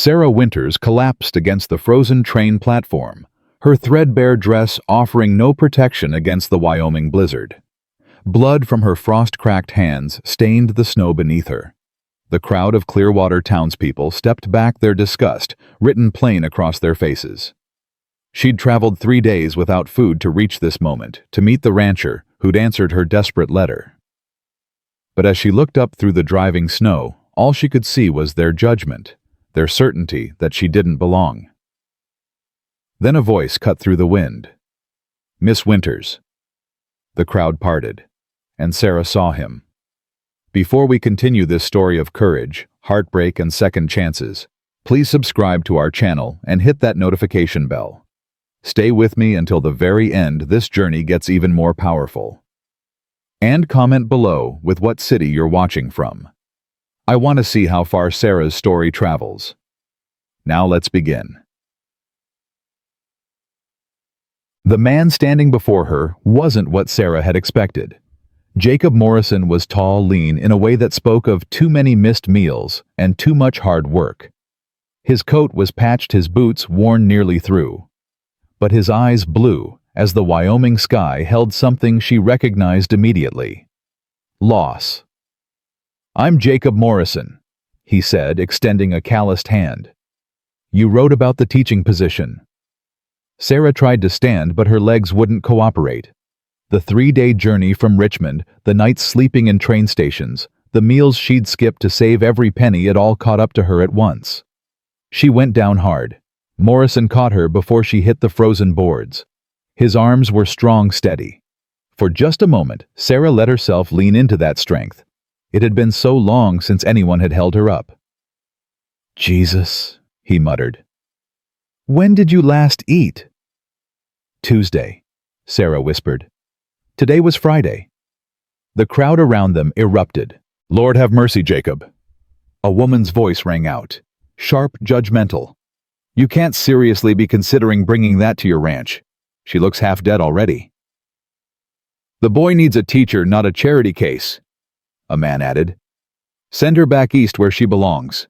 Sarah Winters collapsed against the frozen train platform, her threadbare dress offering no protection against the Wyoming blizzard. Blood from her frost-cracked hands stained the snow beneath her. The crowd of Clearwater townspeople stepped back, their disgust written plain across their faces. She'd traveled 3 days without food to reach this moment, to meet the rancher who'd answered her desperate letter. But as she looked up through the driving snow, all she could see was their judgment, their certainty that she didn't belong. Then a voice cut through the wind. "Miss Winters." The crowd parted, and Sarah saw him. Before we continue this story of courage, heartbreak, and second chances, please subscribe to our channel and hit that notification bell. Stay with me until the very end. This journey gets even more powerful. And comment below with what city you're watching from. I want to see how far Sarah's story travels. Now let's begin. The man standing before her wasn't what Sarah had expected. Jacob Morrison was tall, lean, in a way that spoke of too many missed meals and too much hard work. His coat was patched, his boots worn nearly through. But his eyes blue, as the Wyoming sky held something she recognized immediately. Loss. "I'm Jacob Morrison," he said, extending a calloused hand. "You wrote about the teaching position." Sarah tried to stand, but her legs wouldn't cooperate. The 3-day journey from Richmond, the nights sleeping in train stations, the meals she'd skipped to save every penny, it all caught up to her at once. She went down hard. Morrison caught her before she hit the frozen boards. His arms were strong, steady. For just a moment, Sarah let herself lean into that strength. It had been so long since anyone had held her up. "Jesus," he muttered. "When did you last eat?" "Tuesday," Sarah whispered. Today was Friday. The crowd around them erupted. "Lord have mercy, Jacob." A woman's voice rang out, sharp, judgmental. "You can't seriously be considering bringing that to your ranch. She looks half dead already." "The boy needs a teacher, not a charity case," a man added. "Send her back east where she belongs."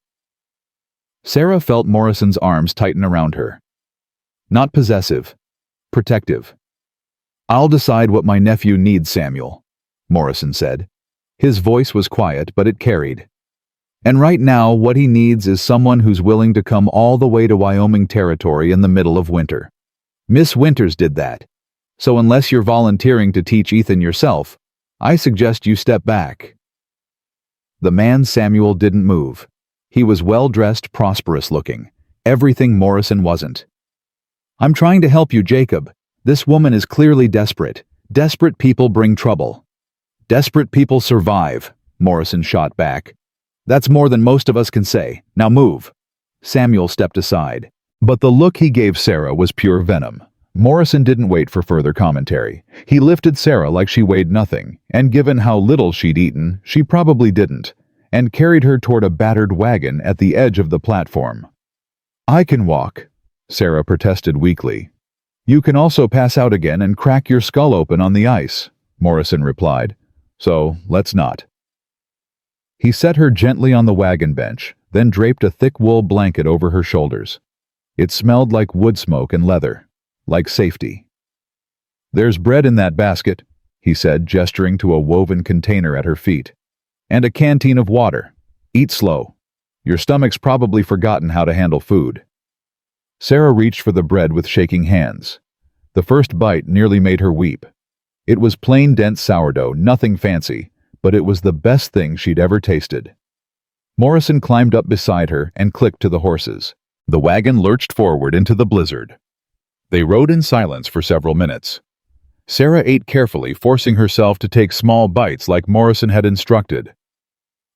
Sarah felt Morrison's arms tighten around her. Not possessive, protective. "I'll decide what my nephew needs, Samuel," Morrison said. His voice was quiet, but it carried. "And right now, what he needs is someone who's willing to come all the way to Wyoming territory in the middle of winter. Miss Winters did that. So unless you're volunteering to teach Ethan yourself, I suggest you step back." The man Samuel didn't move. He was well-dressed, prosperous-looking. Everything Morrison wasn't. "I'm trying to help you, Jacob. This woman is clearly desperate. Desperate people bring trouble. Desperate people survive," Morrison shot back. "That's more than most of us can say. Now move." Samuel stepped aside. But the look he gave Sarah was pure venom. Morrison didn't wait for further commentary. He lifted Sarah like she weighed nothing, and given how little she'd eaten, she probably didn't, and carried her toward a battered wagon at the edge of the platform. "I can walk," Sarah protested weakly. "You can also pass out again and crack your skull open on the ice," Morrison replied. "So, let's not." He set her gently on the wagon bench, then draped a thick wool blanket over her shoulders. It smelled like wood smoke and leather, like safety. "There's bread in that basket," he said, gesturing to a woven container at her feet. "And a canteen of water. Eat slow. Your stomach's probably forgotten how to handle food." Sarah reached for the bread with shaking hands. The first bite nearly made her weep. It was plain, dense sourdough, nothing fancy, but it was the best thing she'd ever tasted. Morrison climbed up beside her and clicked to the horses. The wagon lurched forward into the blizzard. They rode in silence for several minutes. Sarah ate carefully, forcing herself to take small bites like Morrison had instructed.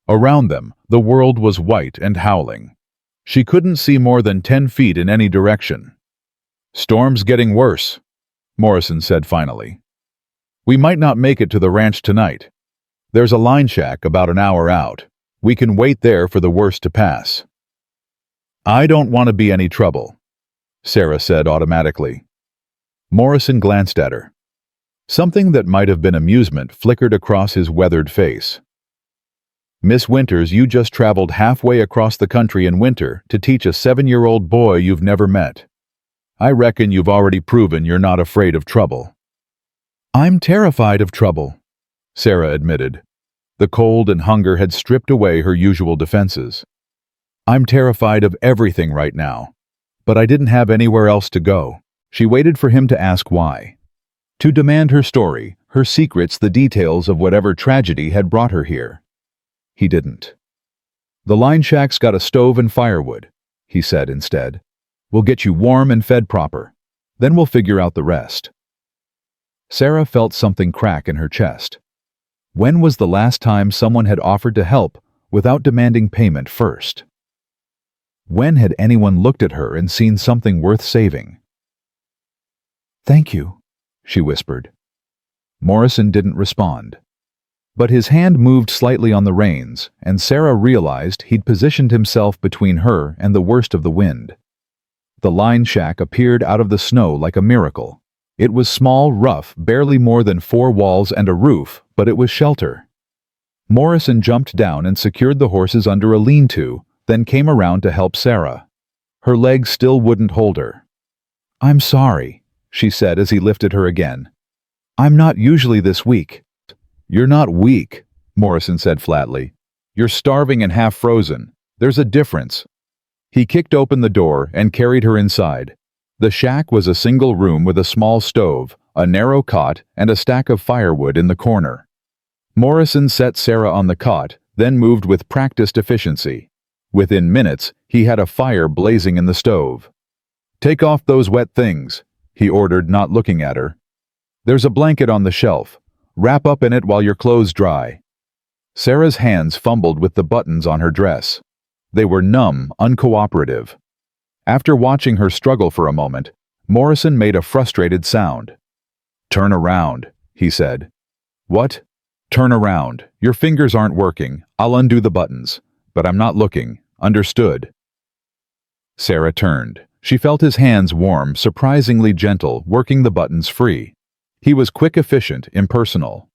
Around them, the world was white and howling. She couldn't see more than 10 feet in any direction. "Storm's getting worse," Morrison said finally. "We might not make it to the ranch tonight. There's a line shack about an hour out. We can wait there for the worst to pass." "I don't want to be any trouble," Sarah said automatically. Morrison glanced at her. Something that might have been amusement flickered across his weathered face. Miss Winters, you just traveled halfway across the country in winter to teach a 7-year-old boy you've never met. I reckon you've already proven you're not afraid of trouble." "I'm terrified of trouble," Sarah admitted. The cold and hunger had stripped away her usual defenses. "I'm terrified of everything right now. But I didn't have anywhere else to go." She waited for him to ask why. To demand her story, her secrets, the details of whatever tragedy had brought her here. He didn't. "The line shack's got a stove and firewood," he said instead. "We'll get you warm and fed proper. Then we'll figure out the rest." Sarah felt something crack in her chest. When was the last time someone had offered to help without demanding payment first? When had anyone looked at her and seen something worth saving? "Thank you," she whispered. Morrison didn't respond. But his hand moved slightly on the reins, and Sarah realized he'd positioned himself between her and the worst of the wind. The line shack appeared out of the snow like a miracle. It was small, rough, barely more than 4 walls and a roof, but it was shelter. Morrison jumped down and secured the horses under a lean-to, then came around to help Sarah. Her legs still wouldn't hold her. "I'm sorry," she said as he lifted her again. "I'm not usually this weak." "You're not weak," Morrison said flatly. "You're starving and half frozen. There's a difference." He kicked open the door and carried her inside. The shack was a single room with a small stove, a narrow cot, and a stack of firewood in the corner. Morrison set Sarah on the cot, then moved with practiced efficiency. Within minutes, he had a fire blazing in the stove. "Take off those wet things," he ordered, not looking at her. "There's a blanket on the shelf. Wrap up in it while your clothes dry." Sarah's hands fumbled with the buttons on her dress. They were numb, uncooperative. After watching her struggle for a moment, Morrison made a frustrated sound. "Turn around," he said. "What?" "Turn around. Your fingers aren't working. I'll undo the buttons. But I'm not looking. Understood?" Sarah turned. She felt his hands warm, surprisingly gentle, working the buttons free. He was quick, efficient, impersonal.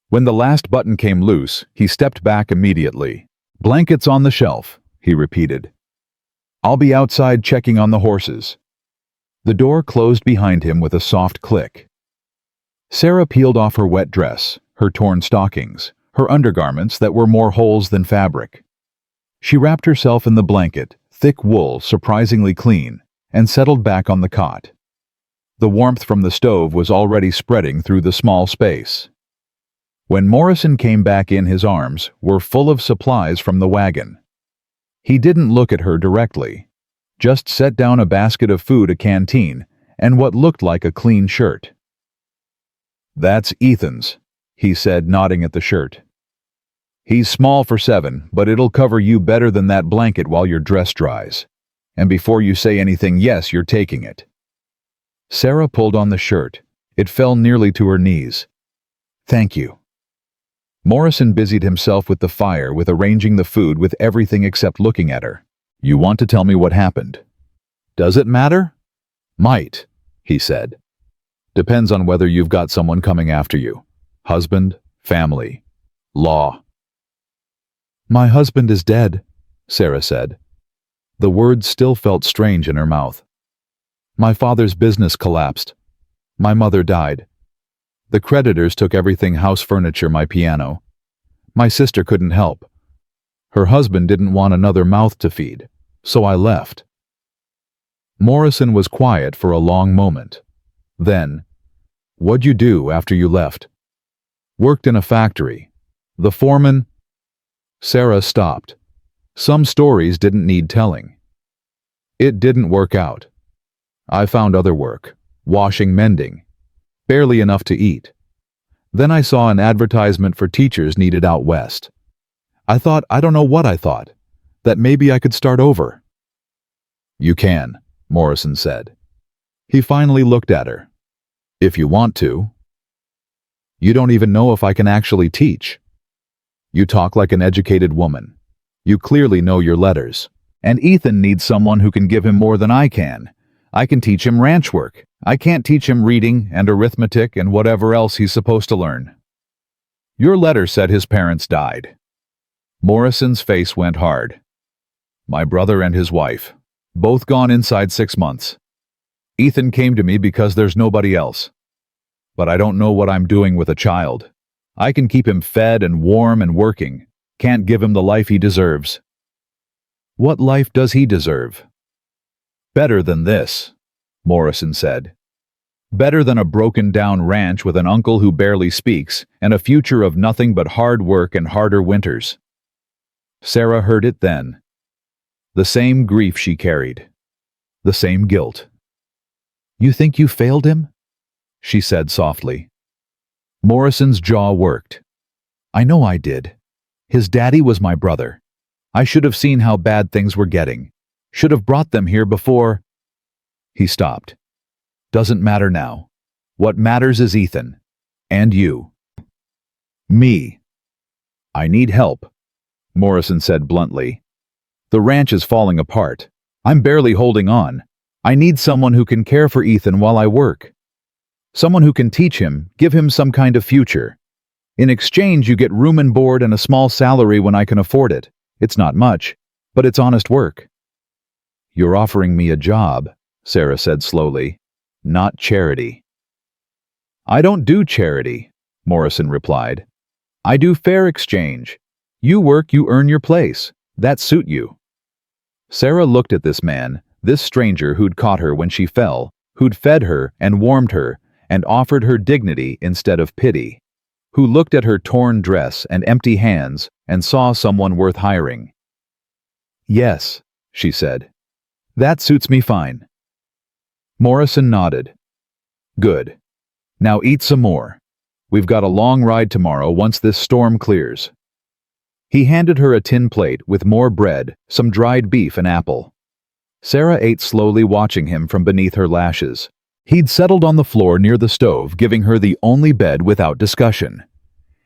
When the last button came loose, he stepped back immediately. "Blankets on the shelf," he repeated. "I'll be outside checking on the horses." The door closed behind him with a soft click. Sarah peeled off her wet dress, her torn stockings, her undergarments that were more holes than fabric. She wrapped herself in the blanket, thick wool, surprisingly clean, and settled back on the cot. The warmth from the stove was already spreading through the small space. When Morrison came back in, his arms were full of supplies from the wagon. He didn't look at her directly, just set down a basket of food, a canteen, and what looked like a clean shirt. "That's Ethan's," he said, nodding at the shirt. "He's small for 7, but it'll cover you better than that blanket while your dress dries. And before you say anything, yes, you're taking it." Sarah pulled on the shirt. It fell nearly to her knees. "Thank you." Morrison busied himself with the fire, with arranging the food, with everything except looking at her. "You want to tell me what happened?" "Does it matter?" "Might," he said. "Depends on whether you've got someone coming after you. Husband, family, law." "My husband is dead," Sarah said. The words still felt strange in her mouth. "My father's business collapsed. My mother died. The creditors took everything, house furniture, my piano. My sister couldn't help. Her husband didn't want another mouth to feed, so I left." Morrison was quiet for a long moment. Then, "What'd you do after you left?" "Worked in a factory. The foreman—" Sarah stopped. Some stories didn't need telling. "It didn't work out. I found other work, washing, mending. Barely enough to eat. Then I saw an advertisement for teachers needed out west. I thought, I don't know what I thought, that maybe I could start over." "You can," Morrison said. He finally looked at her. "If you want to." "You don't even know if I can actually teach." "You talk like an educated woman. You clearly know your letters. And Ethan needs someone who can give him more than I can. I can teach him ranch work. I can't teach him reading and arithmetic and whatever else he's supposed to learn." "Your letter said his parents died." Morrison's face went hard. My brother and his wife. Both gone inside 6 months. Ethan came to me because there's nobody else. But I don't know what I'm doing with a child. I can keep him fed and warm and working. Can't give him the life he deserves. What life does he deserve? Better than this, Morrison said. Better than a broken-down ranch with an uncle who barely speaks and a future of nothing but hard work and harder winters. Sarah heard it then. The same grief she carried. The same guilt. You think you failed him? She said softly. Morrison's jaw worked. I know I did. His daddy was my brother. I should have seen how bad things were getting. Should have brought them here before. He stopped. Doesn't matter now. What matters is Ethan. And you. Me. I need help, Morrison said bluntly. The ranch is falling apart. I'm barely holding on. I need someone who can care for Ethan while I work. Someone who can teach him, give him some kind of future. In exchange, you get room and board and a small salary when I can afford it. It's not much, but it's honest work. You're offering me a job, Sarah said slowly, not charity. I don't do charity, Morrison replied. I do fair exchange. You work, you earn your place. That suit you. Sarah looked at this man, this stranger who'd caught her when she fell, who'd fed her and warmed her and offered her dignity instead of pity, who looked at her torn dress and empty hands and saw someone worth hiring. Yes, she said. That suits me fine. Morrison nodded. Good. Now eat some more. We've got a long ride tomorrow once this storm clears. He handed her a tin plate with more bread, some dried beef and apple. Sarah ate slowly, watching him from beneath her lashes. He'd settled on the floor near the stove, giving her the only bed without discussion.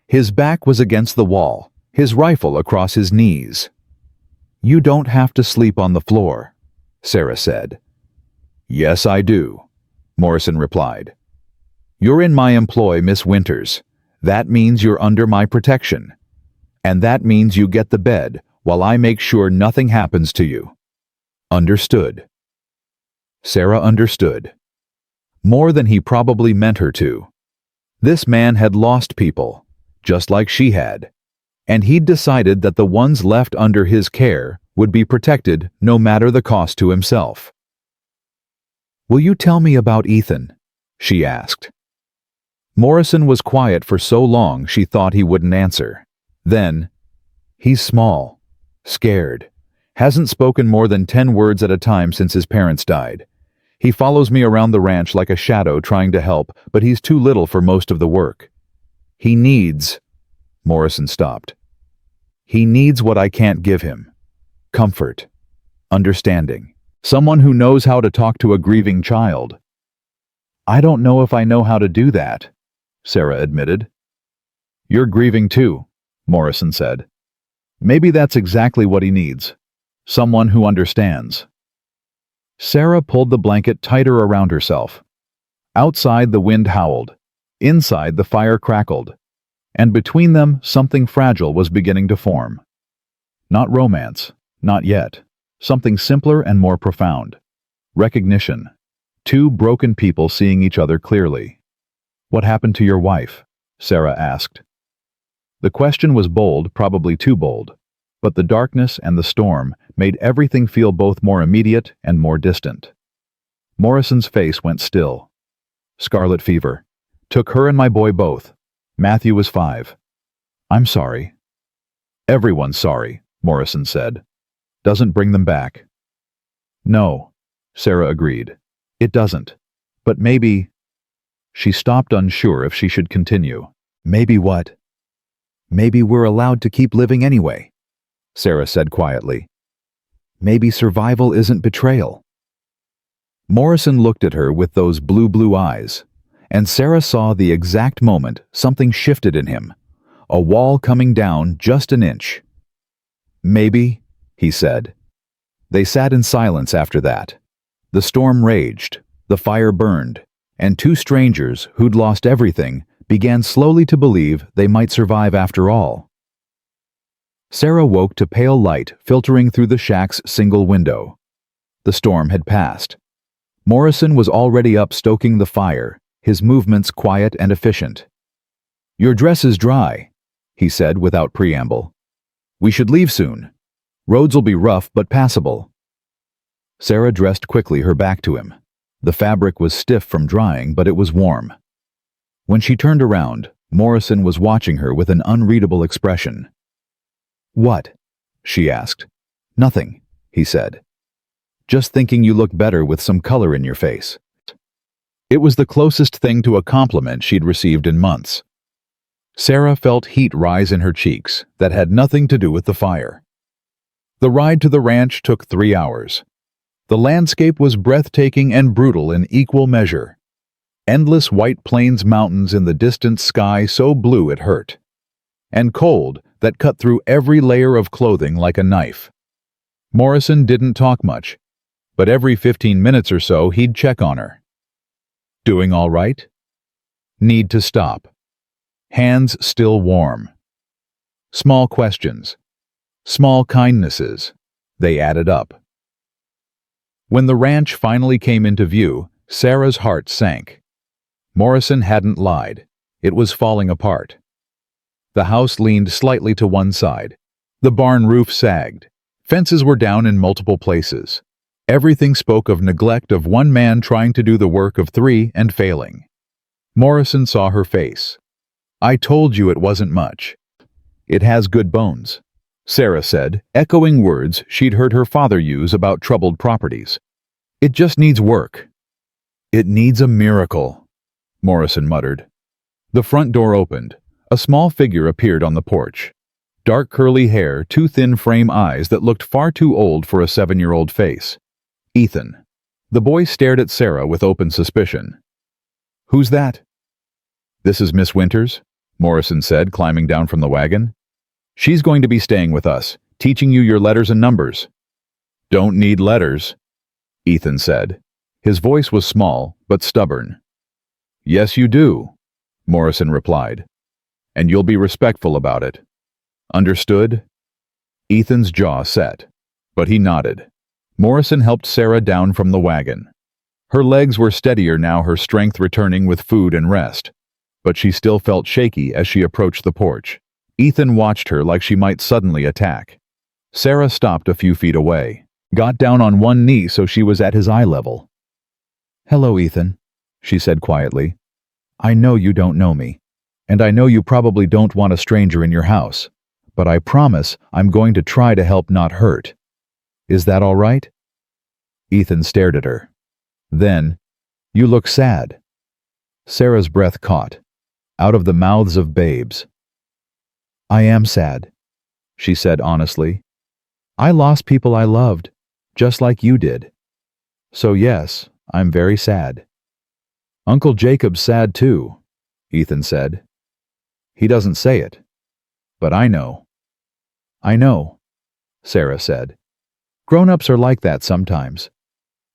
His back was against the wall, his rifle across his knees. You don't have to sleep on the floor, Sarah said. Yes, I do, Morrison replied. You're in my employ, Miss Winters. That means you're under my protection. And that means you get the bed while I make sure nothing happens to you. Understood. Sarah understood. More than he probably meant her to. This man had lost people, just like she had, and he'd decided that the ones left under his care would be protected no matter the cost to himself. Will you tell me about Ethan? She asked. Morrison was quiet for so long she thought he wouldn't answer. Then, he's small, scared, hasn't spoken more than 10 words at a time since his parents died. He follows me around the ranch like a shadow trying to help, but he's too little for most of the work. He needs... Morrison stopped. He needs what I can't give him. Comfort. Understanding. Someone who knows how to talk to a grieving child. I don't know if I know how to do that, Sarah admitted. You're grieving too, Morrison said. Maybe that's exactly what he needs. Someone who understands. Sarah pulled the blanket tighter around herself. Outside the wind howled. Inside the fire crackled. And between them something fragile was beginning to form. Not romance, not yet. Something simpler and more profound. Recognition. Two broken people seeing each other clearly. What happened to your wife? Sarah asked. The question was bold, probably too bold, but the darkness and the storm made everything feel both more immediate and more distant. Morrison's face went still. Scarlet fever. Took her and my boy both. Matthew was 5. I'm sorry. Everyone's sorry, Morrison said. Doesn't bring them back. No, Sarah agreed. It doesn't. But maybe... She stopped, unsure if she should continue. Maybe what? Maybe we're allowed to keep living anyway, Sarah said quietly. Maybe survival isn't betrayal. Morrison looked at her with those blue eyes, and Sarah saw the exact moment something shifted in him, a wall coming down just an inch. Maybe, he said. They sat in silence after that. The storm raged, the fire burned, and two strangers who'd lost everything began slowly to believe they might survive after all. Sarah woke to pale light filtering through the shack's single window. The storm had passed. Morrison was already up stoking the fire, his movements quiet and efficient. "Your dress is dry," he said without preamble. "We should leave soon. Roads'll be rough but passable." Sarah dressed quickly, her back to him. The fabric was stiff from drying, but it was warm. When she turned around, Morrison was watching her with an unreadable expression. "What?" she asked. "Nothing," he said. "Just thinking you look better with some color in your face." It was the closest thing to a compliment she'd received in months. Sarah felt heat rise in her cheeks that had nothing to do with the fire. The ride to the ranch took 3 hours. The landscape was breathtaking and brutal in equal measure. Endless White Plains mountains in the distant sky so blue it hurt. And cold that cut through every layer of clothing like a knife. Morrison didn't talk much, but every 15 minutes or so he'd check on her. "Doing all right?" "Need to stop." Hands still warm. Small questions. Small kindnesses. They added up. When the ranch finally came into view, Sarah's heart sank. Morrison hadn't lied. It was falling apart. The house leaned slightly to one side. The barn roof sagged. Fences were down in multiple places. Everything spoke of neglect of one man trying to do the work of 3 and failing. Morrison saw her face. "I told you it wasn't much." "It has good bones," Sarah said, echoing words she'd heard her father use about troubled properties. "It just needs work." "It needs a miracle," Morrison muttered. The front door opened. A small figure appeared on the porch. Dark curly hair, 2 thin frame eyes that looked far too old for a 7-year-old face. Ethan. The boy stared at Sarah with open suspicion. "Who's that?" "This is Miss Winters," Morrison said, climbing down from the wagon. "She's going to be staying with us, teaching you your letters and numbers." "Don't need letters," Ethan said. His voice was small, but stubborn. "Yes, you do," Morrison replied. "And you'll be respectful about it. Understood?" Ethan's jaw set, but he nodded. Morrison helped Sarah down from the wagon. Her legs were steadier now, her strength returning with food and rest. But she still felt shaky as she approached the porch. Ethan watched her like she might suddenly attack. Sarah stopped a few feet away, got down on one knee so she was at his eye level. "Hello, Ethan," she said quietly. "I know you don't know me, and I know you probably don't want a stranger in your house, but I promise I'm going to try to help not hurt. Is that all right?" Ethan stared at her. Then, "You look sad." Sarah's breath caught, out of the mouths of babes. "I am sad," she said honestly. "I lost people I loved, just like you did. So yes, I'm very sad." "Uncle Jacob's sad too," Ethan said. "He doesn't say it, but I know." "I know," Sarah said. "Grown-ups are like that sometimes.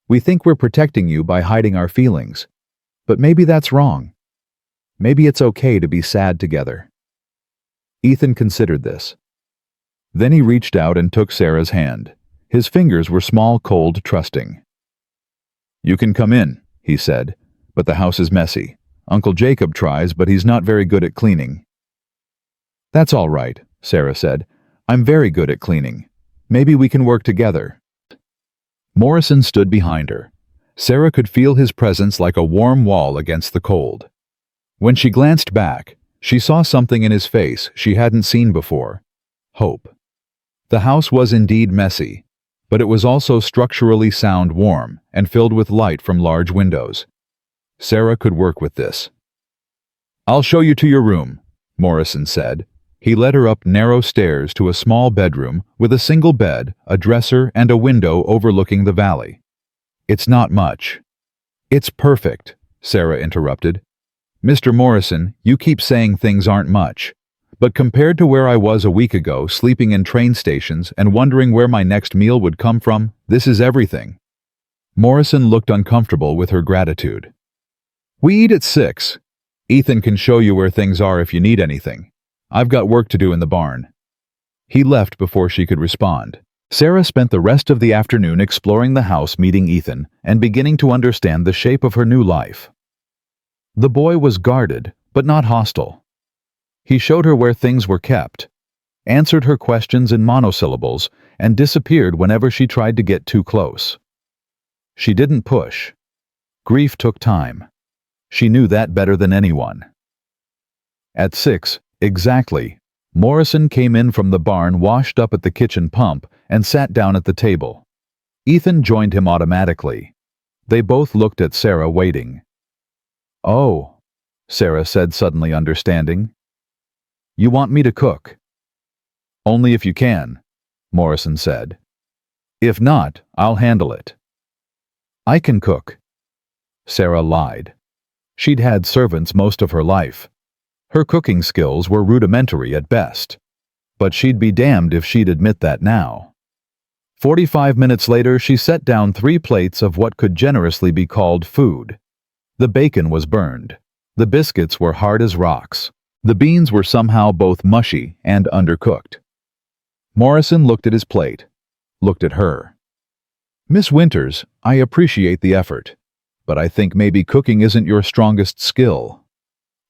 We think we're protecting you by hiding our feelings, but maybe that's wrong. Maybe it's okay to be sad together." Ethan considered this. Then he reached out and took Sarah's hand. His fingers were small, cold, trusting. "You can come in," he said, "but the house is messy. Uncle Jacob tries, but he's not very good at cleaning." "That's all right," Sarah said. "I'm very good at cleaning. Maybe we can work together." Morrison stood behind her. Sarah could feel his presence like a warm wall against the cold. When she glanced back, she saw something in his face she hadn't seen before. Hope. The house was indeed messy, but it was also structurally sound, warm, and filled with light from large windows. Sarah could work with this. "I'll show you to your room," Morrison said. He led her up narrow stairs to a small bedroom with a single bed, a dresser, and a window overlooking the valley. "It's not much." "It's perfect," Sarah interrupted. "Mr. Morrison, you keep saying things aren't much. But compared to where I was a week ago, sleeping in train stations and wondering where my next meal would come from, this is everything." Morrison looked uncomfortable with her gratitude. "We eat at 6. Ethan can show you where things are if you need anything. I've got work to do in the barn." He left before she could respond. Sarah spent the rest of the afternoon exploring the house, meeting Ethan, and beginning to understand the shape of her new life. The boy was guarded, but not hostile. He showed her where things were kept, answered her questions in monosyllables, and disappeared whenever she tried to get too close. She didn't push. Grief took time. She knew that better than anyone. At 6, exactly, Morrison came in from the barn, washed up at the kitchen pump, and sat down at the table. Ethan joined him automatically. They both looked at Sarah, waiting. "Oh," Sarah said, suddenly understanding. "You want me to cook?" "Only if you can," Morrison said. "If not, I'll handle it." "I can cook." Sarah lied. She'd had servants most of her life. Her cooking skills were rudimentary at best. But she'd be damned if she'd admit that now. 45 minutes later, she set down 3 plates of what could generously be called food. The bacon was burned. The biscuits were hard as rocks. The beans were somehow both mushy and undercooked. Morrison looked at his plate, looked at her. "Miss Winters, I appreciate the effort, but I think maybe cooking isn't your strongest skill."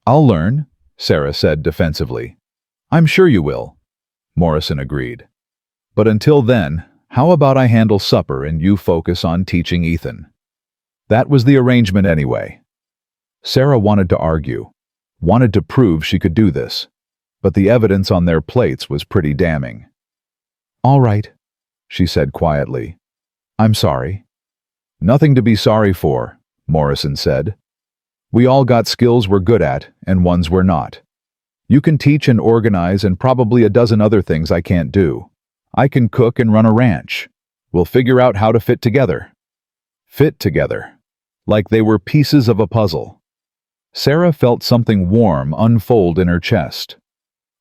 "I'll learn," Sarah said defensively. "I'm sure you will," Morrison agreed. "But until then, how about I handle supper and you focus on teaching Ethan?" That was the arrangement anyway. Sarah wanted to argue, wanted to prove she could do this, but the evidence on their plates was pretty damning. "All right," she said quietly. "I'm sorry." "Nothing to be sorry for," Morrison said. "We all got skills we're good at and ones we're not. You can teach and organize and probably a dozen other things I can't do. I can cook and run a ranch. We'll figure out how to fit together." Fit together. Like they were pieces of a puzzle. Sarah felt something warm unfold in her chest.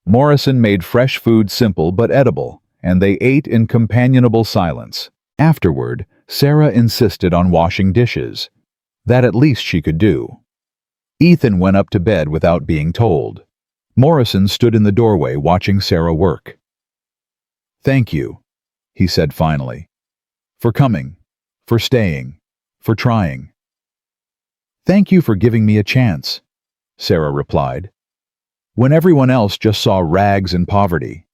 Morrison made fresh food simple but edible, and they ate in companionable silence. Afterward, Sarah insisted on washing dishes. That at least she could do. Ethan went up to bed without being told. Morrison stood in the doorway watching Sarah work. "Thank you," he said finally. "For coming, for staying, for trying." "Thank you for giving me a chance," Sarah replied. "When everyone else just saw rags and poverty.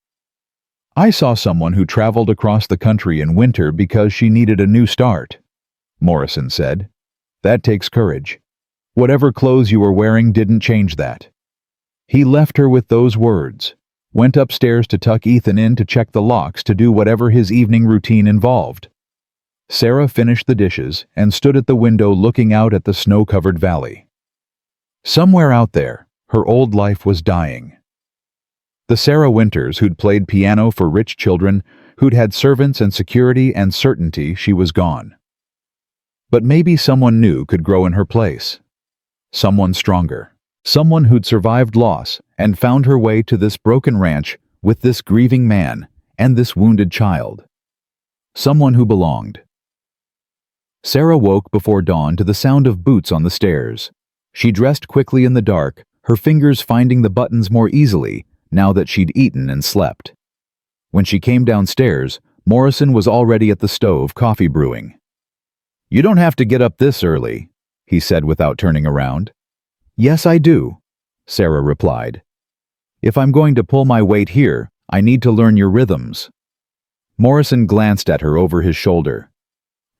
I saw someone who traveled across the country in winter because she needed a new start," Morrison said. "That takes courage. Whatever clothes you were wearing didn't change that." He left her with those words, went upstairs to tuck Ethan in to check the locks to do whatever his evening routine involved. Sarah finished the dishes and stood at the window looking out at the snow-covered valley. Somewhere out there, her old life was dying. The Sarah Winters who'd played piano for rich children, who'd had servants and security and certainty, she was gone. But maybe someone new could grow in her place. Someone stronger. Someone who'd survived loss and found her way to this broken ranch with this grieving man and this wounded child. Someone who belonged. Sarah woke before dawn to the sound of boots on the stairs. She dressed quickly in the dark, her fingers finding the buttons more easily now that she'd eaten and slept. When she came downstairs, Morrison was already at the stove, coffee brewing. "You don't have to get up this early," he said without turning around. "Yes, I do," Sarah replied. "If I'm going to pull my weight here, I need to learn your rhythms." Morrison glanced at her over his shoulder.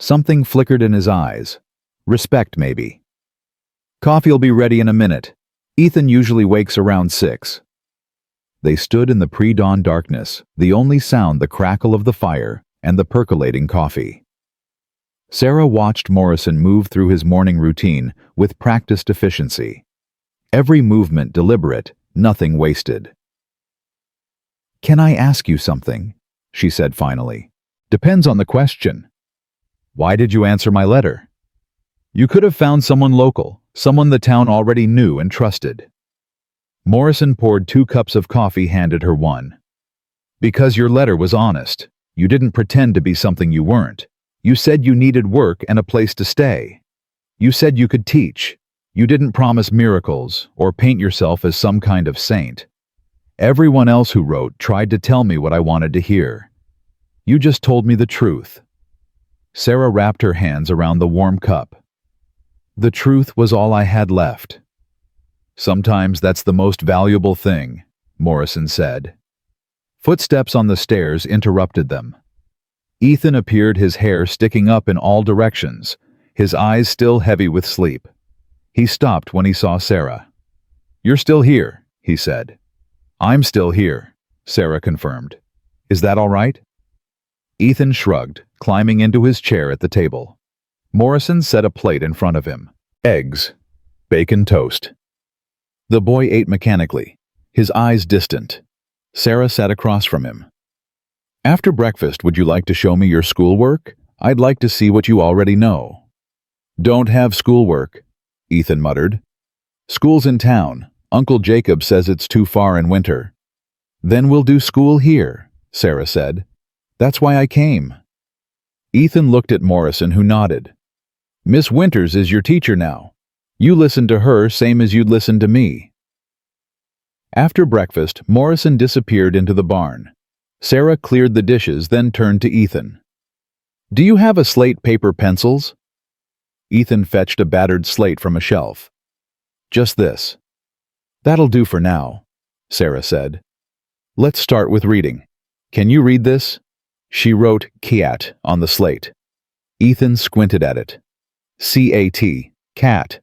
Something flickered in his eyes. Respect, maybe. "Coffee'll be ready in a minute. Ethan usually wakes around 6. They stood in the pre-dawn darkness, the only sound the crackle of the fire and the percolating coffee. Sarah watched Morrison move through his morning routine with practiced efficiency. Every movement deliberate, nothing wasted. "Can I ask you something?" she said finally. "Depends on the question." "Why did you answer my letter?" "You could have found someone local, someone the town already knew and trusted." Morrison poured 2 cups of coffee, handed her one. "Because your letter was honest. You didn't pretend to be something you weren't. You said you needed work and a place to stay. You said you could teach. You didn't promise miracles or paint yourself as some kind of saint. Everyone else who wrote tried to tell me what I wanted to hear. You just told me the truth." Sarah wrapped her hands around the warm cup. The truth was all I had left. "Sometimes that's the most valuable thing," Morrison said. Footsteps on the stairs interrupted them. Ethan appeared, his hair sticking up in all directions, his eyes still heavy with sleep. He stopped when he saw Sarah. "You're still here," he said. "I'm still here," Sarah confirmed. "Is that all right?" Ethan shrugged, climbing into his chair at the table. Morrison set a plate in front of him. Eggs, bacon toast. The boy ate mechanically, his eyes distant. Sarah sat across from him. "After breakfast, would you like to show me your schoolwork? I'd like to see what you already know." "Don't have schoolwork," Ethan muttered. "School's in town. Uncle Jacob says it's too far in winter." "Then we'll do school here," Sarah said. "That's why I came." Ethan looked at Morrison, who nodded. "Miss Winters is your teacher now. You listen to her same as you'd listen to me." After breakfast, Morrison disappeared into the barn. Sarah cleared the dishes, then turned to Ethan. "Do you have a slate, paper, pencils?" Ethan fetched a battered slate from a shelf. "Just this." "That'll do for now," Sarah said. "Let's start with reading. Can you read this?" She wrote "cat" on the slate. Ethan squinted at it. "C-A-T, cat."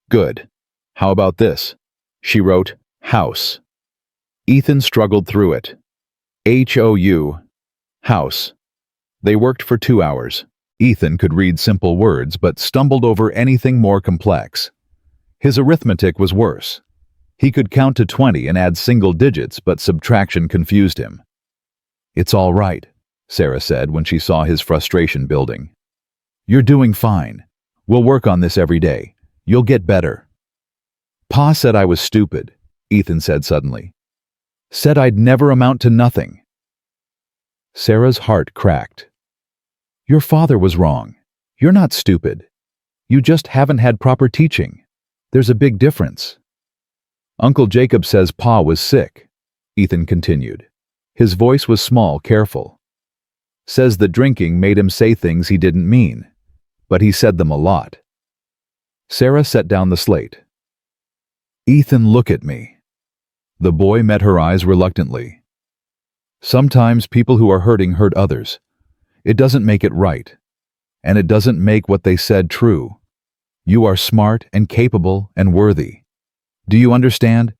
"Good. How about this?" She wrote "house." Ethan struggled through it. H-O-U, house. They worked for 2 hours. Ethan could read simple words but stumbled over anything more complex. His arithmetic was worse. He could count to 20 and add single digits, but subtraction confused him. "It's all right," Sarah said when she saw his frustration building. "You're doing fine. We'll work on this every day. You'll get better." "Pa said I was stupid," Ethan said suddenly. "Said I'd never amount to nothing." Sarah's heart cracked. "Your father was wrong. You're not stupid. You just haven't had proper teaching. There's a big difference." "Uncle Jacob says Pa was sick," Ethan continued. His voice was small, careful. "Says the drinking made him say things he didn't mean, but he said them a lot." Sarah set down the slate. "Ethan, look at me." The boy met her eyes reluctantly. "Sometimes people who are hurting hurt others. It doesn't make it right. And it doesn't make what they said true. You are smart and capable and worthy. Do you understand?"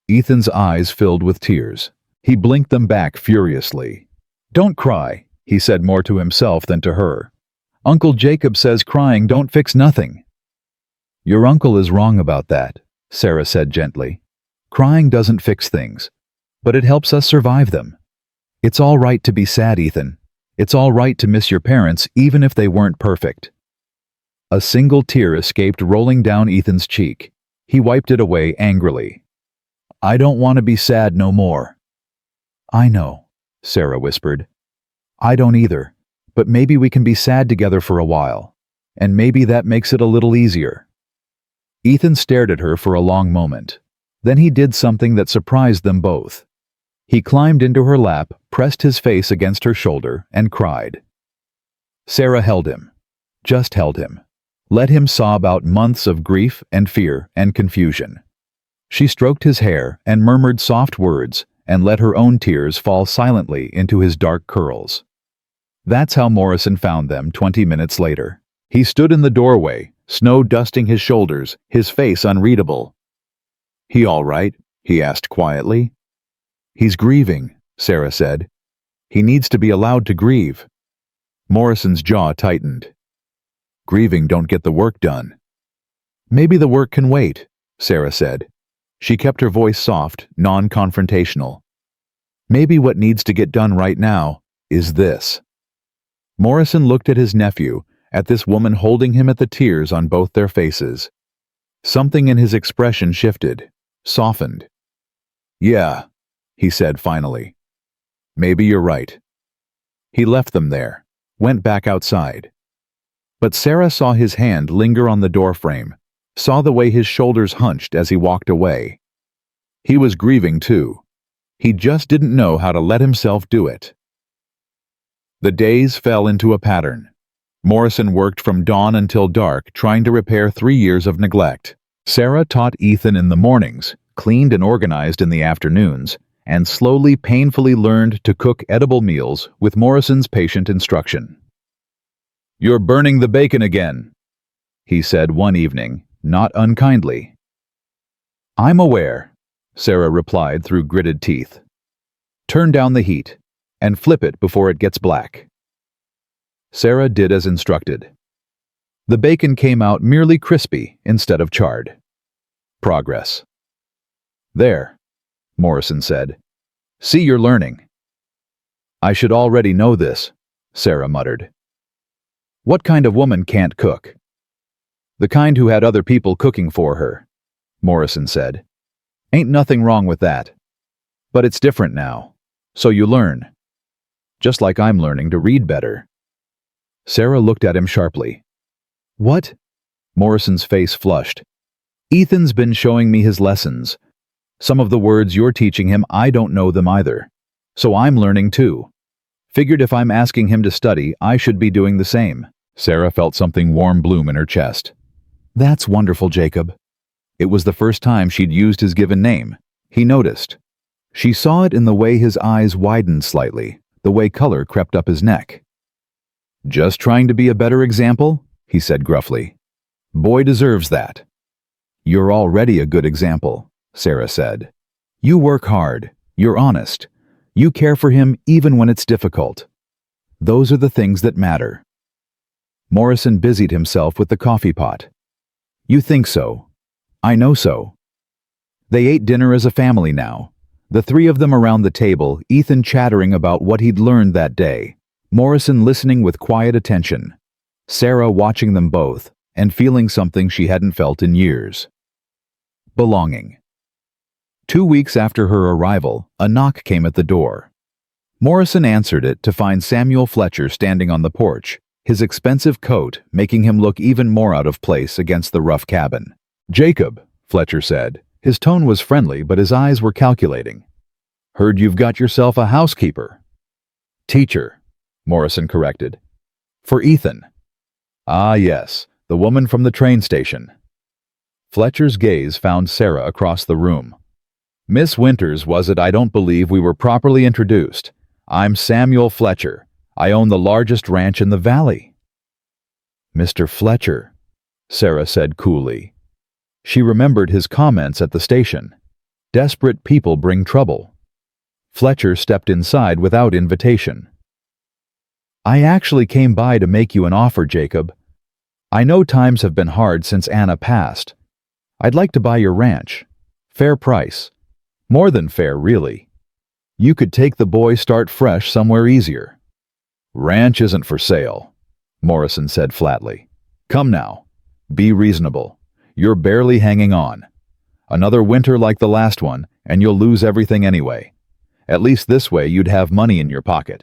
Ethan's eyes filled with tears. He blinked them back furiously. "Don't cry," he said more to himself than to her. "Uncle Jacob says crying don't fix nothing." "Your uncle is wrong about that," Sarah said gently. "Crying doesn't fix things, but it helps us survive them. It's all right to be sad, Ethan. It's all right to miss your parents even if they weren't perfect." A single tear escaped, rolling down Ethan's cheek. He wiped it away angrily. "I don't want to be sad no more." "I know," Sarah whispered. "I don't either, but maybe we can be sad together for a while, and maybe that makes it a little easier." Ethan stared at her for a long moment. Then he did something that surprised them both. He climbed into her lap, pressed his face against her shoulder, and cried. Sarah held him, just held him, let him sob out months of grief and fear and confusion. She stroked his hair and murmured soft words and let her own tears fall silently into his dark curls. That's how Morrison found them 20 minutes later. He stood in the doorway, snow dusting his shoulders, his face unreadable. "He all right?" he asked quietly. "He's grieving," Sarah said. "He needs to be allowed to grieve." Morrison's jaw tightened. "Grieving don't get the work done." "Maybe the work can wait," Sarah said. She kept her voice soft, non-confrontational. "Maybe what needs to get done right now is this." Morrison looked at his nephew, at this woman holding him, at the tears on both their faces. Something in his expression shifted, softened. "Yeah," he said finally. "Maybe you're right." He left them there, went back outside. But Sarah saw his hand linger on the doorframe, saw the way his shoulders hunched as he walked away. He was grieving too. He just didn't know how to let himself do it. The days fell into a pattern. Morrison worked from dawn until dark, trying to repair 3 years of neglect. Sarah taught Ethan in the mornings, cleaned and organized in the afternoons, and slowly, painfully learned to cook edible meals with Morrison's patient instruction. "You're burning the bacon again," he said one evening, not unkindly. "I'm aware," Sarah replied through gritted teeth. "Turn down the heat, and flip it before it gets black." Sarah did as instructed. The bacon came out merely crispy instead of charred. Progress. "There," Morrison said. "See, you're learning." "I should already know this," Sarah muttered. "What kind of woman can't cook?" "The kind who had other people cooking for her," Morrison said. "Ain't nothing wrong with that. But it's different now, so you learn. Just like I'm learning to read better." Sarah looked at him sharply. "What?" Morrison's face flushed. "Ethan's been showing me his lessons. Some of the words you're teaching him, I don't know them either. So I'm learning too. Figured if I'm asking him to study, I should be doing the same." Sarah felt something warm bloom in her chest. "That's wonderful, Jacob." It was the first time she'd used his given name. He noticed. She saw it in the way his eyes widened slightly, the way color crept up his neck. "Just trying to be a better example?" he said gruffly. "Boy deserves that." "You're already a good example," Sarah said. "You work hard, you're honest, you care for him even when it's difficult. Those are the things that matter." Morrison busied himself with the coffee pot. "You think so. I know so." They ate dinner as a family now, the three of them around the table, Ethan chattering about what he'd learned that day, Morrison listening with quiet attention, Sarah watching them both and feeling something she hadn't felt in years. Belonging. 2 weeks after her arrival, a knock came at the door. Morrison answered it to find Samuel Fletcher standing on the porch, his expensive coat making him look even more out of place against the rough cabin. "Jacob," Fletcher said. His tone was friendly, but his eyes were calculating. "Heard you've got yourself a housekeeper." "Teacher," Morrison corrected. "For Ethan." "Ah, yes, the woman from the train station." Fletcher's gaze found Sarah across the room. "Miss Winters, was it? I don't believe we were properly introduced. I'm Samuel Fletcher. I own the largest ranch in the valley." "Mr. Fletcher," Sarah said coolly. She remembered his comments at the station. Desperate people bring trouble. Fletcher stepped inside without invitation. "I actually came by to make you an offer, Jacob. I know times have been hard since Anna passed. I'd like to buy your ranch. Fair price. More than fair, really. You could take the boy, start fresh somewhere easier." "Ranch isn't for sale," Morrison said flatly. "Come now. Be reasonable. You're barely hanging on. Another winter like the last one, and you'll lose everything anyway. At least this way you'd have money in your pocket."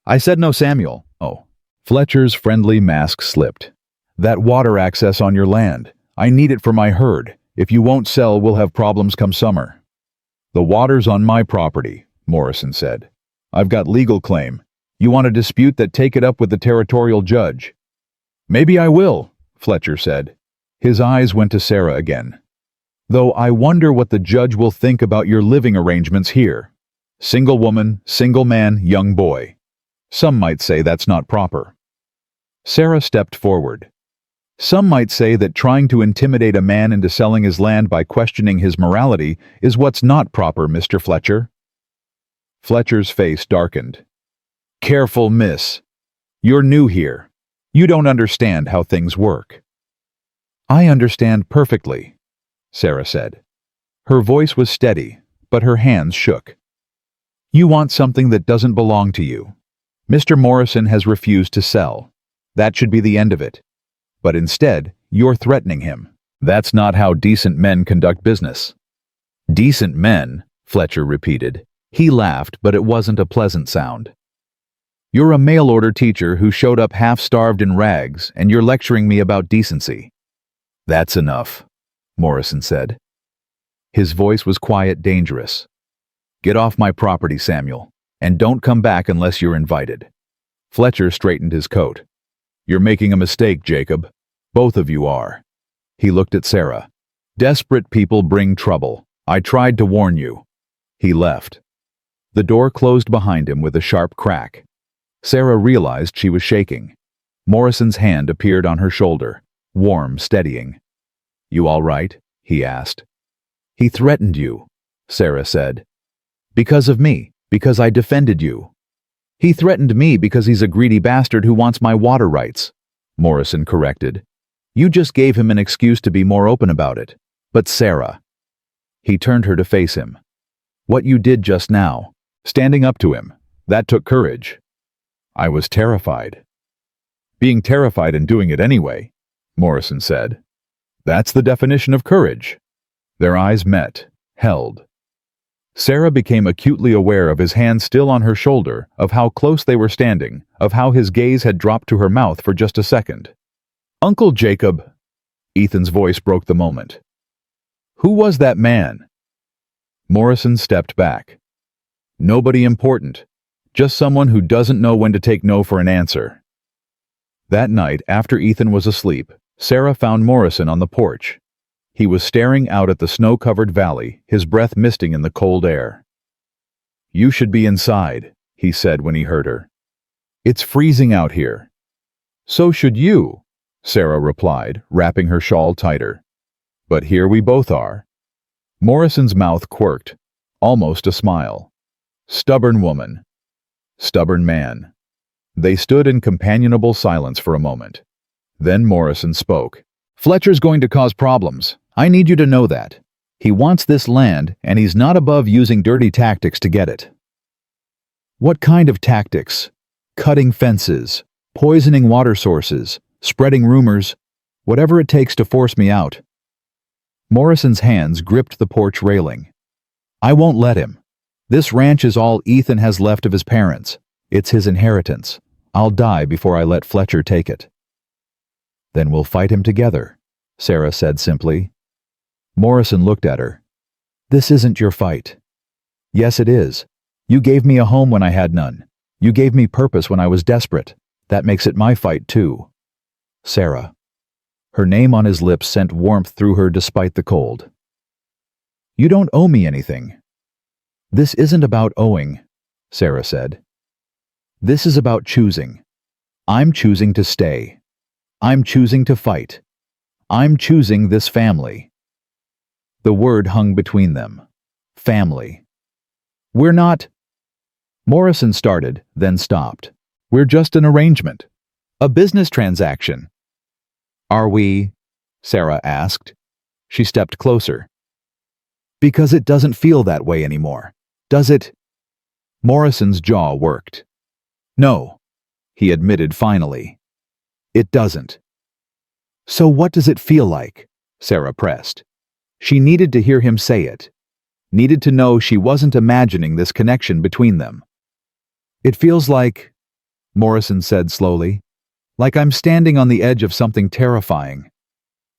"I said no, Samuel." "Oh." Fletcher's friendly mask slipped. "That water access on your land. I need it for my herd. If you won't sell, we'll have problems come summer." "The water's on my property," Morrison said. "I've got legal claim. You want a dispute that, take it up with the territorial judge." "Maybe I will," Fletcher said. His eyes went to Sarah again. "Though I wonder what the judge will think about your living arrangements here. Single woman, single man, young boy. Some might say that's not proper." Sarah stepped forward. "Some might say that trying to intimidate a man into selling his land by questioning his morality is what's not proper, Mr. Fletcher." Fletcher's face darkened. "Careful, miss. You're new here. You don't understand how things work." "I understand perfectly," Sarah said. Her voice was steady, but her hands shook. "You want something that doesn't belong to you. Mr. Morrison has refused to sell. That should be the end of it. But instead, you're threatening him. That's not how decent men conduct business." "Decent men," Fletcher repeated. He laughed, but it wasn't a pleasant sound. "You're a mail-order teacher who showed up half-starved in rags, and you're lecturing me about decency." "That's enough," Morrison said. His voice was quiet, dangerous. "Get off my property, Samuel, and don't come back unless you're invited." Fletcher straightened his coat. "You're making a mistake, Jacob. Both of you are." He looked at Sarah. "Desperate people bring trouble. I tried to warn you." He left. The door closed behind him with a sharp crack. Sarah realized she was shaking. Morrison's hand appeared on her shoulder, warm, steadying. "You all right?" he asked. "He threatened you," Sarah said. "Because of me, because I defended you." "He threatened me because he's a greedy bastard who wants my water rights," Morrison corrected. "You just gave him an excuse to be more open about it." "But Sarah." He turned her to face him. "What you did just now, standing up to him, that took courage." "I was terrified." "Being terrified and doing it anyway," Morrison said. "That's the definition of courage." Their eyes met, held. Sarah became acutely aware of his hand still on her shoulder, of how close they were standing, of how his gaze had dropped to her mouth for just a second. "Uncle Jacob," Ethan's voice broke the moment. "Who was that man?" Morrison stepped back. "Nobody important. Just someone who doesn't know when to take no for an answer." That night, after Ethan was asleep, Sarah found Morrison on the porch. He was staring out at the snow-covered valley, his breath misting in the cold air. "You should be inside," he said when he heard her. "It's freezing out here." "So should you," Sarah replied, wrapping her shawl tighter. "But here we both are." Morrison's mouth quirked, almost a smile. Stubborn woman. Stubborn man. They stood in companionable silence for a moment. Then Morrison spoke. "Fletcher's going to cause problems. I need you to know that. He wants this land, and he's not above using dirty tactics to get it." "What kind of tactics?" "Cutting fences, poisoning water sources, spreading rumors, whatever it takes to force me out." Morrison's hands gripped the porch railing. "I won't let him. This ranch is all Ethan has left of his parents. It's his inheritance. I'll die before I let Fletcher take it." "Then we'll fight him together," Sarah said simply. Morrison looked at her. "This isn't your fight." "Yes, it is. You gave me a home when I had none. You gave me purpose when I was desperate. That makes it my fight, too." "Sarah." Her name on his lips sent warmth through her despite the cold. "You don't owe me anything." "This isn't about owing," Sarah said. "This is about choosing. I'm choosing to stay. I'm choosing to fight. I'm choosing this family." The word hung between them. Family. "We're not—" Morrison started, then stopped. "We're just an arrangement. A business transaction." "Are we?" Sarah asked. She stepped closer. "Because it doesn't feel that way anymore, does it?" Morrison's jaw worked. "No," he admitted finally. "It doesn't." "So what does it feel like?" Sarah pressed. She needed to hear him say it. Needed to know she wasn't imagining this connection between them. "It feels like," Morrison said slowly, "like I'm standing on the edge of something terrifying.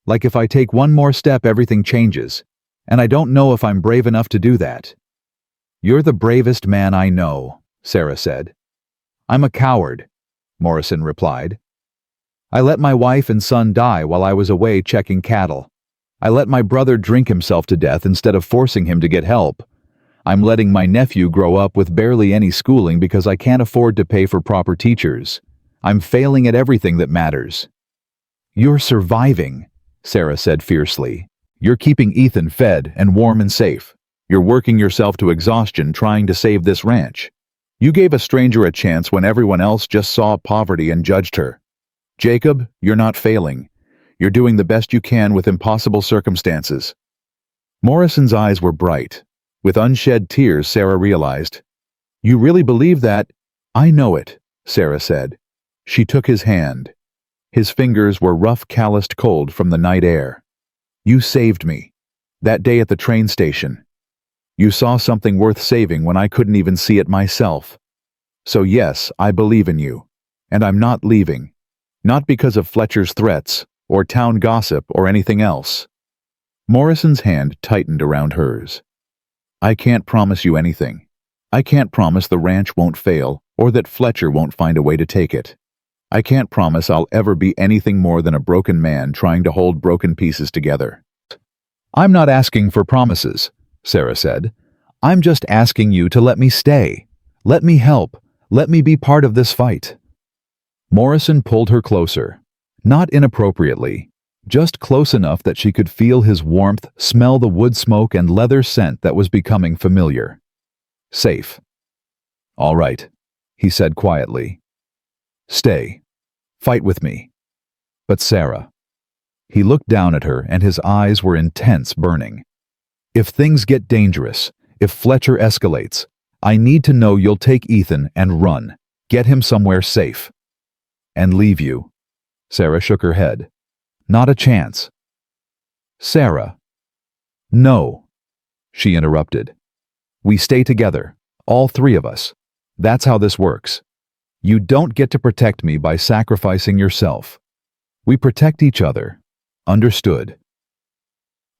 Like if I take one more step everything changes, and I don't know if I'm brave enough to do that." "You're the bravest man I know," Sarah said. "I'm a coward," Morrison replied. "I let my wife and son die while I was away checking cattle. I let my brother drink himself to death instead of forcing him to get help. I'm letting my nephew grow up with barely any schooling because I can't afford to pay for proper teachers. I'm failing at everything that matters." "You're surviving," Sarah said fiercely. "You're keeping Ethan fed and warm and safe. You're working yourself to exhaustion trying to save this ranch. You gave a stranger a chance when everyone else just saw poverty and judged her. Jacob, you're not failing. You're doing the best you can with impossible circumstances." Morrison's eyes were bright. With unshed tears, Sarah realized. "You really believe that?" "I know it," Sarah said. She took his hand. His fingers were rough, calloused cold from the night air. "You saved me. That day at the train station. You saw something worth saving when I couldn't even see it myself. So yes, I believe in you. And I'm not leaving. Not because of Fletcher's threats, or town gossip, or anything else." Morrison's hand tightened around hers. I can't promise you anything. I can't promise the ranch won't fail or that Fletcher won't find a way to take it. I can't promise I'll ever be anything more than a broken man trying to hold broken pieces together. I'm not asking for promises, Sarah said. I'm just asking you to let me stay. Let me help. Let me be part of this fight. Morrison pulled her closer, not inappropriately, just close enough that she could feel his warmth, smell the wood smoke and leather scent that was becoming familiar. Safe. All right, he said quietly. Stay. Fight with me. But Sarah. He looked down at her and his eyes were intense, burning. If things get dangerous, if Fletcher escalates, I need to know you'll take Ethan and run, get him somewhere safe. And leave you. Sarah shook her head. Not a chance. Sarah. No. She interrupted. We stay together, all three of us. That's how this works. You don't get to protect me by sacrificing yourself. We protect each other. Understood.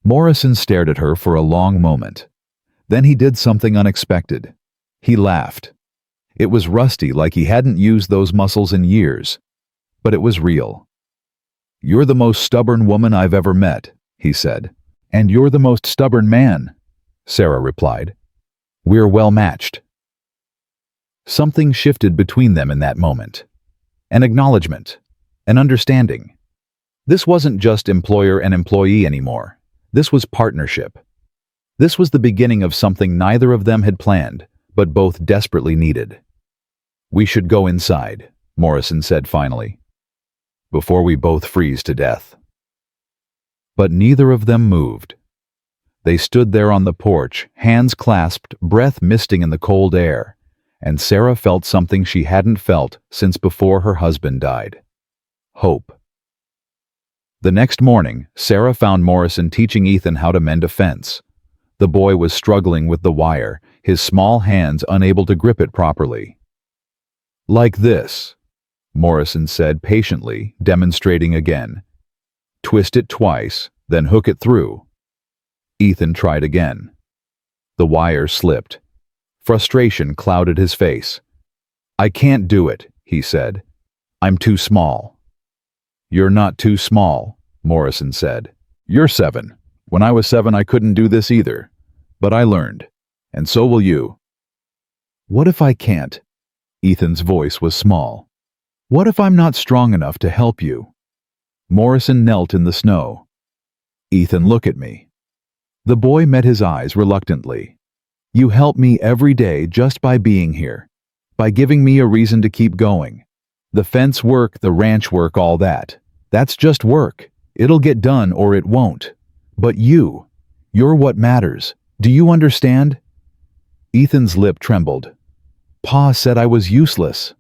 Morrison stared at her for a long moment. Then he did something unexpected. He laughed. It was rusty, like he hadn't used those muscles in years. But it was real. You're the most stubborn woman I've ever met, he said. And you're the most stubborn man, Sarah replied. We're well matched. Something shifted between them in that moment. An acknowledgement. An understanding. This wasn't just employer and employee anymore. This was partnership. This was the beginning of something neither of them had planned, but both desperately needed. We should go inside, Morrison said finally, before we both freeze to death. But neither of them moved. They stood there on the porch, hands clasped, breath misting in the cold air, and Sarah felt something she hadn't felt since before her husband died. Hope. The next morning, Sarah found Morrison teaching Ethan how to mend a fence. The boy was struggling with the wire, his small hands unable to grip it properly. Like this, Morrison said patiently, demonstrating again. Twist it twice, then hook it through. Ethan tried again. The wire slipped. Frustration clouded his face. I can't do it, he said. I'm too small. You're not too small, Morrison said. You're 7. When I was 7, I couldn't do this either. But I learned. And so will you. What if I can't? Ethan's voice was small. What if I'm not strong enough to help you? Morrison knelt in the snow. Ethan, look at me. The boy met his eyes reluctantly. You help me every day just by being here, by giving me a reason to keep going. The fence work, the ranch work, all that. That's just work. It'll get done or it won't. But you're what matters. Do you understand? Ethan's lip trembled. Pa said I was useless.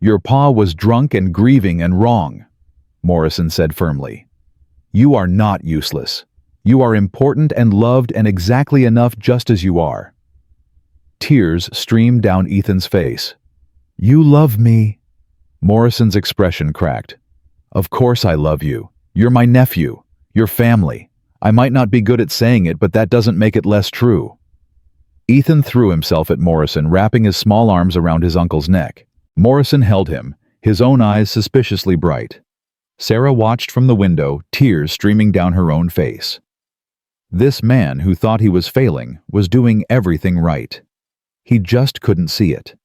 Your pa was drunk and grieving and wrong, Morrison said firmly. You are not useless. You are important and loved and exactly enough just as you are. Tears streamed down Ethan's face. You love me. Morrison's expression cracked. Of course I love you. You're my nephew. Your family. I might not be good at saying it, but that doesn't make it less true. Ethan threw himself at Morrison, wrapping his small arms around his uncle's neck. Morrison held him, his own eyes suspiciously bright. Sarah watched from the window, tears streaming down her own face. This man who thought he was failing was doing everything right. He just couldn't see it.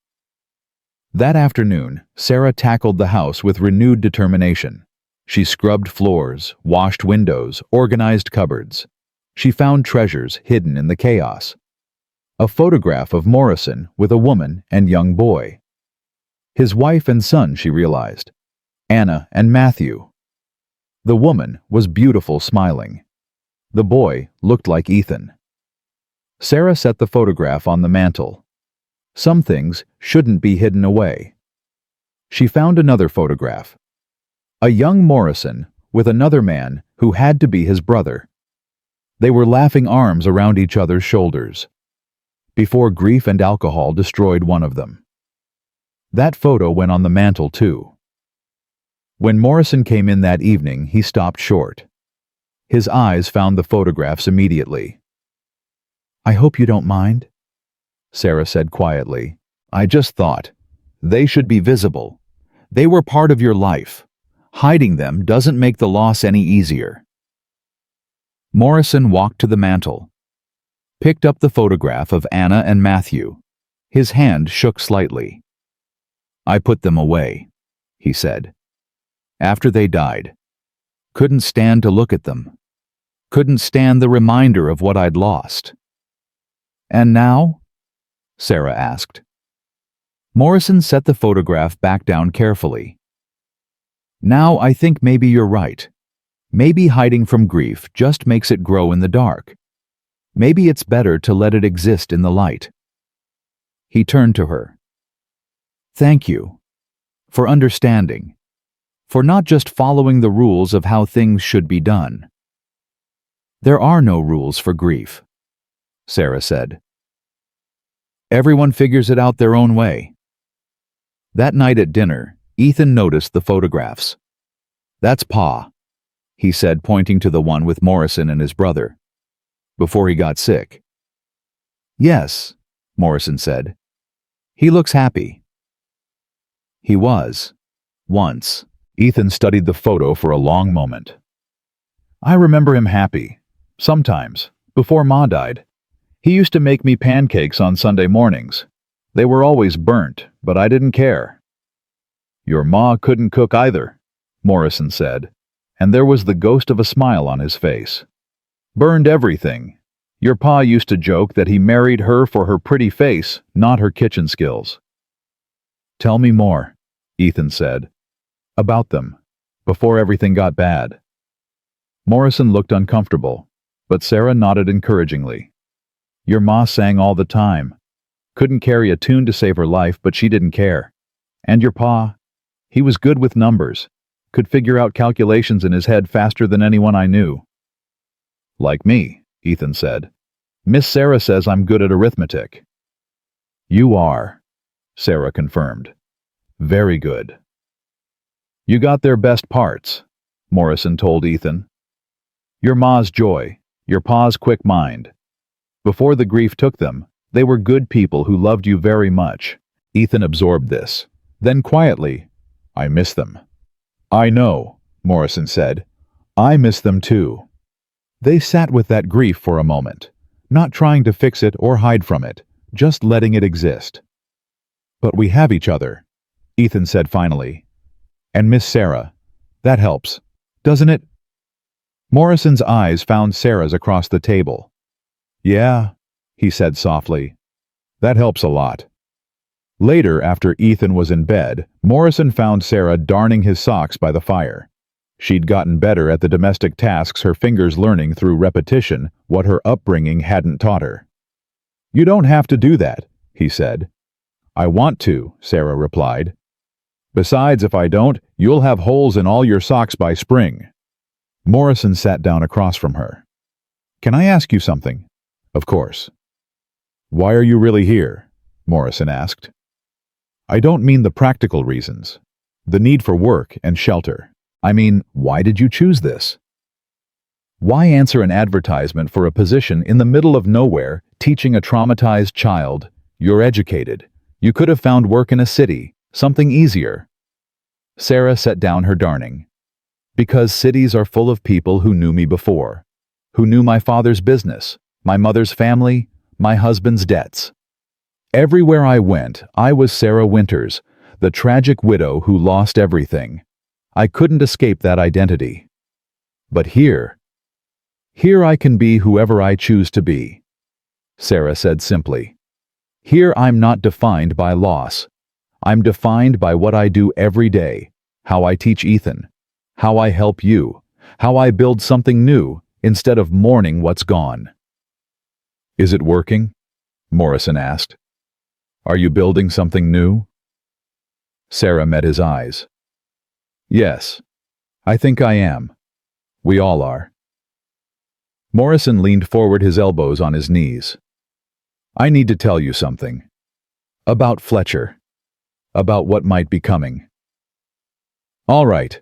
That afternoon, Sarah tackled the house with renewed determination. She scrubbed floors, washed windows, organized cupboards. She found treasures hidden in the chaos. A photograph of Morrison with a woman and young boy. His wife and son, she realized. Anna and Matthew. The woman was beautiful, smiling. The boy looked like Ethan. Sarah set the photograph on the mantel. Some things shouldn't be hidden away. She found another photograph. A young Morrison with another man who had to be his brother. They were laughing arms around each other's shoulders, before grief and alcohol destroyed one of them. That photo went on the mantel too. When Morrison came in that evening, he stopped short. His eyes found the photographs immediately. "I hope you don't mind," Sarah said quietly. "I just thought, they should be visible. They were part of your life. Hiding them doesn't make the loss any easier." Morrison walked to the mantel, picked up the photograph of Anna and Matthew. His hand shook slightly. "I put them away," he said. "After they died. Couldn't stand to look at them. Couldn't stand the reminder of what I'd lost." "And now?" Sarah asked. Morrison set the photograph back down carefully. "Now I think maybe you're right. Maybe hiding from grief just makes it grow in the dark. Maybe it's better to let it exist in the light." He turned to her. "Thank you. For understanding. For not just following the rules of how things should be done." "There are no rules for grief," Sarah said. "Everyone figures it out their own way." That night at dinner, Ethan noticed the photographs. "That's Pa," he said, pointing to the one with Morrison and his brother. "Before he got sick." "Yes," Morrison said. "He looks happy." He was. Once. Ethan studied the photo for a long moment. "I remember him happy. Sometimes. Before Ma died. He used to make me pancakes on Sunday mornings. They were always burnt, but I didn't care." "Your Ma couldn't cook either," Morrison said, and there was the ghost of a smile on his face. "Burned everything. Your Pa used to joke that he married her for her pretty face, not her kitchen skills." "Tell me more," Ethan said. "About them, before everything got bad." Morrison looked uncomfortable, but Sarah nodded encouragingly. "Your Ma sang all the time. Couldn't carry a tune to save her life, but she didn't care. And your Pa, he was good with numbers, could figure out calculations in his head faster than anyone I knew." "Like me," Ethan said. "Miss Sarah says I'm good at arithmetic." "You are," Sarah confirmed. "Very good." "You got their best parts," Morrison told Ethan. "Your Ma's joy, your Pa's quick mind. Before the grief took them, they were good people who loved you very much." Ethan absorbed this. Then quietly, "I miss them." "I know," Morrison said. "I miss them too." They sat with that grief for a moment, not trying to fix it or hide from it, just letting it exist. "But we have each other," Ethan said finally. "And Miss Sarah. That helps, doesn't it?" Morrison's eyes found Sarah's across the table. "Yeah," he said softly. "That helps a lot." Later, after Ethan was in bed, Morrison found Sarah darning his socks by the fire. She'd gotten better at the domestic tasks, her fingers learning through repetition what her upbringing hadn't taught her. "You don't have to do that," he said. "I want to," Sarah replied. "Besides, if I don't, you'll have holes in all your socks by spring." Morrison sat down across from her. "Can I ask you something?" "Of course." "Why are you really here?" Morrison asked. "I don't mean the practical reasons. The need for work and shelter. I mean, why did you choose this? Why answer an advertisement for a position in the middle of nowhere, teaching a traumatized child? You're educated. You could have found work in a city, something easier." Sarah set down her darning. "Because cities are full of people who knew me before, who knew my father's business, my mother's family, my husband's debts. Everywhere I went, I was Sarah Winters, the tragic widow who lost everything. I couldn't escape that identity. But here I can be whoever I choose to be," Sarah said simply. "Here I'm not defined by loss. I'm defined by what I do every day, how I teach Ethan, how I help you, how I build something new instead of mourning what's gone." "Is it working?" Morrison asked. "Are you building something new?" Sarah met his eyes. "Yes, I think I am. We all are." Morrison leaned forward, his elbows on his knees. "I need to tell you something. About Fletcher. About what might be coming." "All right."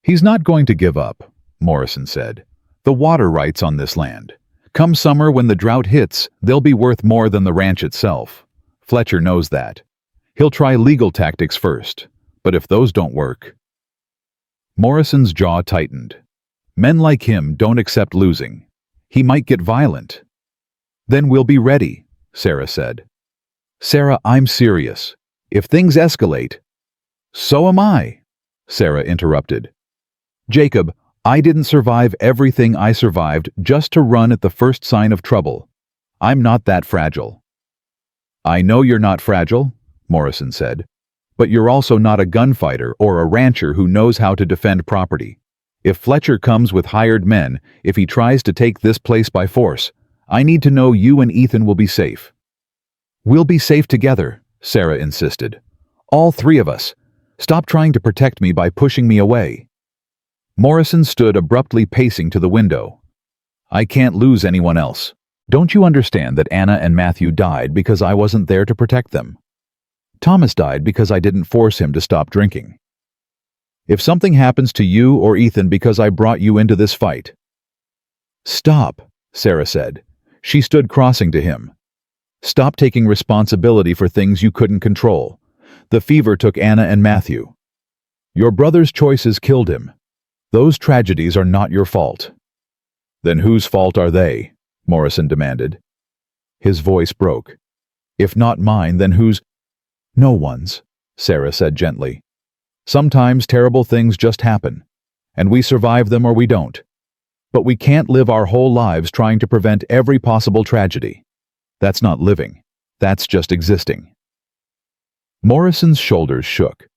"He's not going to give up," Morrison said. The water rights on this land. Come summer when the drought hits, they'll be worth more than the ranch itself. Fletcher knows that. He'll try legal tactics first, but if those don't work... Morrison's jaw tightened. Men like him don't accept losing. He might get violent. Then we'll be ready, Sarah said. Sarah, I'm serious. If things escalate... So am I, Sarah interrupted. Jacob, I didn't survive everything I survived just to run at the first sign of trouble. I'm not that fragile. I know you're not fragile, Morrison said, but you're also not a gunfighter or a rancher who knows how to defend property. If Fletcher comes with hired men, if he tries to take this place by force, I need to know you and Ethan will be safe. We'll be safe together, Sarah insisted. All three of us. Stop trying to protect me by pushing me away. Morrison stood abruptly pacing to the window. I can't lose anyone else. Don't you understand that Anna and Matthew died because I wasn't there to protect them? Thomas died because I didn't force him to stop drinking. If something happens to you or Ethan because I brought you into this fight... Stop, Sarah said. She stood crossing to him. Stop taking responsibility for things you couldn't control. The fever took Anna and Matthew. Your brother's choices killed him. Those tragedies are not your fault. Then whose fault are they? Morrison demanded. His voice broke. If not mine, then whose? No one's, Sarah said gently. Sometimes terrible things just happen, and we survive them or we don't. But we can't live our whole lives trying to prevent every possible tragedy. That's not living. That's just existing. Morrison's shoulders shook.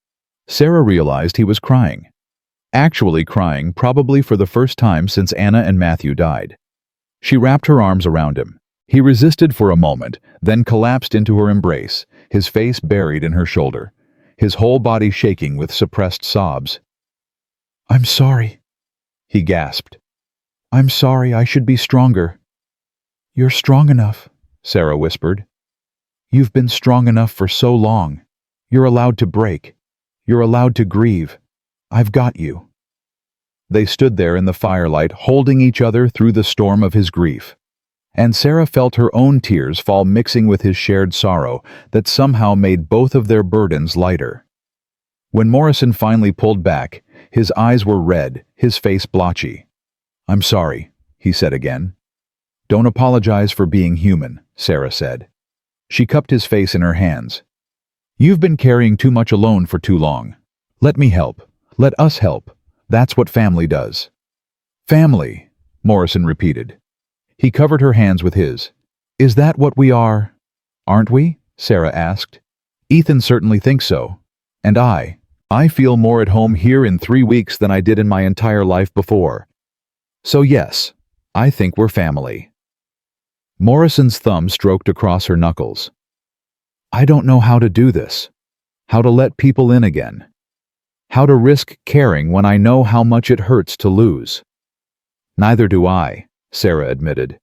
Sarah realized he was crying. Actually crying, probably for the first time since Anna and Matthew died. She wrapped her arms around him. He resisted for a moment, then collapsed into her embrace, his face buried in her shoulder, his whole body shaking with suppressed sobs. I'm sorry, he gasped. I'm sorry, I should be stronger. You're strong enough, Sarah whispered. You've been strong enough for so long. You're allowed to break. You're allowed to grieve. I've got you. They stood there in the firelight, holding each other through the storm of his grief. And Sarah felt her own tears fall mixing with his shared sorrow that somehow made both of their burdens lighter. When Morrison finally pulled back, his eyes were red, his face blotchy. I'm sorry, he said again. Don't apologize for being human, Sarah said. She cupped his face in her hands. You've been carrying too much alone for too long. Let me help. Let us help. That's what family does. Family, Morrison repeated. He covered her hands with his. Is that what we are? Aren't we? Sarah asked. Ethan certainly thinks so. And I feel more at home here in 3 weeks than I did in my entire life before. So yes, I think we're family. Morrison's thumb stroked across her knuckles. I don't know how to do this. How to let people in again. How to risk caring when I know how much it hurts to lose. Neither do I, Sarah admitted.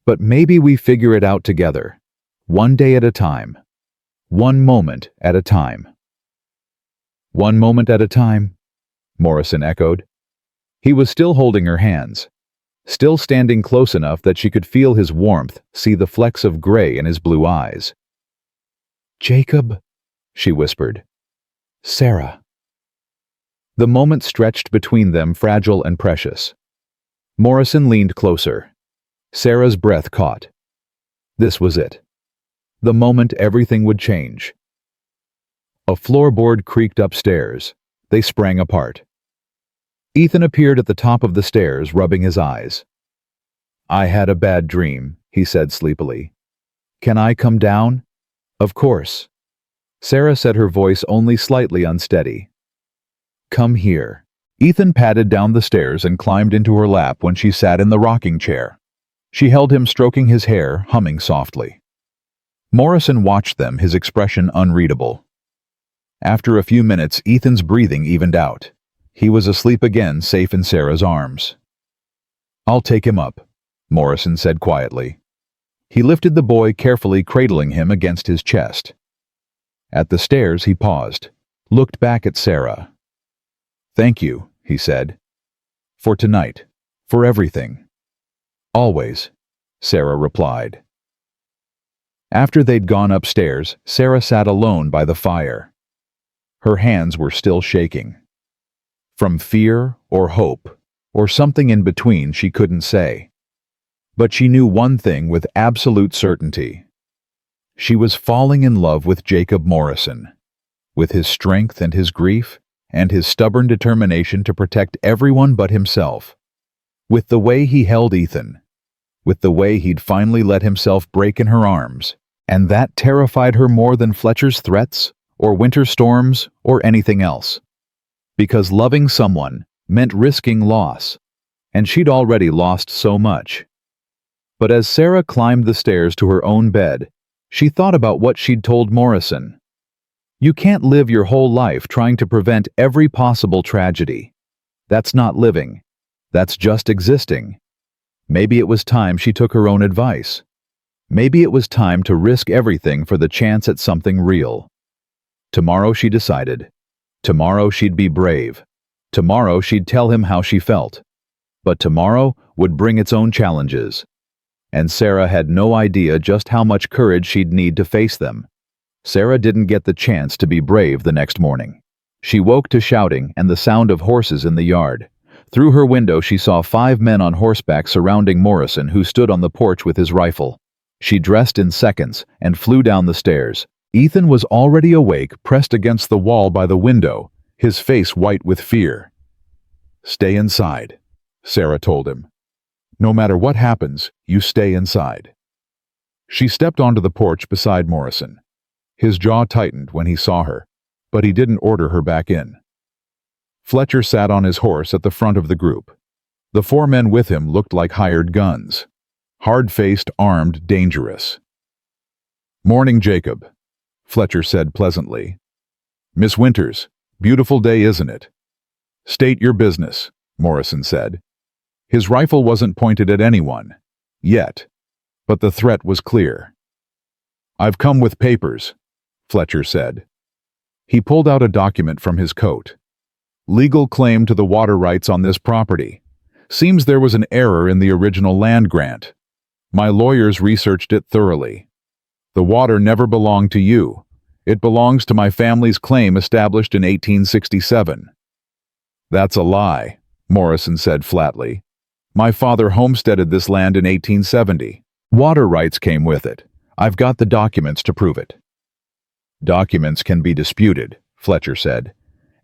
But maybe we figure it out together. One day at a time. One moment at a time. One moment at a time, Morrison echoed. He was still holding her hands, still standing close enough that she could feel his warmth, see the flecks of gray in his blue eyes. Jacob, she whispered. Sarah. The moment stretched between them, fragile and precious. Morrison leaned closer. Sarah's breath caught. This was it. The moment everything would change. A floorboard creaked upstairs. They sprang apart. Ethan appeared at the top of the stairs, rubbing his eyes. I had a bad dream, he said sleepily. Can I come down? Of course. Sarah said, her voice only slightly unsteady. Come here. Ethan padded down the stairs and climbed into her lap when she sat in the rocking chair. She held him, stroking his hair, humming softly. Morrison watched them, his expression unreadable. After a few minutes, Ethan's breathing evened out. He was asleep again, safe in Sarah's arms. I'll take him up, Morrison said quietly. He lifted the boy, carefully cradling him against his chest. At the stairs, he paused, looked back at Sarah. Thank you, he said. For tonight. For everything. Always, Sarah replied. After they'd gone upstairs, Sarah sat alone by the fire. Her hands were still shaking. From fear or hope, or something in between she couldn't say. But she knew one thing with absolute certainty. She was falling in love with Jacob Morrison, with his strength and his grief, and his stubborn determination to protect everyone but himself. With the way he held Ethan, with the way he'd finally let himself break in her arms, and that terrified her more than Fletcher's threats, or winter storms, or anything else. Because loving someone meant risking loss, and she'd already lost so much. But as Sarah climbed the stairs to her own bed, she thought about what she'd told Morrison. You can't live your whole life trying to prevent every possible tragedy. That's not living. That's just existing. Maybe it was time she took her own advice. Maybe it was time to risk everything for the chance at something real. Tomorrow, she decided. Tomorrow she'd be brave. Tomorrow she'd tell him how she felt. But tomorrow would bring its own challenges. And Sarah had no idea just how much courage she'd need to face them. Sarah didn't get the chance to be brave the next morning. She woke to shouting and the sound of horses in the yard. Through her window she saw 5 men on horseback surrounding Morrison, who stood on the porch with his rifle. She dressed in seconds and flew down the stairs. Ethan was already awake, pressed against the wall by the window, his face white with fear. "Stay inside," Sarah told him. "No matter what happens, you stay inside." She stepped onto the porch beside Morrison. His jaw tightened when he saw her, but he didn't order her back in. Fletcher sat on his horse at the front of the group. The 4 men with him looked like hired guns. Hard-faced, armed, dangerous. "Morning, Jacob," Fletcher said pleasantly. "Miss Winters, beautiful day, isn't it?" "State your business," Morrison said. His rifle wasn't pointed at anyone, yet, but the threat was clear. "I've come with papers," Fletcher said. He pulled out a document from his coat. "Legal claim to the water rights on this property. Seems there was an error in the original land grant. My lawyers researched it thoroughly. The water never belonged to you. It belongs to my family's claim established in 1867. "That's a lie," Morrison said flatly. "My father homesteaded this land in 1870. Water rights came with it. I've got the documents to prove it." "Documents can be disputed," Fletcher said,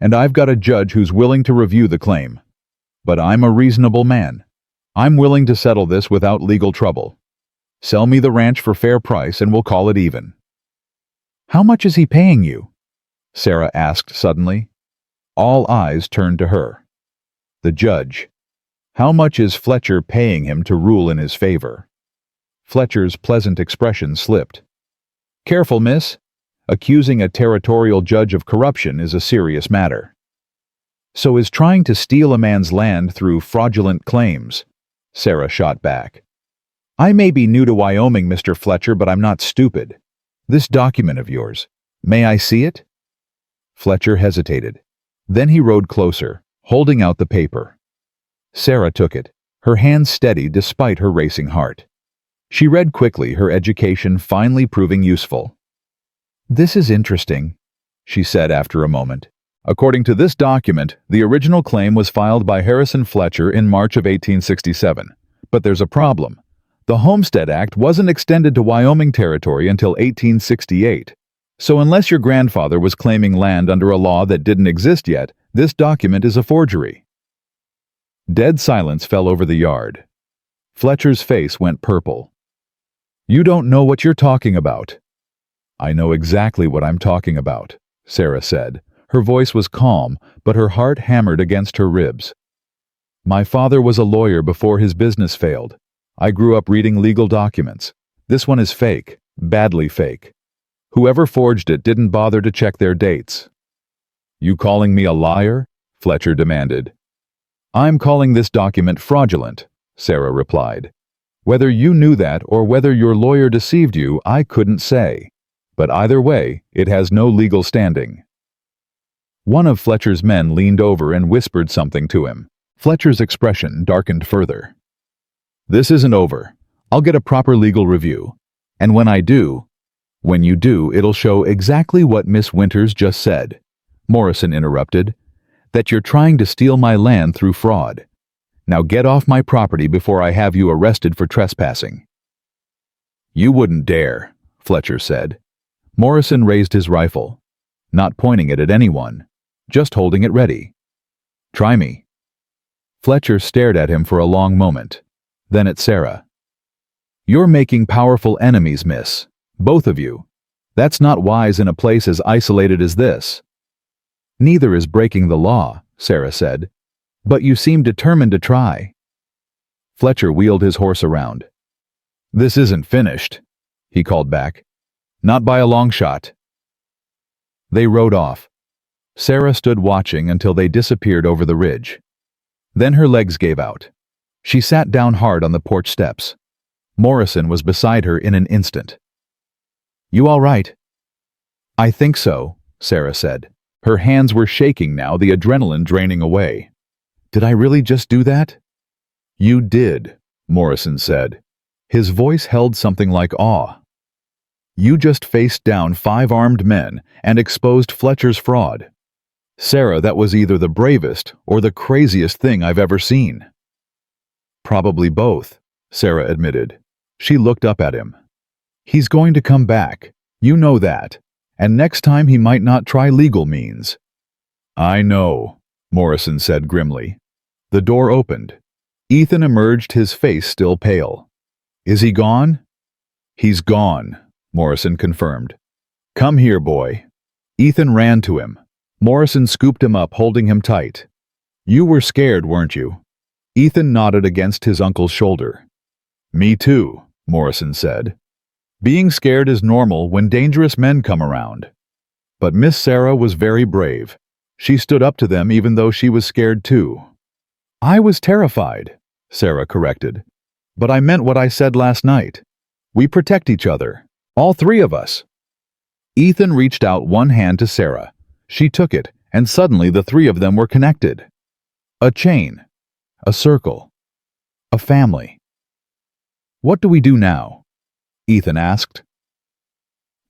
"and I've got a judge who's willing to review the claim. But I'm a reasonable man. I'm willing to settle this without legal trouble. Sell me the ranch for fair price and we'll call it even." "How much is he paying you?" Sarah asked suddenly. All eyes turned to her. The judge. How much is Fletcher paying him to rule in his favor? Fletcher's pleasant expression slipped. "Careful, miss. Accusing a territorial judge of corruption is a serious matter." "So is trying to steal a man's land through fraudulent claims," Sarah shot back. "I may be new to Wyoming, Mr. Fletcher, but I'm not stupid. This document of yours, may I see it?" Fletcher hesitated. Then he rode closer, holding out the paper. Sarah took it, her hands steady despite her racing heart. She read quickly, her education finally proving useful. "This is interesting," she said after a moment. "According to this document, the original claim was filed by Harrison Fletcher in March of 1867. But there's a problem. The Homestead Act wasn't extended to Wyoming territory until 1868. So unless your grandfather was claiming land under a law that didn't exist yet, this document is a forgery." Dead silence fell over the yard. Fletcher's face went purple. "You don't know what you're talking about." "I know exactly what I'm talking about," Sarah said. Her voice was calm, but her heart hammered against her ribs. "My father was a lawyer before his business failed. I grew up reading legal documents. This one is fake, badly fake. Whoever forged it didn't bother to check their dates." "You calling me a liar?" Fletcher demanded. "I'm calling this document fraudulent," Sarah replied. "Whether you knew that or whether your lawyer deceived you, I couldn't say. But either way, it has no legal standing." One of Fletcher's men leaned over and whispered something to him. Fletcher's expression darkened further. This isn't over. I'll get a proper legal review. And when you do, it'll show exactly what Miss Winters just said, Morrison interrupted, that you're trying to steal my land through fraud. Now get off my property before I have you arrested for trespassing. You wouldn't dare, Fletcher said. Morrison raised his rifle, not pointing it at anyone, just holding it ready. Try me. Fletcher stared at him for a long moment, then at Sarah. You're making powerful enemies, miss. Both of you. That's not wise in a place as isolated as this. Neither is breaking the law, Sarah said. But you seem determined to try. Fletcher wheeled his horse around. This isn't finished, he called back. Not by a long shot. They rode off. Sarah stood watching until they disappeared over the ridge. Then her legs gave out. She sat down hard on the porch steps. Morrison was beside her in an instant. You all right? I think so, Sarah said. Her hands were shaking now, the adrenaline draining away. Did I really just do that? You did, Morrison said. His voice held something like awe. You just faced down 5 armed men and exposed Fletcher's fraud. Sarah, that was either the bravest or the craziest thing I've ever seen. Probably both, Sarah admitted. She looked up at him. He's going to come back, you know that, and next time he might not try legal means. I know, Morrison said grimly. The door opened. Ethan emerged, his face still pale. Is he gone? He's gone, Morrison confirmed. Come here, boy. Ethan ran to him. Morrison scooped him up, holding him tight. You were scared, weren't you? Ethan nodded against his uncle's shoulder. Me too, Morrison said. Being scared is normal when dangerous men come around. But Miss Sarah was very brave. She stood up to them even though she was scared too. I was terrified, Sarah corrected. But I meant what I said last night. We protect each other, all 3 of us. Ethan reached out one hand to Sarah. She took it, and suddenly the 3 of them were connected. A chain, a circle, a family. What do we do now? Ethan asked.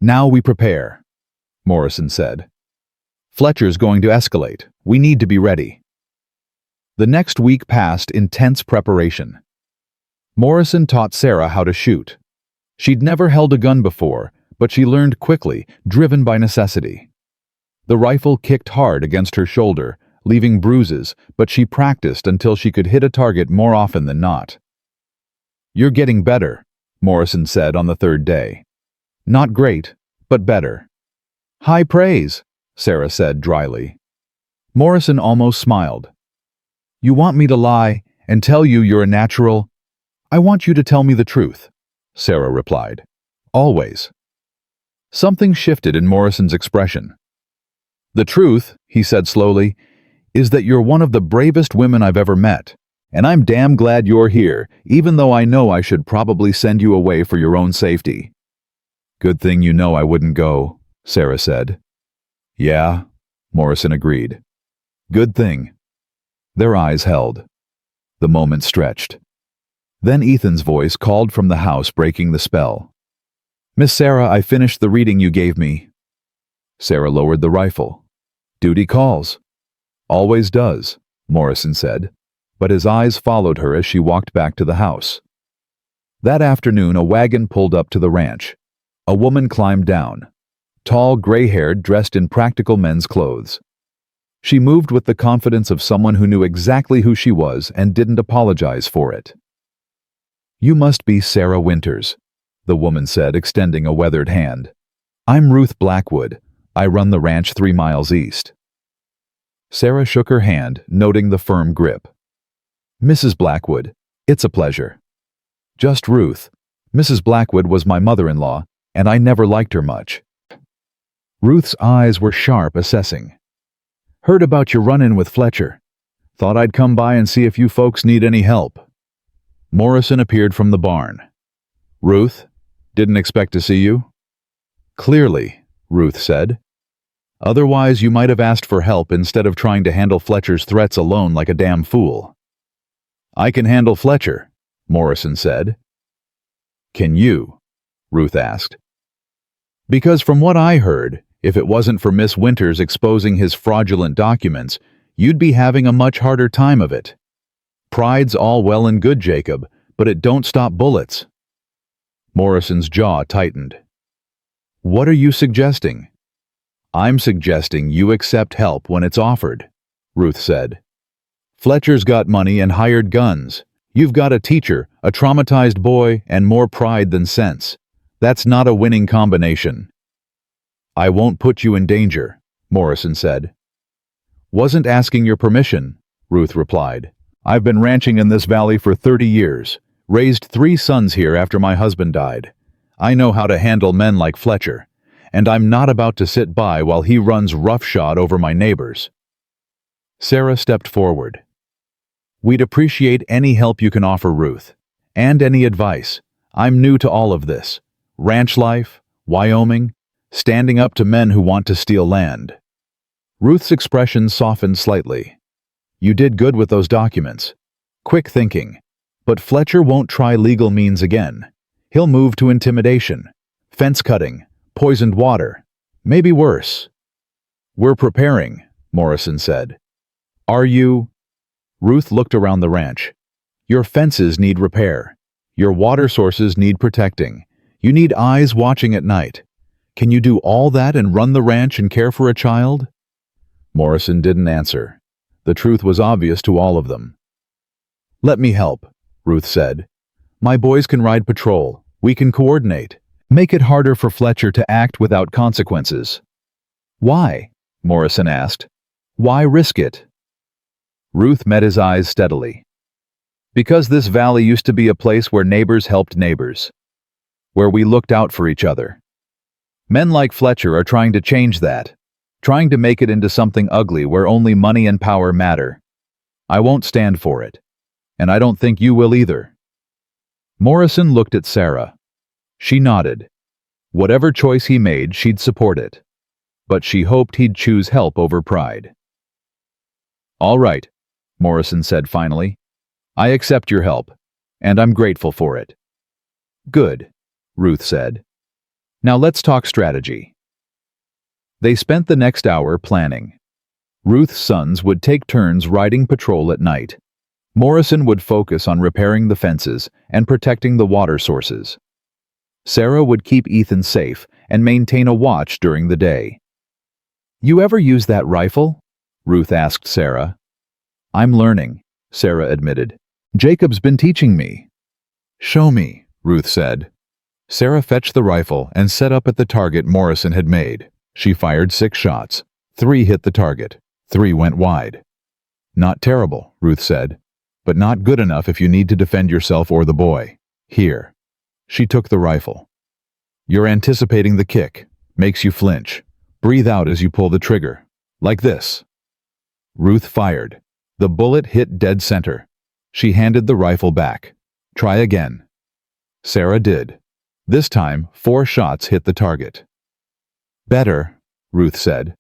Now we prepare, Morrison said. Fletcher's going to escalate. We need to be ready. The next week passed in tense preparation. Morrison taught Sarah how to shoot. She'd never held a gun before, but she learned quickly, driven by necessity. The rifle kicked hard against her shoulder, leaving bruises, but she practiced until she could hit a target more often than not. You're getting better, Morrison said on the 3rd day. Not great, but better. High praise, Sarah said dryly. Morrison almost smiled. You want me to lie and tell you you're a natural? I want you to tell me the truth, Sarah replied. Always. Something shifted in Morrison's expression. The truth, he said slowly, is that you're one of the bravest women I've ever met, and I'm damn glad you're here, even though I know I should probably send you away for your own safety. Good thing you know I wouldn't go, Sarah said. Yeah, Morrison agreed. Good thing. Their eyes held. The moment stretched. Then Ethan's voice called from the house, breaking the spell. Miss Sarah, I finished the reading you gave me. Sarah lowered the rifle. Duty calls. Always does, Morrison said, but his eyes followed her as she walked back to the house. That afternoon, a wagon pulled up to the ranch. A woman climbed down. Tall, gray-haired, dressed in practical men's clothes. She moved with the confidence of someone who knew exactly who she was and didn't apologize for it. You must be Sarah Winters, the woman said, extending a weathered hand. I'm Ruth Blackwood. I run the ranch 3 miles east. Sarah shook her hand, noting the firm grip. Mrs. Blackwood, it's a pleasure. Just Ruth. Mrs. Blackwood was my mother-in-law, and I never liked her much. Ruth's eyes were sharp, assessing. Heard about your run-in with Fletcher. Thought I'd come by and see if you folks need any help. Morrison appeared from the barn. Ruth, didn't expect to see you? Clearly, Ruth said. Otherwise, you might have asked for help instead of trying to handle Fletcher's threats alone like a damn fool. I can handle Fletcher, Morrison said. Can you? Ruth asked. Because from what I heard, if it wasn't for Miss Winters exposing his fraudulent documents, you'd be having a much harder time of it. Pride's all well and good, Jacob, but it don't stop bullets. Morrison's jaw tightened. What are you suggesting? I'm suggesting you accept help when it's offered, Ruth said. Fletcher's got money and hired guns. You've got a teacher, a traumatized boy, and more pride than sense. That's not a winning combination. I won't put you in danger, Morrison said. Wasn't asking your permission, Ruth replied. I've been ranching in this valley for 30 years, raised 3 sons here after my husband died. I know how to handle men like Fletcher, and I'm not about to sit by while he runs roughshod over my neighbors. Sarah stepped forward. We'd appreciate any help you can offer, Ruth, and any advice. I'm new to all of this. Ranch life, Wyoming, standing up to men who want to steal land. Ruth's expression softened slightly. You did good with those documents. Quick thinking. But Fletcher won't try legal means again. He'll move to intimidation, fence cutting, poisoned water, maybe worse. We're preparing, Morrison said. Are you? Ruth looked around the ranch. Your fences need repair. Your water sources need protecting. You need eyes watching at night. Can you do all that and run the ranch and care for a child? Morrison didn't answer. The truth was obvious to all of them. Let me help, Ruth said. My boys can ride patrol. We can coordinate. Make it harder for Fletcher to act without consequences. Why? Morrison asked. Why risk it? Ruth met his eyes steadily. Because this valley used to be a place where neighbors helped neighbors. Where we looked out for each other. Men like Fletcher are trying to change that. Trying to make it into something ugly where only money and power matter. I won't stand for it. And I don't think you will either. Morrison looked at Sarah. She nodded. Whatever choice he made, she'd support it. But she hoped he'd choose help over pride. All right, Morrison said finally. I accept your help, and I'm grateful for it. Good, Ruth said. Now let's talk strategy. They spent the next hour planning. Ruth's sons would take turns riding patrol at night. Morrison would focus on repairing the fences and protecting the water sources. Sarah would keep Ethan safe and maintain a watch during the day. You ever use that rifle? Ruth asked Sarah. I'm learning, Sarah admitted. Jacob's been teaching me. Show me, Ruth said. Sarah fetched the rifle and set up at the target Morrison had made. She fired 6 shots. 3 hit the target. 3 went wide. Not terrible, Ruth said, but not good enough if you need to defend yourself or the boy. Here. She took the rifle. You're anticipating the kick. Makes you flinch. Breathe out as you pull the trigger. Like this. Ruth fired. The bullet hit dead center. She handed the rifle back. Try again. Sarah did. This time, 4 shots hit the target. Better, Ruth said.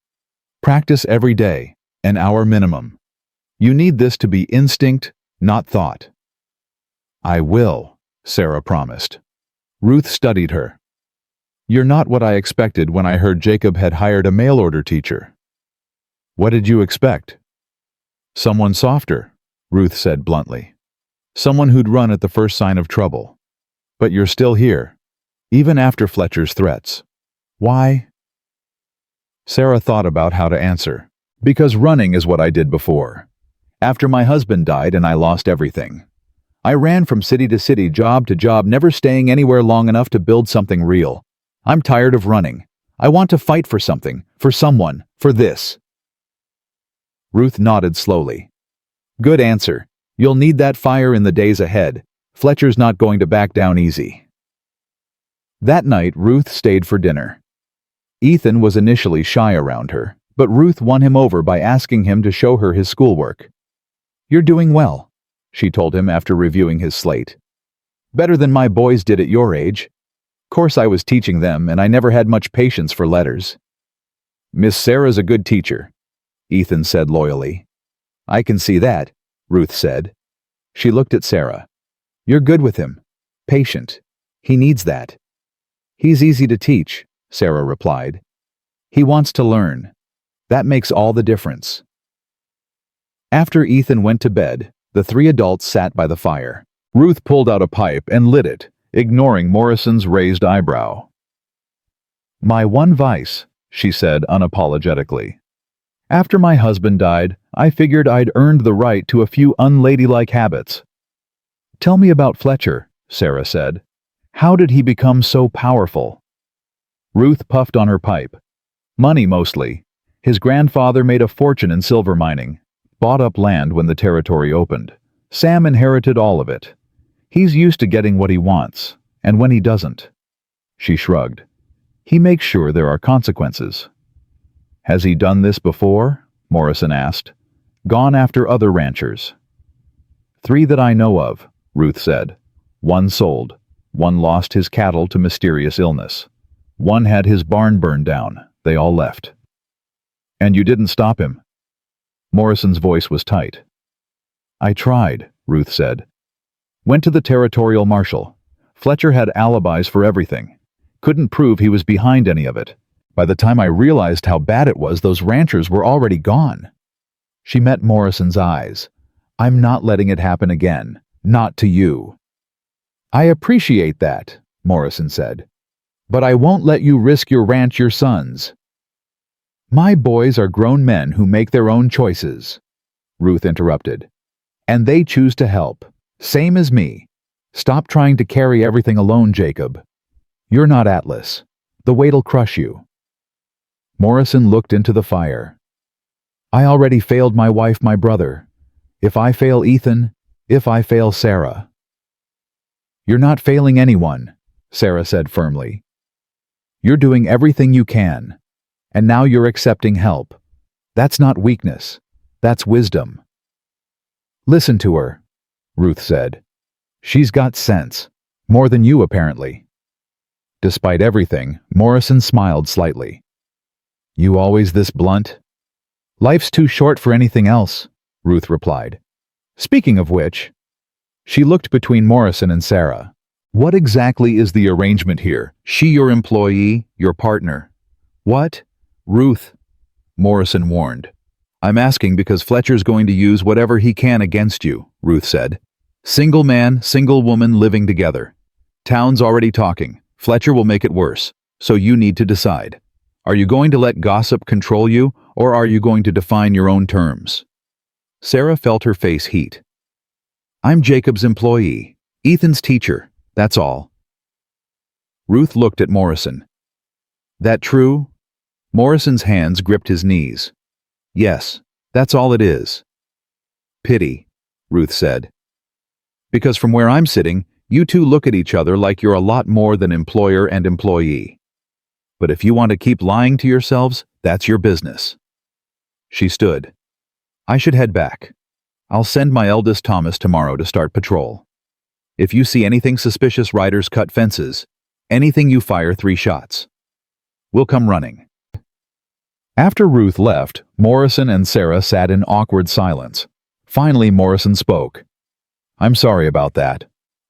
Practice every day, an hour minimum. You need this to be instinct, not thought. I will, Sarah promised. Ruth studied her. You're not what I expected when I heard Jacob had hired a mail-order teacher. What did you expect? Someone softer, Ruth said bluntly. Someone who'd run at the first sign of trouble. But you're still here, even after Fletcher's threats. Why? Sarah thought about how to answer. Because running is what I did before. After my husband died and I lost everything. I ran from city to city, job to job, never staying anywhere long enough to build something real. I'm tired of running. I want to fight for something, for someone, for this. Ruth nodded slowly. Good answer. You'll need that fire in the days ahead. Fletcher's not going to back down easy. That night, Ruth stayed for dinner. Ethan was initially shy around her, but Ruth won him over by asking him to show her his schoolwork. You're doing well, she told him after reviewing his slate. Better than my boys did at your age. Course I was teaching them, and I never had much patience for letters. Miss Sarah's a good teacher, Ethan said loyally. I can see that, Ruth said. She looked at Sarah. You're good with him. Patient. He needs that. He's easy to teach, Sarah replied. He wants to learn. That makes all the difference. After Ethan went to bed, the three adults sat by the fire. Ruth pulled out a pipe and lit it, ignoring Morrison's raised eyebrow. My one vice, she said unapologetically. After my husband died, I figured I'd earned the right to a few unladylike habits. Tell me about Fletcher, Sarah said. How did he become so powerful? Ruth puffed on her pipe. Money mostly. His grandfather made a fortune in silver mining, bought up land when the territory opened. Sam inherited all of it. He's used to getting what he wants, and when he doesn't. She shrugged. He makes sure there are consequences. Has he done this before? Morrison asked. Gone after other ranchers. 3 that I know of, Ruth said. 1 sold. 1 lost his cattle to mysterious illness. 1 had his barn burned down. They all left. And you didn't stop him? Morrison's voice was tight. I tried, Ruth said. Went to the territorial marshal. Fletcher had alibis for everything. Couldn't prove he was behind any of it. By the time I realized how bad it was, those ranchers were already gone. She met Morrison's eyes. I'm not letting it happen again. Not to you. I appreciate that, Morrison said. But I won't let you risk your ranch, your sons. My boys are grown men who make their own choices, Ruth interrupted. And they choose to help. Same as me. Stop trying to carry everything alone, Jacob. You're not Atlas. The weight'll crush you. Morrison looked into the fire. I already failed my wife, my brother. If I fail Ethan, if I fail Sarah. You're not failing anyone, Sarah said firmly. You're doing everything you can. And now you're accepting help. That's not weakness. That's wisdom. Listen to her, Ruth said. She's got sense. More than you, apparently. Despite everything, Morrison smiled slightly. You always this blunt? Life's too short for anything else, Ruth replied. Speaking of which, she looked between Morrison and Sarah. What exactly is the arrangement here? She your employee, your partner? What? Ruth, Morrison warned. I'm asking because Fletcher's going to use whatever he can against you, Ruth said. Single man, single woman living together. Town's already talking. Fletcher will make it worse, so you need to decide. Are you going to let gossip control you, or are you going to define your own terms? Sarah felt her face heat. I'm Jacob's employee, Ethan's teacher, that's all. Ruth looked at Morrison. That true? Morrison's hands gripped his knees. Yes, that's all it is. Pity, Ruth said. Because from where I'm sitting, you two look at each other like you're a lot more than employer and employee. But if you want to keep lying to yourselves, that's your business. She stood. I should head back. I'll send my eldest Thomas tomorrow to start patrol. If you see anything suspicious, riders cut fences. Anything, you fire 3 shots. We'll come running. After Ruth left, Morrison and Sarah sat in awkward silence. Finally, Morrison spoke. I'm sorry about that.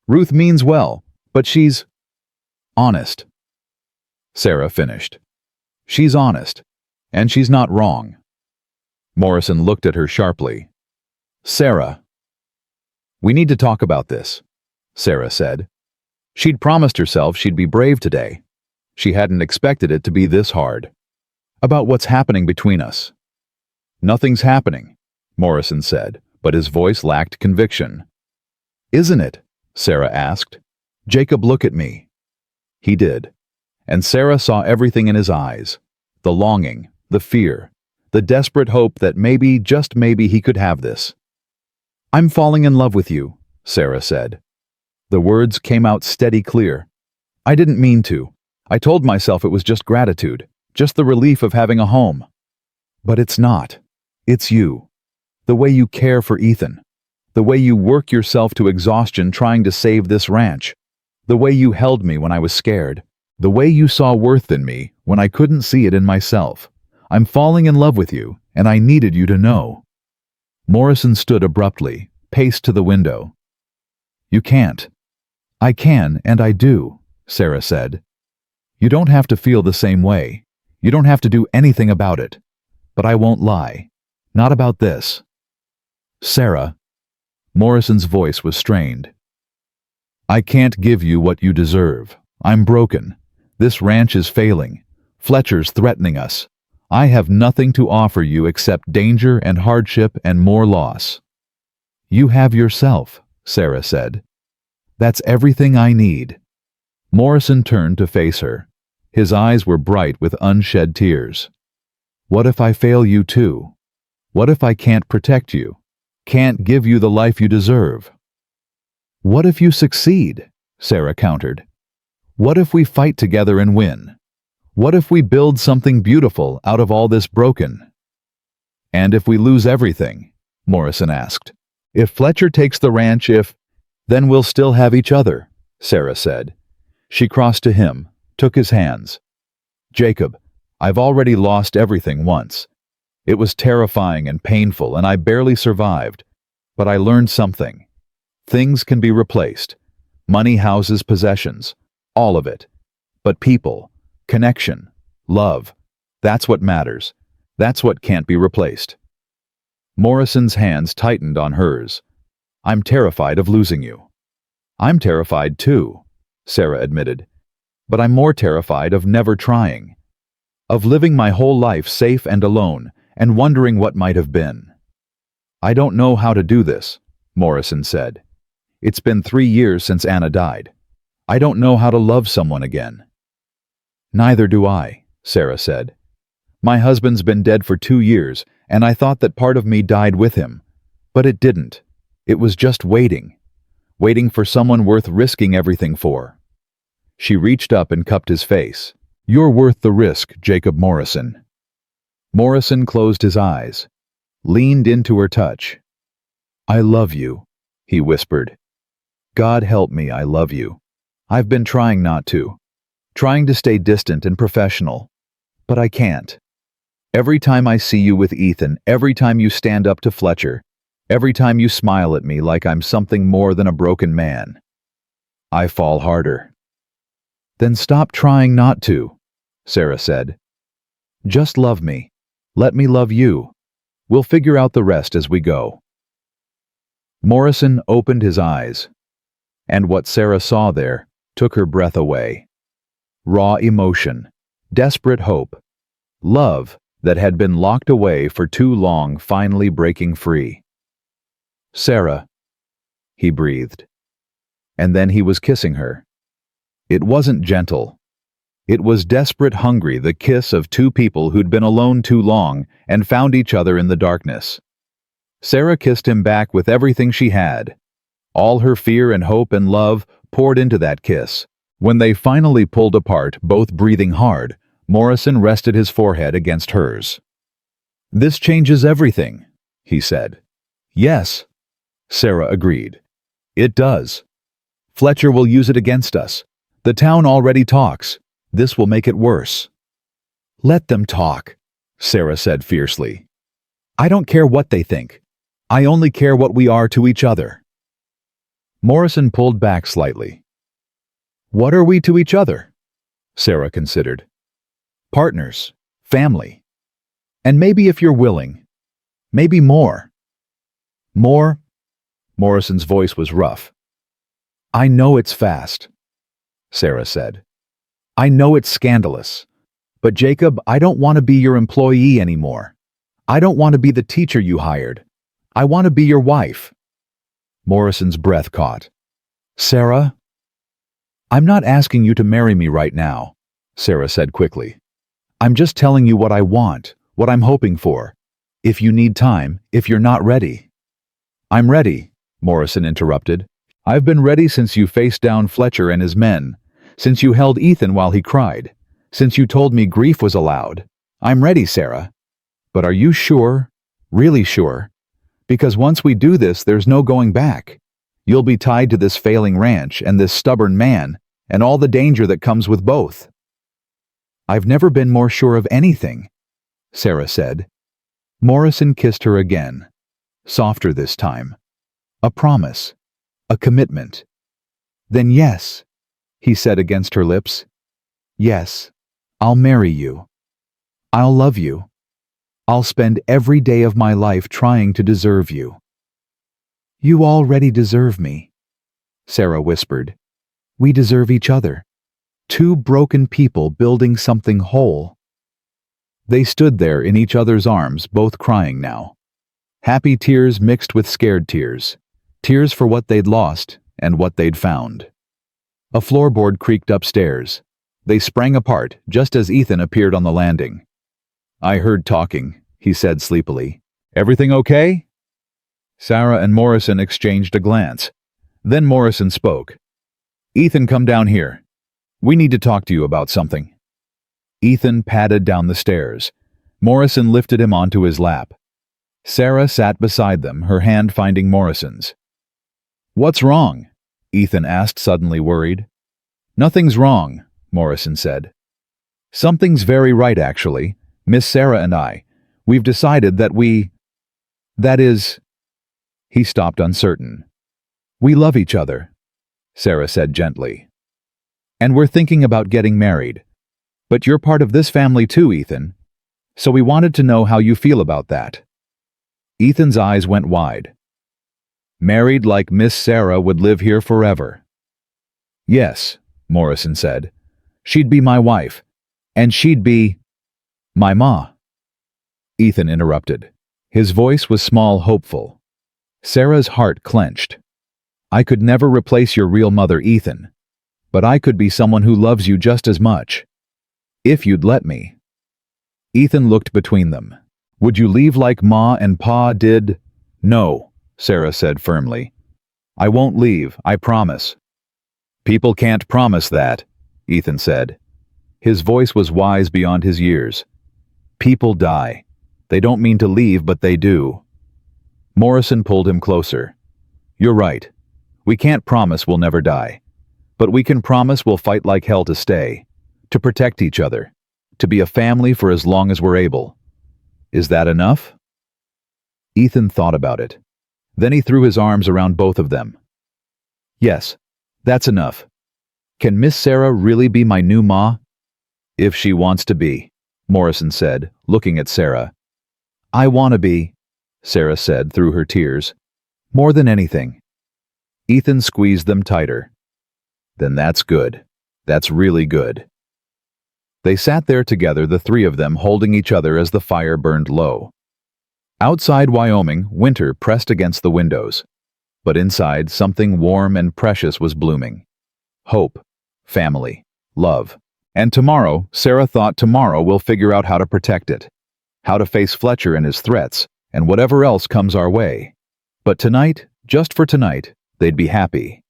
Ruth means well, but she's honest. Sarah finished. She's honest, and she's not wrong. Morrison looked at her sharply. Sarah. We need to talk about this, Sarah said. She'd promised herself she'd be brave today. She hadn't expected it to be this hard. About what's happening between us. Nothing's happening, Morrison said, but his voice lacked conviction. Isn't it? Sarah asked. Jacob, look at me. He did. And Sarah saw everything in his eyes. The longing, the fear, the desperate hope that maybe, just maybe, he could have this. I'm falling in love with you, Sarah said. The words came out steady clear. I didn't mean to. I told myself it was just gratitude, just the relief of having a home. But it's not. It's you. The way you care for Ethan. The way you work yourself to exhaustion trying to save this ranch. The way you held me when I was scared. The way you saw worth in me when I couldn't see it in myself. I'm falling in love with you, and I needed you to know. Morrison stood abruptly, paced to the window. "You can't." "I can, and I do," Sarah said. "You don't have to feel the same way. You don't have to do anything about it. But I won't lie. Not about this." "Sarah," Morrison's voice was strained. "I can't give you what you deserve. I'm broken. This ranch is failing. Fletcher's threatening us. I have nothing to offer you except danger and hardship and more loss." "You have yourself," Sarah said. "That's everything I need." Morrison turned to face her. His eyes were bright with unshed tears. "What if I fail you too? What if I can't protect you? Can't give you the life you deserve?" "What if you succeed?" Sarah countered. "What if we fight together and win? What if we build something beautiful out of all this broken?" "And if we lose everything?" Morrison asked. "If Fletcher takes the ranch, then we'll still have each other," Sarah said. She crossed to him, took his hands. "Jacob, I've already lost everything once. It was terrifying and painful, and I barely survived. But I learned something. Things can be replaced. Money, houses, possessions. All of it. But people, connection, love, that's what matters. That's what can't be replaced." Morrison's hands tightened on hers. "I'm terrified of losing you." "I'm terrified too," Sarah admitted. "But I'm more terrified of never trying. Of living my whole life safe and alone, and wondering what might have been." "I don't know how to do this," Morrison said. "It's been 3 years since Anna died. I don't know how to love someone again." "Neither do I," Sarah said. "My husband's been dead for 2 years, and I thought that part of me died with him. But it didn't. It was just waiting. Waiting for someone worth risking everything for." She reached up and cupped his face. "You're worth the risk, Jacob Morrison." Morrison closed his eyes, leaned into her touch. "I love you," he whispered. "God help me, I love you. I've been trying not to. Trying to stay distant and professional. But I can't. Every time I see you with Ethan, every time you stand up to Fletcher, every time you smile at me like I'm something more than a broken man, I fall harder." "Then stop trying not to," Sarah said. "Just love me. Let me love you. We'll figure out the rest as we go." Morrison opened his eyes, and what Sarah saw there took her breath away. Raw emotion, desperate hope, love that had been locked away for too long finally breaking free. "Sarah," he breathed. And then he was kissing her. It wasn't gentle. It was desperate, hungry, the kiss of two people who'd been alone too long and found each other in the darkness. Sarah kissed him back with everything she had. All her fear and hope and love poured into that kiss. When they finally pulled apart, both breathing hard, Morrison rested his forehead against hers. "This changes everything," he said. "Yes," Sarah agreed. "It does. Fletcher will use it against us. The town already talks. This will make it worse." "Let them talk," Sarah said fiercely. "I don't care what they think. I only care what we are to each other." Morrison pulled back slightly. "What are we to each other?" Sarah considered. "Partners, family. And maybe if you're willing, maybe more." "More?" Morrison's voice was rough. "I know it's fast," Sarah said. "I know it's scandalous. But Jacob, I don't want to be your employee anymore. I don't want to be the teacher you hired. I want to be your wife." Morrison's breath caught. "Sarah?" "I'm not asking you to marry me right now," Sarah said quickly. "I'm just telling you what I want, what I'm hoping for. If you need time, if you're not ready." "I'm ready," Morrison interrupted. "I've been ready since you faced down Fletcher and his men, since you held Ethan while he cried, since you told me grief was allowed. I'm ready, Sarah. But are you sure? Really sure? Because once we do this, there's no going back. You'll be tied to this failing ranch and this stubborn man, and all the danger that comes with both." "I've never been more sure of anything," Sarah said. Morrison kissed her again, softer this time. A promise. A commitment. Then yes, he said against her lips. Yes, I'll marry you. I'll love you. I'll spend every day of my life trying to deserve you. You already deserve me, Sarah whispered. We deserve each other. Two broken people building something whole. They stood there in each other's arms, both crying now. Happy tears mixed with scared tears. Tears for what they'd lost and what they'd found. A floorboard creaked upstairs. They sprang apart just as Ethan appeared on the landing. I heard talking, he said sleepily. Everything okay? Sarah and Morrison exchanged a glance. Then Morrison spoke. Ethan, come down here. We need to talk to you about something. Ethan padded down the stairs. Morrison lifted him onto his lap. Sarah sat beside them, her hand finding Morrison's. What's wrong? Ethan asked, suddenly worried. Nothing's wrong, Morrison said. Something's very right, actually. Miss Sarah and I. We've decided that that is... He stopped, uncertain. We love each other, Sarah said gently. And we're thinking about getting married. But you're part of this family too, Ethan. So we wanted to know how you feel about that. Ethan's eyes went wide. Married like Miss Sarah would live here forever. Yes, Morrison said. She'd be my wife. And she'd be... my ma. Ethan interrupted. His voice was small, hopeful. Sarah's heart clenched. I could never replace your real mother, Ethan. But I could be someone who loves you just as much. If you'd let me. Ethan looked between them. Would you leave like Ma and Pa did? No, Sarah said firmly. I won't leave, I promise. People can't promise that, Ethan said. His voice was wise beyond his years. People die. They don't mean to leave, but they do. Morrison pulled him closer. You're right. We can't promise we'll never die. But we can promise we'll fight like hell to stay. To protect each other. To be a family for as long as we're able. Is that enough? Ethan thought about it. Then he threw his arms around both of them. Yes, that's enough. Can Miss Sarah really be my new ma? If she wants to be, Morrison said, looking at Sarah. I want to be, Sarah said through her tears. More than anything. Ethan squeezed them tighter. Then that's good. That's really good. They sat there together, the three of them holding each other as the fire burned low. Outside Wyoming, winter pressed against the windows. But inside, something warm and precious was blooming. Hope, family, love. And tomorrow, Sarah thought tomorrow we'll figure out how to protect it. How to face Fletcher and his threats, and whatever else comes our way. But tonight, just for tonight, they'd be happy.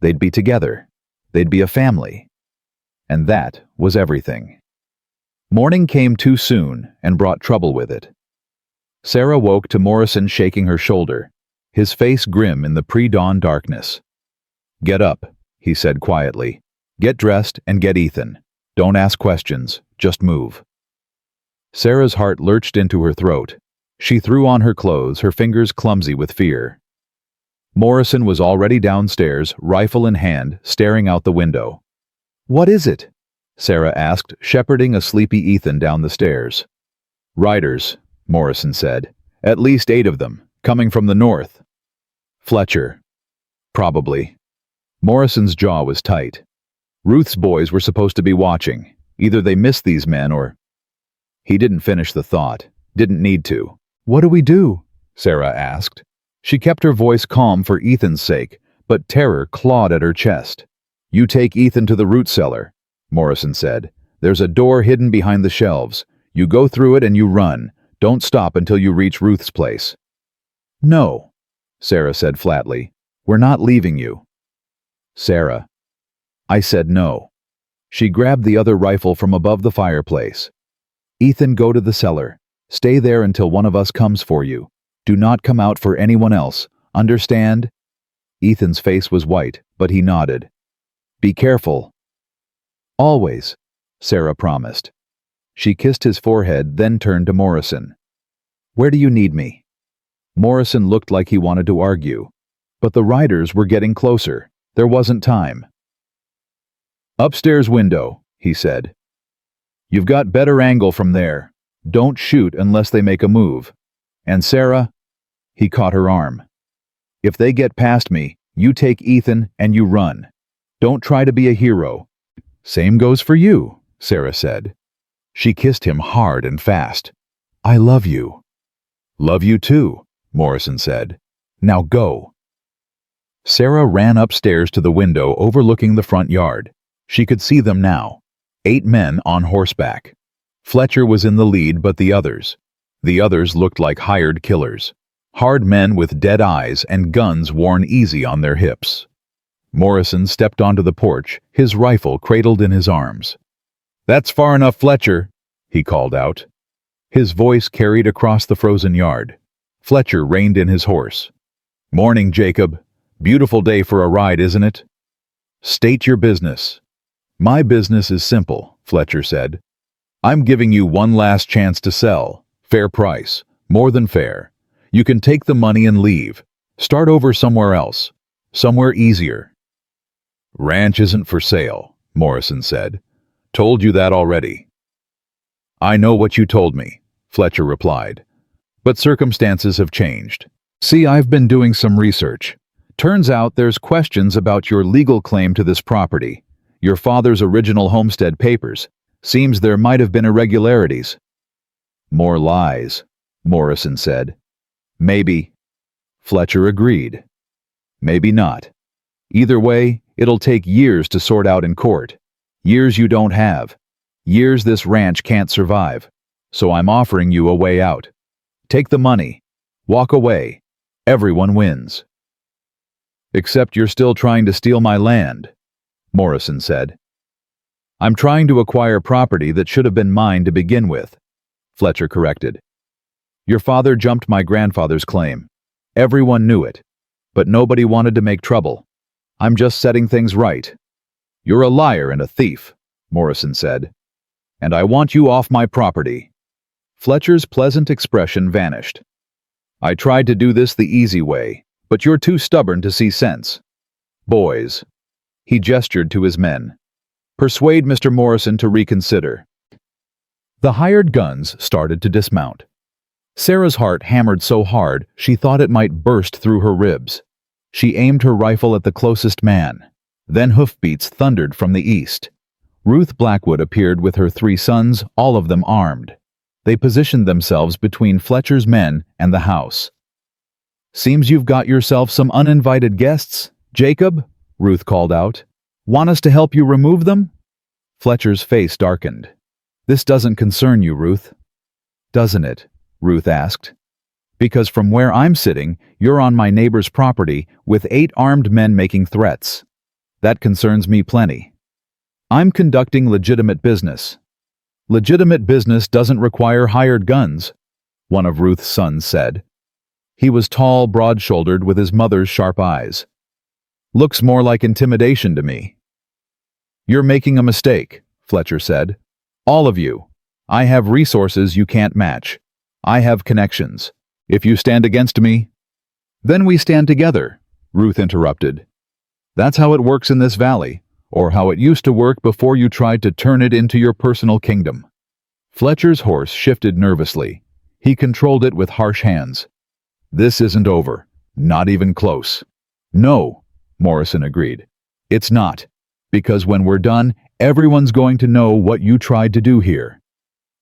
They'd be together. They'd be a family. And that was everything. Morning came too soon and brought trouble with it. Sarah woke to Morrison shaking her shoulder, his face grim in the pre-dawn darkness. Get up, he said quietly. Get dressed and get Ethan. Don't ask questions, just move. Sarah's heart lurched into her throat. She threw on her clothes, her fingers clumsy with fear. Morrison was already downstairs, rifle in hand, staring out the window. What is it? Sarah asked, shepherding a sleepy Ethan down the stairs. Riders, Morrison said. At least 8 of them, coming from the north. Fletcher. Probably. Morrison's jaw was tight. Ruth's boys were supposed to be watching. Either they missed these men or... He didn't finish the thought. Didn't need to. What do we do? Sarah asked. She kept her voice calm for Ethan's sake, but terror clawed at her chest. You take Ethan to the root cellar, Morrison said. There's a door hidden behind the shelves. You go through it and you run. Don't stop until you reach Ruth's place. No, Sarah said flatly. We're not leaving you. Sarah. I said no. She grabbed the other rifle from above the fireplace. Ethan, go to the cellar. Stay there until one of us comes for you. Do not come out for anyone else. Understand? Ethan's face was white, but he nodded. Be careful. Always, Sarah promised. She kissed his forehead, then turned to Morrison. Where do you need me? Morrison looked like he wanted to argue, But the riders were getting closer. There wasn't time. "Upstairs window," he said. "You've got better angle from there. Don't shoot unless they make a move. And Sarah," he caught her arm, "if they get past me, you take Ethan and you run. Don't try to be a hero." "Same goes for you," Sarah said. She kissed him hard and fast. "I love you." "Love you too," Morrison said. "Now go." Sarah ran upstairs to the window overlooking the front yard. She could see them now. 8 men on horseback. Fletcher was in the lead, but the others looked like hired killers. Hard men with dead eyes and guns worn easy on their hips. Morrison stepped onto the porch, his rifle cradled in his arms. "That's far enough, Fletcher," he called out. His voice carried across the frozen yard. Fletcher reined in his horse. "Morning, Jacob. Beautiful day for a ride, isn't it?" "State your business." "My business is simple," Fletcher said. "I'm giving you one last chance to sell. Fair price. More than fair. You can take the money and leave. Start over somewhere else. Somewhere easier." "Ranch isn't for sale," Morrison said. "Told you that already." "I know what you told me," Fletcher replied. "But circumstances have changed. See, I've been doing some research. Turns out there's questions about your legal claim to this property. Your father's original homestead papers. Seems there might have been irregularities." "More lies," Morrison said. "Maybe." Fletcher agreed. "Maybe not. Either way, it'll take years to sort out in court. Years you don't have. Years this ranch can't survive. So I'm offering you a way out. Take the money. Walk away. Everyone wins." "Except you're still trying to steal my land," Morrison said. "I'm trying to acquire property that should have been mine to begin with," Fletcher corrected. "Your father jumped my grandfather's claim. Everyone knew it, but nobody wanted to make trouble. I'm just setting things right." "You're a liar and a thief," Morrison said. "And I want you off my property." Fletcher's pleasant expression vanished. "I tried to do this the easy way, but you're too stubborn to see sense. Boys," he gestured to his men, "persuade Mr. Morrison to reconsider." The hired guns started to dismount. Sarah's heart hammered so hard she thought it might burst through her ribs. She aimed her rifle at the closest man. Then hoofbeats thundered from the east. Ruth Blackwood appeared with her 3 sons, all of them armed. They positioned themselves between Fletcher's men and the house. "Seems you've got yourself some uninvited guests, Jacob," Ruth called out. "Want us to help you remove them?" Fletcher's face darkened. "This doesn't concern you, Ruth." "Doesn't it?" Ruth asked. "Because from where I'm sitting, you're on my neighbor's property with 8 armed men making threats. That concerns me plenty. I'm conducting legitimate business." "Legitimate business doesn't require hired guns," one of Ruth's sons said. He was tall, broad-shouldered, with his mother's sharp eyes. "Looks more like intimidation to me." "You're making a mistake," Fletcher said. "All of you. I have resources you can't match. I have connections. If you stand against me—" "Then we stand together," Ruth interrupted. "That's how it works in this valley, or how it used to work before you tried to turn it into your personal kingdom." Fletcher's horse shifted nervously. He controlled it with harsh hands. "This isn't over. Not even close." "No," Morrison agreed. "It's not. Because when we're done, everyone's going to know what you tried to do here.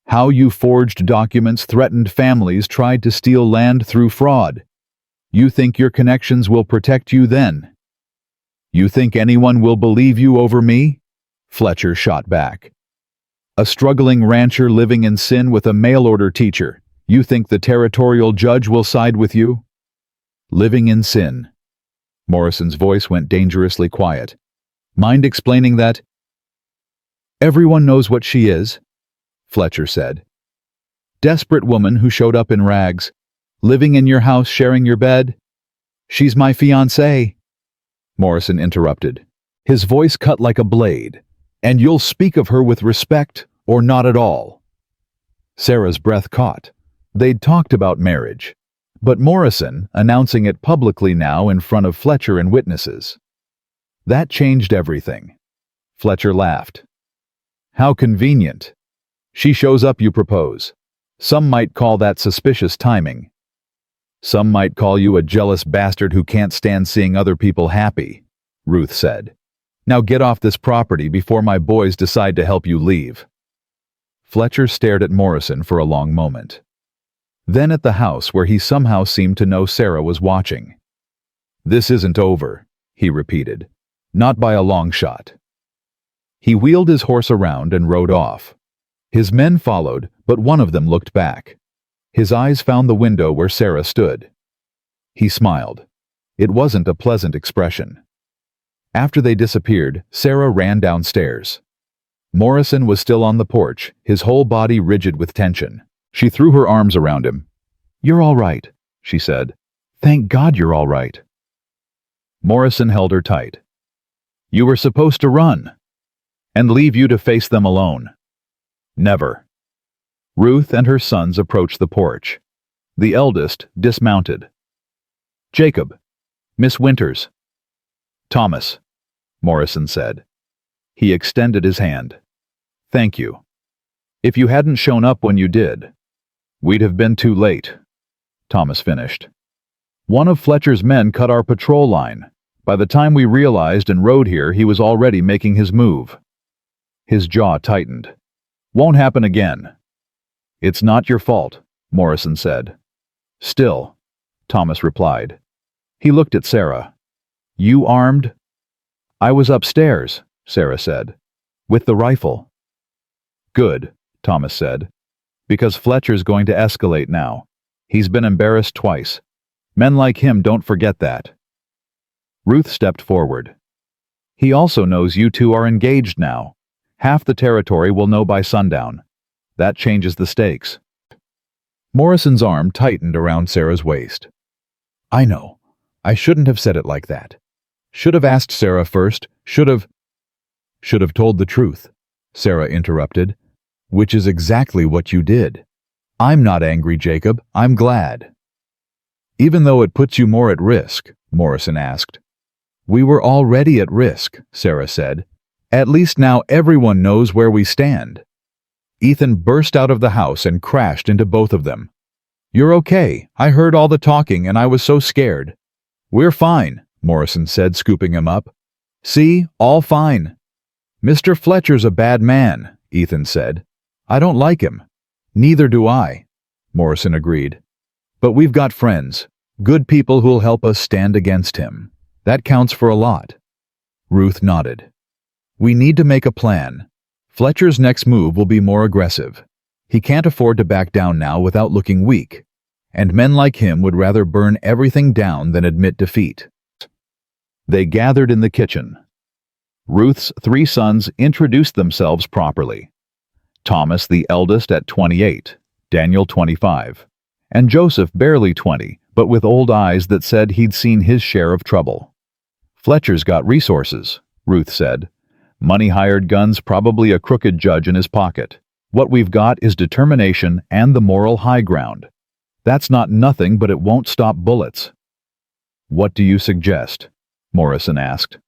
How you forged documents, threatened families, tried to steal land through fraud. You think your connections will protect you then? You think anyone will believe you over me?" Fletcher shot back. "A struggling rancher living in sin with a mail-order teacher. You think the territorial judge will side with you?" "Living in sin." Morrison's voice went dangerously quiet. "Mind explaining that?" "Everyone knows what she is," Fletcher said. "Desperate woman who showed up in rags, living in your house, sharing your bed. She's my fiancée." Morrison interrupted. His voice cut like a blade. "And you'll speak of her with respect, or not at all?" Sarah's breath caught. They'd talked about marriage. but Morrison announcing it publicly now in front of Fletcher and witnesses. That changed everything. Fletcher laughed. How convenient. She shows up, you propose. Some might call that suspicious timing. Some might call you a jealous bastard who can't stand seeing other people happy, Ruth said. Now get off this property before my boys decide to help you leave. Fletcher stared at Morrison for a long moment. Then at the house where he somehow seemed to know Sarah was watching. This isn't over, he repeated. Not by a long shot. He wheeled his horse around and rode off. His men followed, but one of them looked back. His eyes found the window where Sarah stood. He smiled. It wasn't a pleasant expression. After they disappeared, Sarah ran downstairs. Morrison was still on the porch, his whole body rigid with tension. She threw her arms around him. You're all right, she said. Thank God you're all right. Morrison held her tight. You were supposed to run. And leave you to face them alone. Never. Ruth and her sons approached the porch. The eldest dismounted. Jacob. Miss Winters. Thomas, Morrison said. He extended his hand. Thank you. If you hadn't shown up when you did, we'd have been too late, Thomas finished. One of Fletcher's men cut our patrol line. By the time we realized and rode here, he was already making his move. His jaw tightened. Won't happen again. It's not your fault, Morrison said. Still, Thomas replied. He looked at Sarah. You armed? I was upstairs, Sarah said. With the rifle. Good, Thomas said. Because Fletcher's going to escalate now. He's been embarrassed twice. Men like him don't forget that. Ruth stepped forward. He also knows you two are engaged now. Half the territory will know by sundown. That changes the stakes. Morrison's arm tightened around Sarah's waist. I know. I shouldn't have said it like that. Should have asked Sarah first. Should have told the truth, Sarah interrupted. Which is exactly what you did. I'm not angry, Jacob. I'm glad. Even though it puts you more at risk, Morrison asked. We were already at risk, Sarah said. At least now everyone knows where we stand. Ethan burst out of the house and crashed into both of them. You're okay. I heard all the talking and I was so scared. We're fine, Morrison said, scooping him up. See, all fine. Mr. Fletcher's a bad man, Ethan said. I don't like him. Neither do I, Morrison agreed. But we've got friends, good people who'll help us stand against him. That counts for a lot. Ruth nodded. We need to make a plan. Fletcher's next move will be more aggressive. He can't afford to back down now without looking weak, and men like him would rather burn everything down than admit defeat. They gathered in the kitchen. Ruth's 3 sons introduced themselves properly. Thomas, the eldest, at 28, Daniel 25, and Joseph barely 20, but with old eyes that said he'd seen his share of trouble. Fletcher's got resources, Ruth said. Money, hired guns, probably a crooked judge in his pocket. What we've got is determination and the moral high ground. That's not nothing, but it won't stop bullets. What do you suggest? Morrison asked.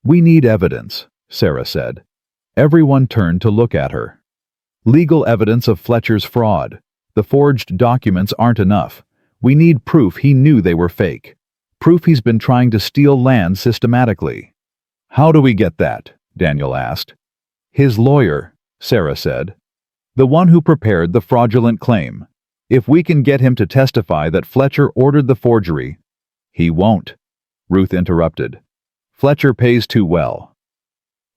We need evidence, Sarah said. Everyone turned to look at her. Legal evidence of Fletcher's fraud. The forged documents aren't enough. We need proof he knew they were fake. Proof he's been trying to steal land systematically. How do we get that? Daniel asked. His lawyer, Sarah said. The one who prepared the fraudulent claim. If we can get him to testify that Fletcher ordered the forgery. He won't, Ruth interrupted. Fletcher pays too well.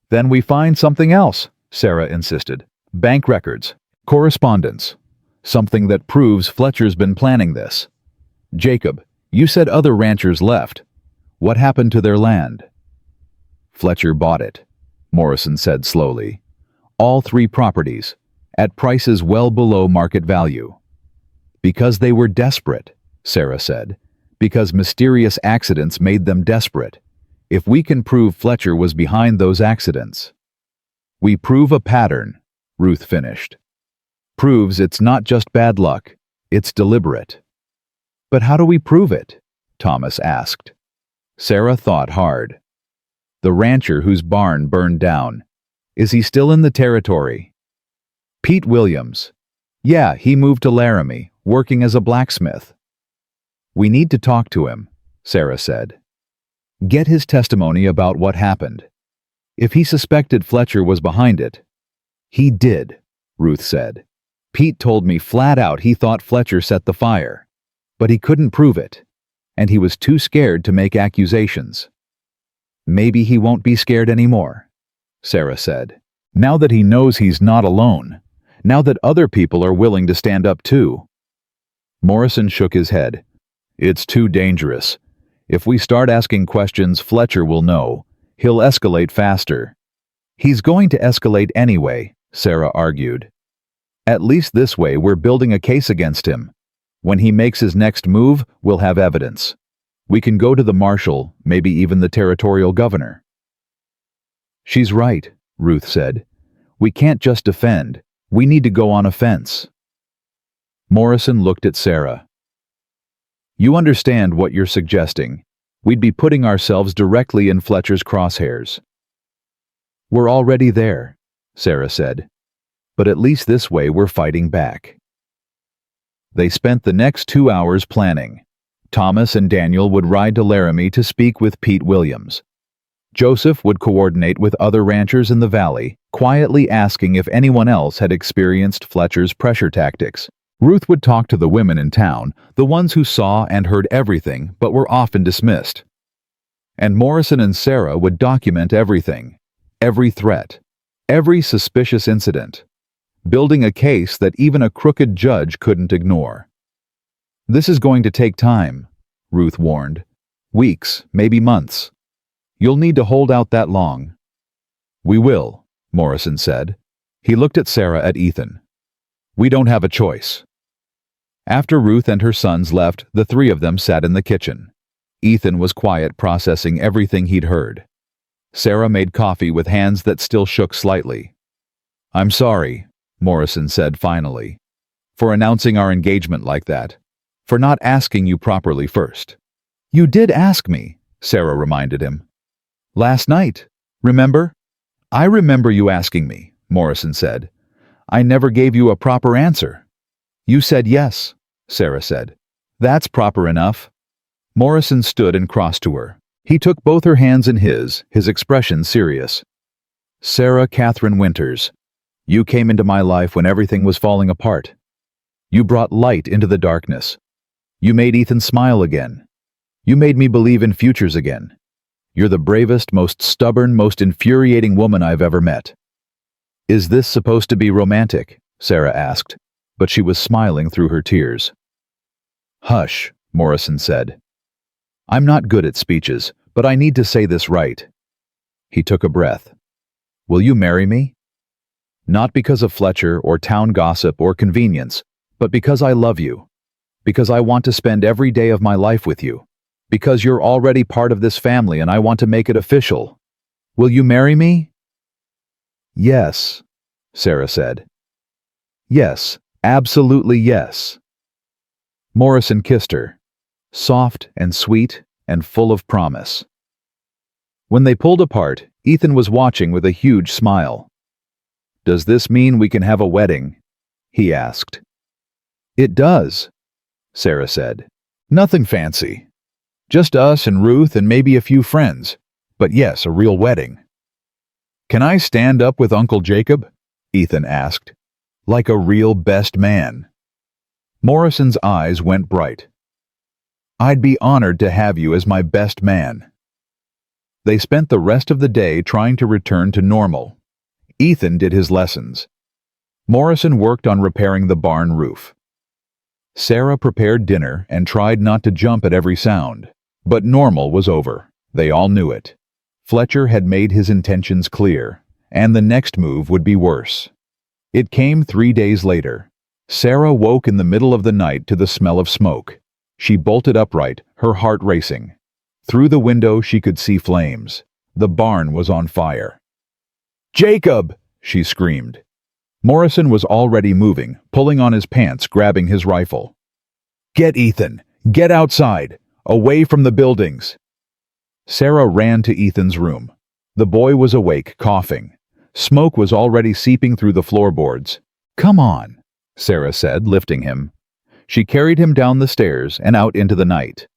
Then we find something else, Sarah insisted. Bank records, correspondence. Something that proves Fletcher's been planning this. Jacob, you said other ranchers left. What happened to their land? Fletcher bought it, Morrison said slowly. All 3 properties, at prices well below market value. Because they were desperate, Sarah said. Because mysterious accidents made them desperate. If we can prove Fletcher was behind those accidents. We prove a pattern, Ruth finished. Proves it's not just bad luck, it's deliberate. But how do we prove it? Thomas asked. Sarah thought hard. The rancher whose barn burned down. Is he still in the territory? Pete Williams. Yeah, he moved to Laramie, working as a blacksmith. We need to talk to him, Sarah said. Get his testimony about what happened. If he suspected Fletcher was behind it. He did, Ruth said. Pete told me flat out he thought Fletcher set the fire. But he couldn't prove it, and he was too scared to make accusations. Maybe he won't be scared anymore, Sarah said. Now that he knows he's not alone, now that other people are willing to stand up too. Morrison shook his head. It's too dangerous. If we start asking questions, Fletcher will know. He'll escalate faster. He's going to escalate anyway, Sarah argued. At least this way we're building a case against him. When he makes his next move, we'll have evidence. We can go to the marshal, maybe even the territorial governor. She's right, Ruth said. We can't just defend. We need to go on offense. Morrison looked at Sarah. You understand what you're suggesting. We'd be putting ourselves directly in Fletcher's crosshairs. We're already there, Sarah said. But at least this way we're fighting back. They spent the next 2 hours planning. Thomas and Daniel would ride to Laramie to speak with Pete Williams. Joseph would coordinate with other ranchers in the valley, quietly asking if anyone else had experienced Fletcher's pressure tactics. Ruth would talk to the women in town, the ones who saw and heard everything but were often dismissed. And Morrison and Sarah would document everything, every threat, every suspicious incident, building a case that even a crooked judge couldn't ignore. This is going to take time, Ruth warned. Weeks, maybe months. You'll need to hold out that long. We will, Morrison said. He looked at Sarah at Ethan. We don't have a choice. After Ruth and her sons left, the three of them sat in the kitchen. Ethan was quiet, processing everything he'd heard. Sarah made coffee with hands that still shook slightly. I'm sorry, Morrison said finally, for announcing our engagement like that, for not asking you properly first. You did ask me, Sarah reminded him. Last night, remember? I remember you asking me, Morrison said. I never gave you a proper answer. You said yes, Sarah said. That's proper enough. Morrison stood and crossed to her. He took both her hands in his expression serious. Sarah Catherine Winters, you came into my life when everything was falling apart. You brought light into the darkness. You made Ethan smile again. You made me believe in futures again. You're the bravest, most stubborn, most infuriating woman I've ever met. Is this supposed to be romantic? Sarah asked, but she was smiling through her tears. Hush, Morrison said. I'm not good at speeches, but I need to say this right. He took a breath. Will you marry me? Not because of Fletcher or town gossip or convenience, but because I love you. Because I want to spend every day of my life with you. Because you're already part of this family and I want to make it official. Will you marry me? Yes, Sarah said. Yes, absolutely yes. Morrison kissed her, soft and sweet and full of promise. When they pulled apart, Ethan was watching with a huge smile. Does this mean we can have a wedding? He asked. It does, Sarah said. Nothing fancy. Just us and Ruth and maybe a few friends. But yes, a real wedding. Can I stand up with Uncle Jacob? Ethan asked. Like a real best man. Morrison's eyes went bright. I'd be honored to have you as my best man. They spent the rest of the day trying to return to normal. Ethan did his lessons. Morrison worked on repairing the barn roof. Sarah prepared dinner and tried not to jump at every sound. But normal was over. They all knew it. Fletcher had made his intentions clear, and the next move would be worse. It came 3 days later. Sarah woke in the middle of the night to the smell of smoke. She bolted upright, her heart racing. Through the window she could see flames. The barn was on fire. Jacob! She screamed. Morrison was already moving, pulling on his pants, grabbing his rifle. Get Ethan! Get outside! Away from the buildings! Sarah ran to Ethan's room. The boy was awake, coughing. Smoke was already seeping through the floorboards. "Come on," Sarah said, lifting him. She carried him down the stairs and out into the night.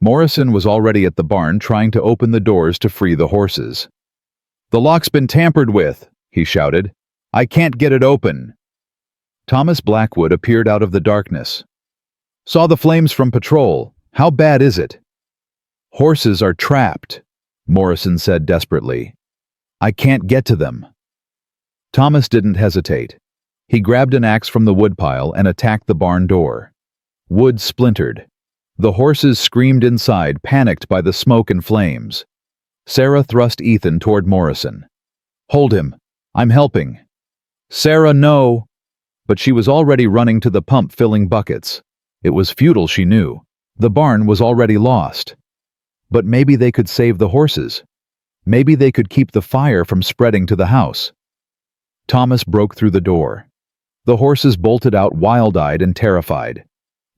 Morrison was already at the barn trying to open the doors to free the horses. "The lock's been tampered with," he shouted. "I can't get it open." Thomas Blackwood appeared out of the darkness. "Saw the flames from patrol. How bad is it?" "Horses are trapped," Morrison said desperately. "I can't get to them." Thomas didn't hesitate. He grabbed an axe from the woodpile and attacked the barn door. Wood splintered. The horses screamed inside, panicked by the smoke and flames. Sarah thrust Ethan toward Morrison. "Hold him. I'm helping." "Sarah, no!" But she was already running to the pump filling buckets. It was futile, she knew. The barn was already lost. But maybe they could save the horses. Maybe they could keep the fire from spreading to the house. Thomas broke through the door. The horses bolted out wild-eyed and terrified.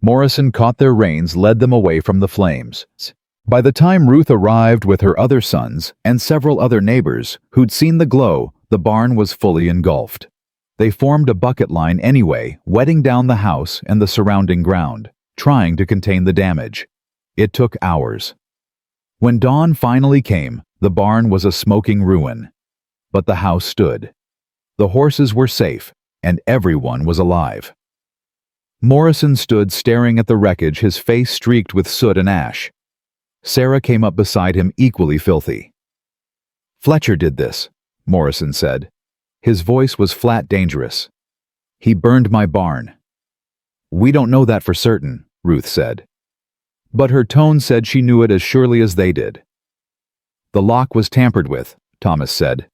Morrison caught their reins, led them away from the flames. By the time Ruth arrived with her other sons and several other neighbors who'd seen the glow, the barn was fully engulfed. They formed a bucket line anyway, wetting down the house and the surrounding ground, trying to contain the damage. It took hours. When dawn finally came, the barn was a smoking ruin. But the house stood. The horses were safe, and everyone was alive. Morrison stood staring at the wreckage, his face streaked with soot and ash. Sarah came up beside him, equally filthy. "Fletcher did this," Morrison said. His voice was flat, dangerous. "He burned my barn." "We don't know that for certain," Ruth said. But her tone said she knew it as surely as they did. "The lock was tampered with," Thomas said.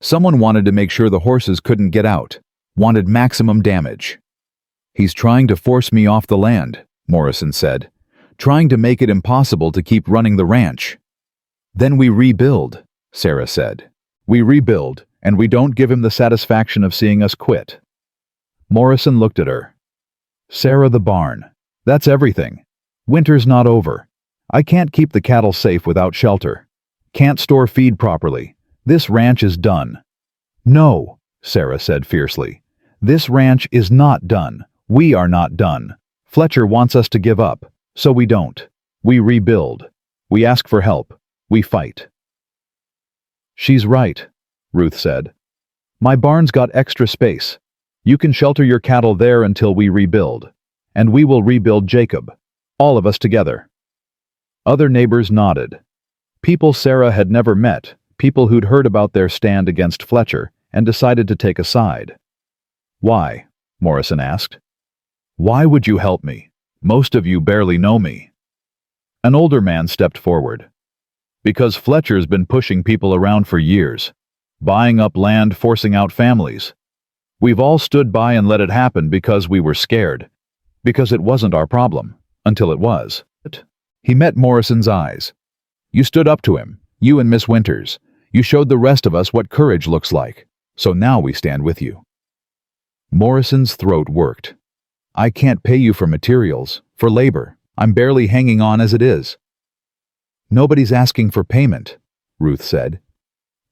"Someone wanted to make sure the horses couldn't get out, wanted maximum damage." "He's trying to force me off the land," Morrison said, "trying to make it impossible to keep running the ranch." "Then we rebuild," Sarah said. "We rebuild, and we don't give him the satisfaction of seeing us quit." Morrison looked at her. "Sarah, the barn. That's everything. Winter's not over. I can't keep the cattle safe without shelter. Can't store feed properly. This ranch is done." "No," Sarah said fiercely. "This ranch is not done. We are not done. Fletcher wants us to give up, so we don't. We rebuild. We ask for help. We fight." "She's right," Ruth said. "My barn's got extra space. You can shelter your cattle there until we rebuild. And we will rebuild Jacob. All of us together." Other neighbors nodded. People Sarah had never met, people who'd heard about their stand against Fletcher and decided to take a side. "Why?" Morrison asked. "Why would you help me? Most of you barely know me." An older man stepped forward. "Because Fletcher's been pushing people around for years, buying up land, forcing out families. We've all stood by and let it happen because we were scared, because it wasn't our problem, until it was." He met Morrison's eyes. "You stood up to him, you and Miss Winters. You showed the rest of us what courage looks like, so now we stand with you." Morrison's throat worked. "I can't pay you for materials, for labor. I'm barely hanging on as it is." "Nobody's asking for payment," Ruth said.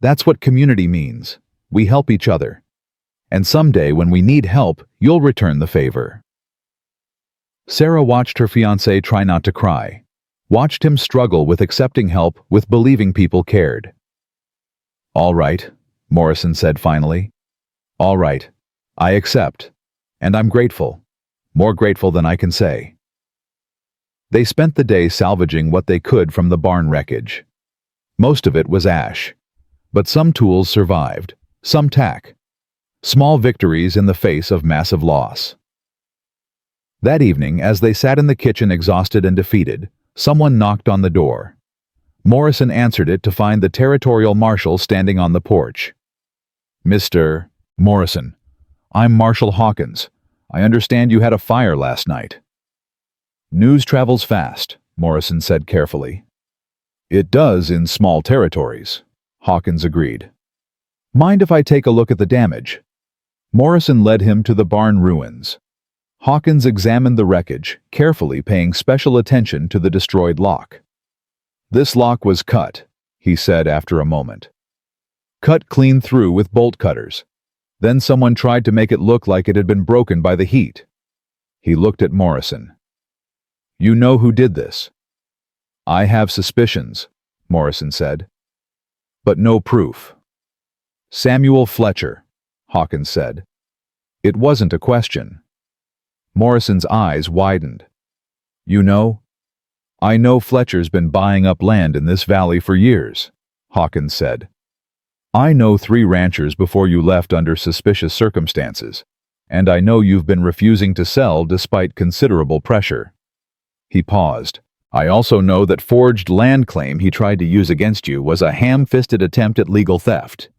"That's what community means. We help each other. And someday when we need help, you'll return the favor." Sarah watched her fiancé try not to cry, watched him struggle with accepting help, with believing people cared. "All right," Morrison said finally. "All right. I accept. And I'm grateful. More grateful than I can say." They spent the day salvaging what they could from the barn wreckage. Most of it was ash. But some tools survived, some tack. Small victories in the face of massive loss. That evening, as they sat in the kitchen exhausted and defeated, someone knocked on the door. Morrison answered it to find the territorial marshal standing on the porch. "Mr. Morrison, I'm Marshal Hawkins. I understand you had a fire last night." "News travels fast," Morrison said carefully. "It does in small territories," Hawkins agreed. "Mind if I take a look at the damage?" Morrison led him to the barn ruins. Hawkins examined the wreckage, carefully paying special attention to the destroyed lock. "This lock was cut," he said after a moment. "Cut clean through with bolt cutters. Then someone tried to make it look like it had been broken by the heat." He looked at Morrison. "You know who did this?" "I have suspicions," Morrison said. "But no proof." "Samuel Fletcher," Hawkins said. It wasn't a question. Morrison's eyes widened. "You know?" "I know Fletcher's been buying up land in this valley for years," Hawkins said. "I know 3 ranchers before you left under suspicious circumstances, and I know you've been refusing to sell despite considerable pressure." He paused. "I also know that forged land claim he tried to use against you was a ham-fisted attempt at legal theft."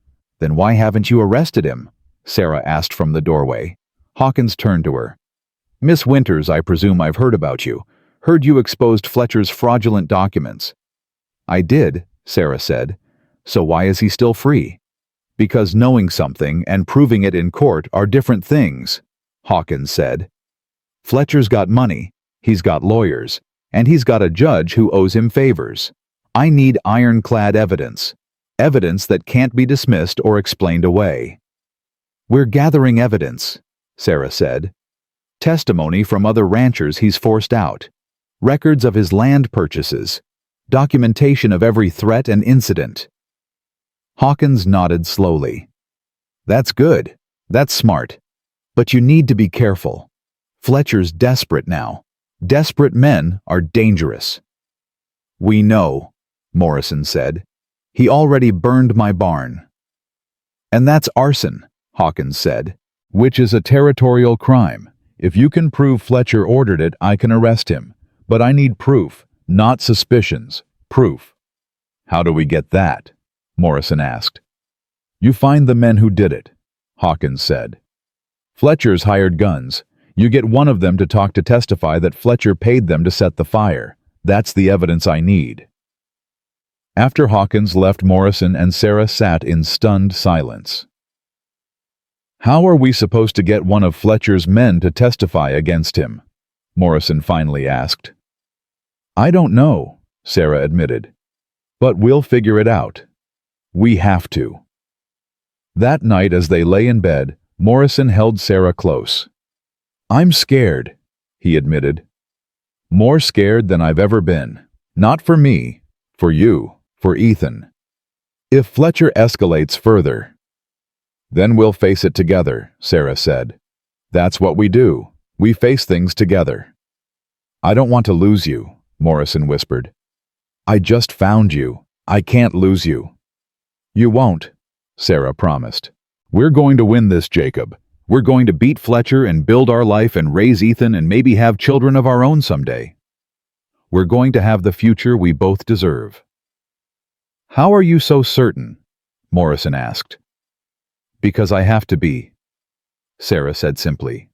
"Then why haven't you arrested him?" Sarah asked from the doorway. Hawkins turned to her. "Miss Winters, I presume I've heard about you. Heard you exposed Fletcher's fraudulent documents." "I did," Sarah said. "So why is he still free?" "Because knowing something and proving it in court are different things," Hawkins said. "Fletcher's got money, he's got lawyers, and he's got a judge who owes him favors. I need ironclad evidence. Evidence that can't be dismissed or explained away." "We're gathering evidence," Sarah said. "Testimony from other ranchers he's forced out. Records of his land purchases. Documentation of every threat and incident." Hawkins nodded slowly. "That's good. That's smart. But you need to be careful. Fletcher's desperate now. Desperate men are dangerous." "We know," Morrison said. "He already burned my barn." "And that's arson," Hawkins said, "which is a territorial crime. If you can prove Fletcher ordered it, I can arrest him. But I need proof, not suspicions. Proof." "How do we get that?" Morrison asked. "You find the men who did it," Hawkins said. "Fletcher's hired guns. You get one of them to talk to testify that Fletcher paid them to set the fire. That's the evidence I need." After Hawkins left, Morrison and Sarah sat in stunned silence. "How are we supposed to get one of Fletcher's men to testify against him?" Morrison finally asked. "I don't know," Sarah admitted. "But we'll figure it out. We have to." That night, as they lay in bed, Morrison held Sarah close. "I'm scared," he admitted. "More scared than I've ever been. Not for me, for you, for Ethan. If Fletcher escalates further." "Then we'll face it together," Sarah said. "That's what we do. We face things together." "I don't want to lose you," Morrison whispered. "I just found you. I can't lose you." "You won't," Sarah promised. "We're going to win this, Jacob. We're going to beat Fletcher and build our life and raise Ethan and maybe have children of our own someday. We're going to have the future we both deserve." "How are you so certain?" Morrison asked. "Because I have to be," Sarah said simply.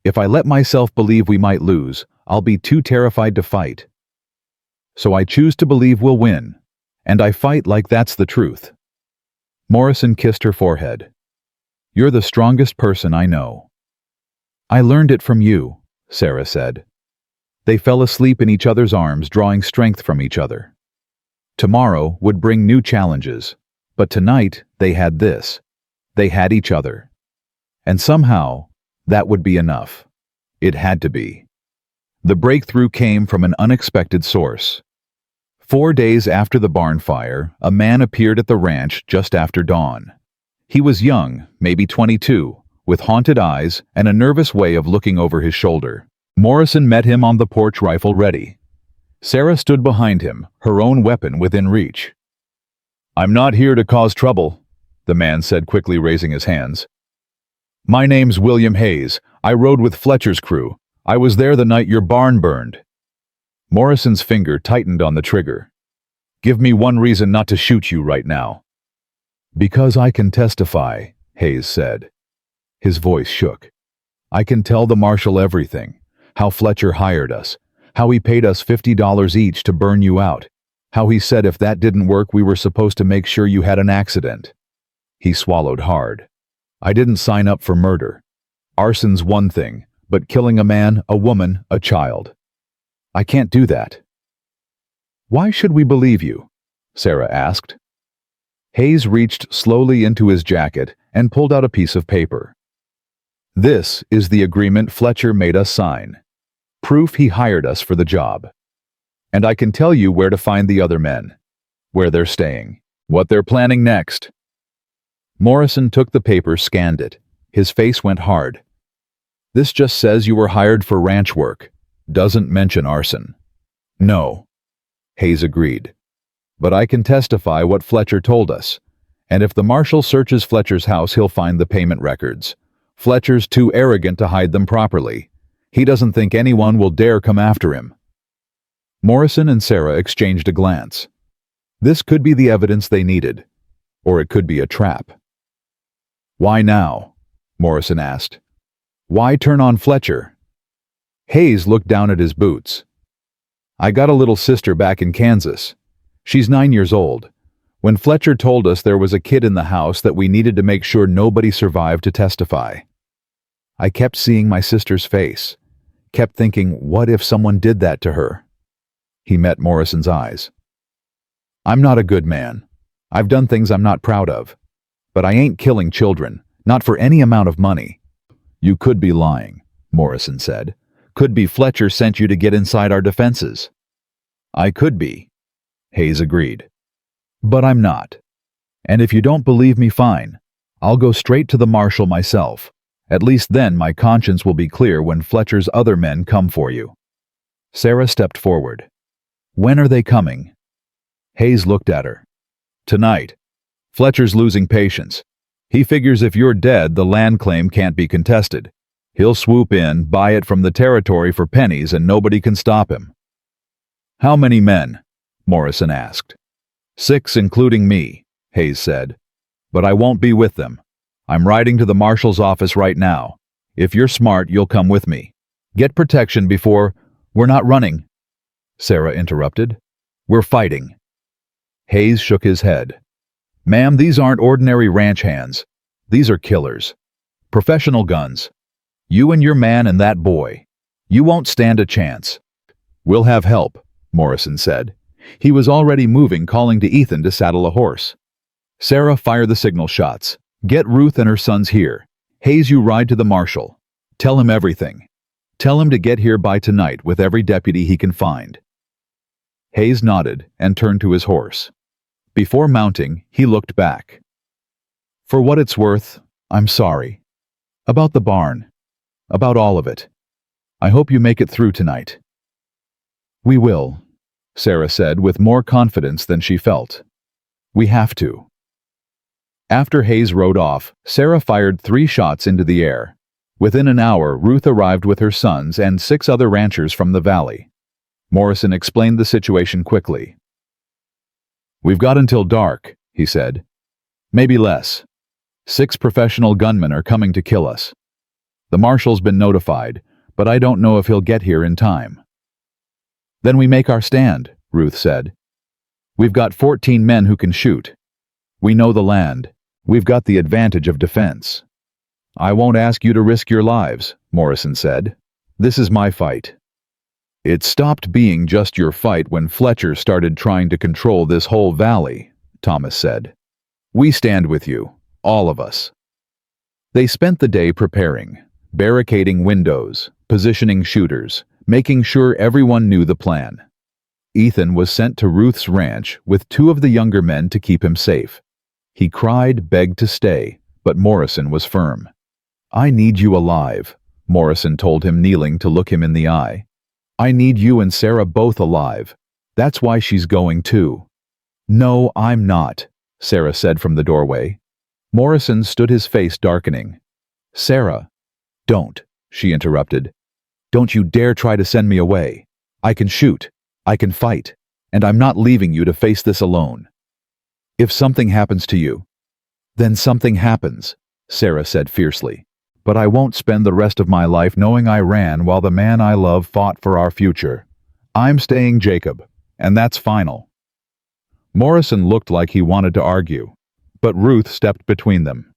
"If I let myself believe we might lose, I'll be too terrified to fight. So I choose to believe we'll win, and I fight like that's the truth." Morrison kissed her forehead. "You're the strongest person I know." "I learned it from you," Sarah said. They fell asleep in each other's arms, drawing strength from each other. Tomorrow would bring new challenges, but tonight they had this. They had each other. And somehow, that would be enough. It had to be. The breakthrough came from an unexpected source. 4 days after the barn fire, a man appeared at the ranch just after dawn. He was young, maybe 22, with haunted eyes and a nervous way of looking over his shoulder. Morrison met him on the porch, rifle ready. Sarah stood behind him, her own weapon within reach. "I'm not here to cause trouble," the man said, quickly raising his hands. "My name's William Hayes. I rode with Fletcher's crew. I was there the night your barn burned." Morrison's finger tightened on the trigger. "Give me one reason not to shoot you right now." "Because I can testify," Hayes said. His voice shook. "I can tell the marshal everything. How Fletcher hired us. How he paid us $50 each to burn you out. How he said if that didn't work we were supposed to make sure you had an accident." He swallowed hard. "I didn't sign up for murder. Arson's one thing, but killing a man, a woman, a child. I can't do that." "Why should we believe you?" Sarah asked. Hayes reached slowly into his jacket and pulled out a piece of paper. "This is the agreement Fletcher made us sign. Proof he hired us for the job. And I can tell you where to find the other men, where they're staying, what they're planning next." Morrison took the paper, scanned it. His face went hard. "This just says you were hired for ranch work. Doesn't mention arson." "No," Hayes agreed. "But I can testify what Fletcher told us. And if the marshal searches Fletcher's house, he'll find the payment records. Fletcher's too arrogant to hide them properly. He doesn't think anyone will dare come after him." Morrison and Sarah exchanged a glance. This could be the evidence they needed, or it could be a trap. "Why now?" Morrison asked. "Why turn on Fletcher?" Hayes looked down at his boots. "I got a little sister back in Kansas. She's 9 years old. When Fletcher told us there was a kid in the house that we needed to make sure nobody survived to testify. I kept seeing my sister's face, kept thinking, what if someone did that to her?" He met Morrison's eyes. "I'm not a good man. I've done things I'm not proud of. But I ain't killing children, not for any amount of money." "You could be lying," Morrison said. "Could be Fletcher sent you to get inside our defenses." "I could be," Hayes agreed. "But I'm not. And if you don't believe me, fine. I'll go straight to the marshal myself. At least then my conscience will be clear when Fletcher's other men come for you." Sarah stepped forward. "When are they coming?" Hayes looked at her. "Tonight. Fletcher's losing patience. He figures if you're dead, the land claim can't be contested. He'll swoop in, buy it from the territory for pennies, and nobody can stop him." "How many men?" Morrison asked. 6, including me," Hayes said. "But I won't be with them. I'm riding to the marshal's office right now. If you're smart, you'll come with me. Get protection before—" "We're not running," Sarah interrupted. "We're fighting." Hayes shook his head. "Ma'am, these aren't ordinary ranch hands. These are killers. Professional guns. You and your man and that boy. You won't stand a chance." "We'll have help," Morrison said. He was already moving, calling to Ethan to saddle a horse. "Sarah, fire the signal shots. Get Ruth and her sons here. Hayes, you ride to the marshal. Tell him everything. Tell him to get here by tonight with every deputy he can find." Hayes nodded and turned to his horse. Before mounting, he looked back. "For what it's worth, I'm sorry. About the barn. About all of it. I hope you make it through tonight." "We will," Sarah said with more confidence than she felt. "We have to." After Hayes rode off, Sarah fired 3 shots into the air. Within an hour, Ruth arrived with her sons and 6 other ranchers from the valley. Morrison explained the situation quickly. "We've got until dark," he said. "Maybe less. 6 professional gunmen are coming to kill us. The marshal's been notified, but I don't know if he'll get here in time." "Then we make our stand," Ruth said. "We've got 14 men who can shoot. We know the land. We've got the advantage of defense." "I won't ask you to risk your lives," Morrison said. "This is my fight." "It stopped being just your fight when Fletcher started trying to control this whole valley," Thomas said. "We stand with you, all of us." They spent the day preparing, barricading windows, positioning shooters, making sure everyone knew the plan. Ethan was sent to Ruth's ranch with 2 of the younger men to keep him safe. He cried, begged to stay, but Morrison was firm. "I need you alive," Morrison told him, kneeling to look him in the eye. "I need you and Sarah both alive. That's why she's going too." "No, I'm not," Sarah said from the doorway. Morrison stood, his face darkening. "Sarah." "Don't," she interrupted. "Don't you dare try to send me away. I can shoot. I can fight. And I'm not leaving you to face this alone. If something happens to you, then something happens," Sarah said fiercely. "But I won't spend the rest of my life knowing I ran while the man I love fought for our future. I'm staying, Jacob, and that's final." Morrison looked like he wanted to argue, but Ruth stepped between them.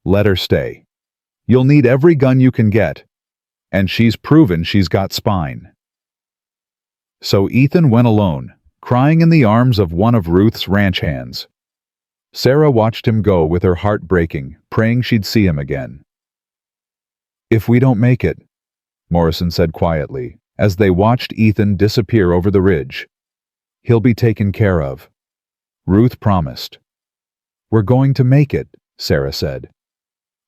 "Let her stay. You'll need every gun you can get. and she's proven she's got spine. So Ethan went alone, crying in the arms of one of Ruth's ranch hands. Sarah watched him go with her heart breaking, praying she'd see him again. "If we don't make it," Morrison said quietly, as they watched Ethan disappear over the ridge, "he'll be taken care of." Ruth promised. "We're going to make it," Sarah said.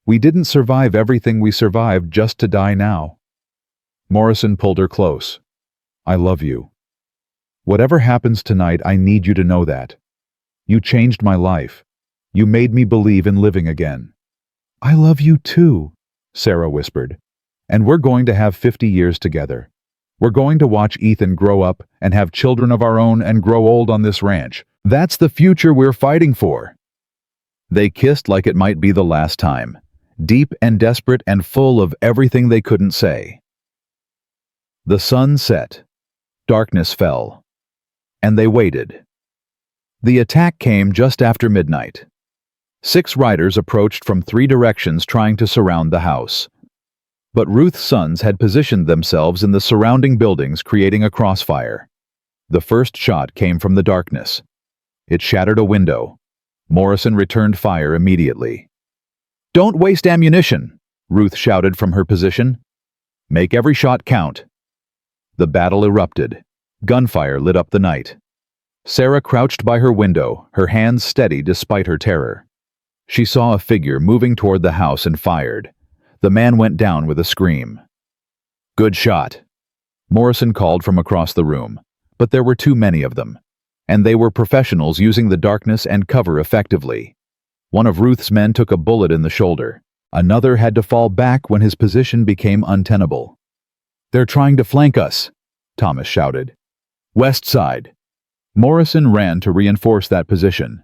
"We didn't survive everything we survived just to die now." Morrison pulled her close. "I love you. Whatever happens tonight, I need you to know that. You changed my life. You made me believe in living again." "I love you too," Sarah whispered. "And we're going to have 50 years together. We're going to watch Ethan grow up and have children of our own and grow old on this ranch. That's the future we're fighting for." They kissed like it might be the last time, deep and desperate and full of everything they couldn't say. The sun set. Darkness fell. And they waited. The attack came just after midnight. 6 riders approached from 3 directions trying to surround the house. But Ruth's sons had positioned themselves in the surrounding buildings, creating a crossfire. The first shot came from the darkness. It shattered a window. Morrison returned fire immediately. "Don't waste ammunition," Ruth shouted from her position. "Make every shot count." The battle erupted. Gunfire lit up the night. Sarah crouched by her window, her hands steady despite her terror. She saw a figure moving toward the house and fired. The man went down with a scream. "Good shot," Morrison called from across the room, but there were too many of them, and they were professionals using the darkness and cover effectively. One of Ruth's men took a bullet in the shoulder. Another had to fall back when his position became untenable. "They're trying to flank us," Thomas shouted. "West side." Morrison ran to reinforce that position.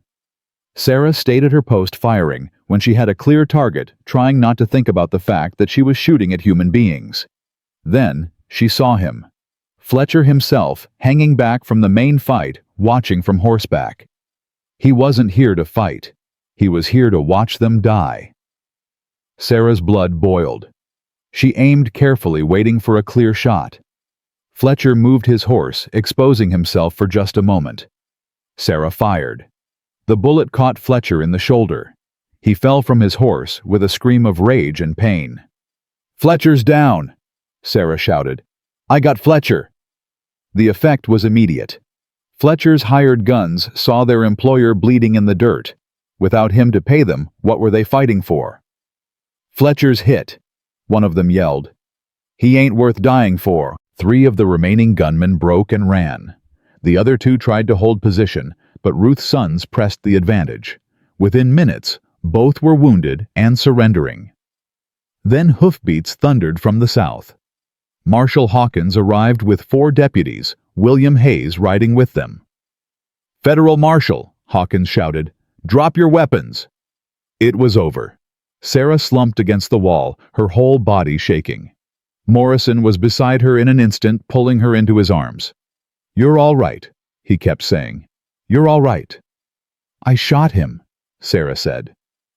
Sarah stayed at her post firing when she had a clear target, trying not to think about the fact that she was shooting at human beings. Then she saw him. Fletcher himself, hanging back from the main fight, watching from horseback. He wasn't here to fight. He was here to watch them die. Sarah's blood boiled. She aimed carefully, waiting for a clear shot. Fletcher moved his horse, exposing himself for just a moment. Sarah fired. The bullet caught Fletcher in the shoulder. He fell from his horse with a scream of rage and pain. "Fletcher's down," Sarah shouted. "I got Fletcher." The effect was immediate. Fletcher's hired guns saw their employer bleeding in the dirt. Without him to pay them, what were they fighting for? "Fletcher's hit," one of them yelled. "He ain't worth dying for." 3 of the remaining gunmen broke and ran. The other 2 tried to hold position, but Ruth's sons pressed the advantage. Within minutes, both were wounded and surrendering. Then hoofbeats thundered from the south. Marshal Hawkins arrived with 4 deputies, William Hayes riding with them. "Federal Marshal," Hawkins shouted, "drop your weapons." It was over. Sarah slumped against the wall, her whole body shaking. Morrison was beside her in an instant, pulling her into his arms. "You're all right," he kept saying. "You're all right." "I shot him," Sarah said.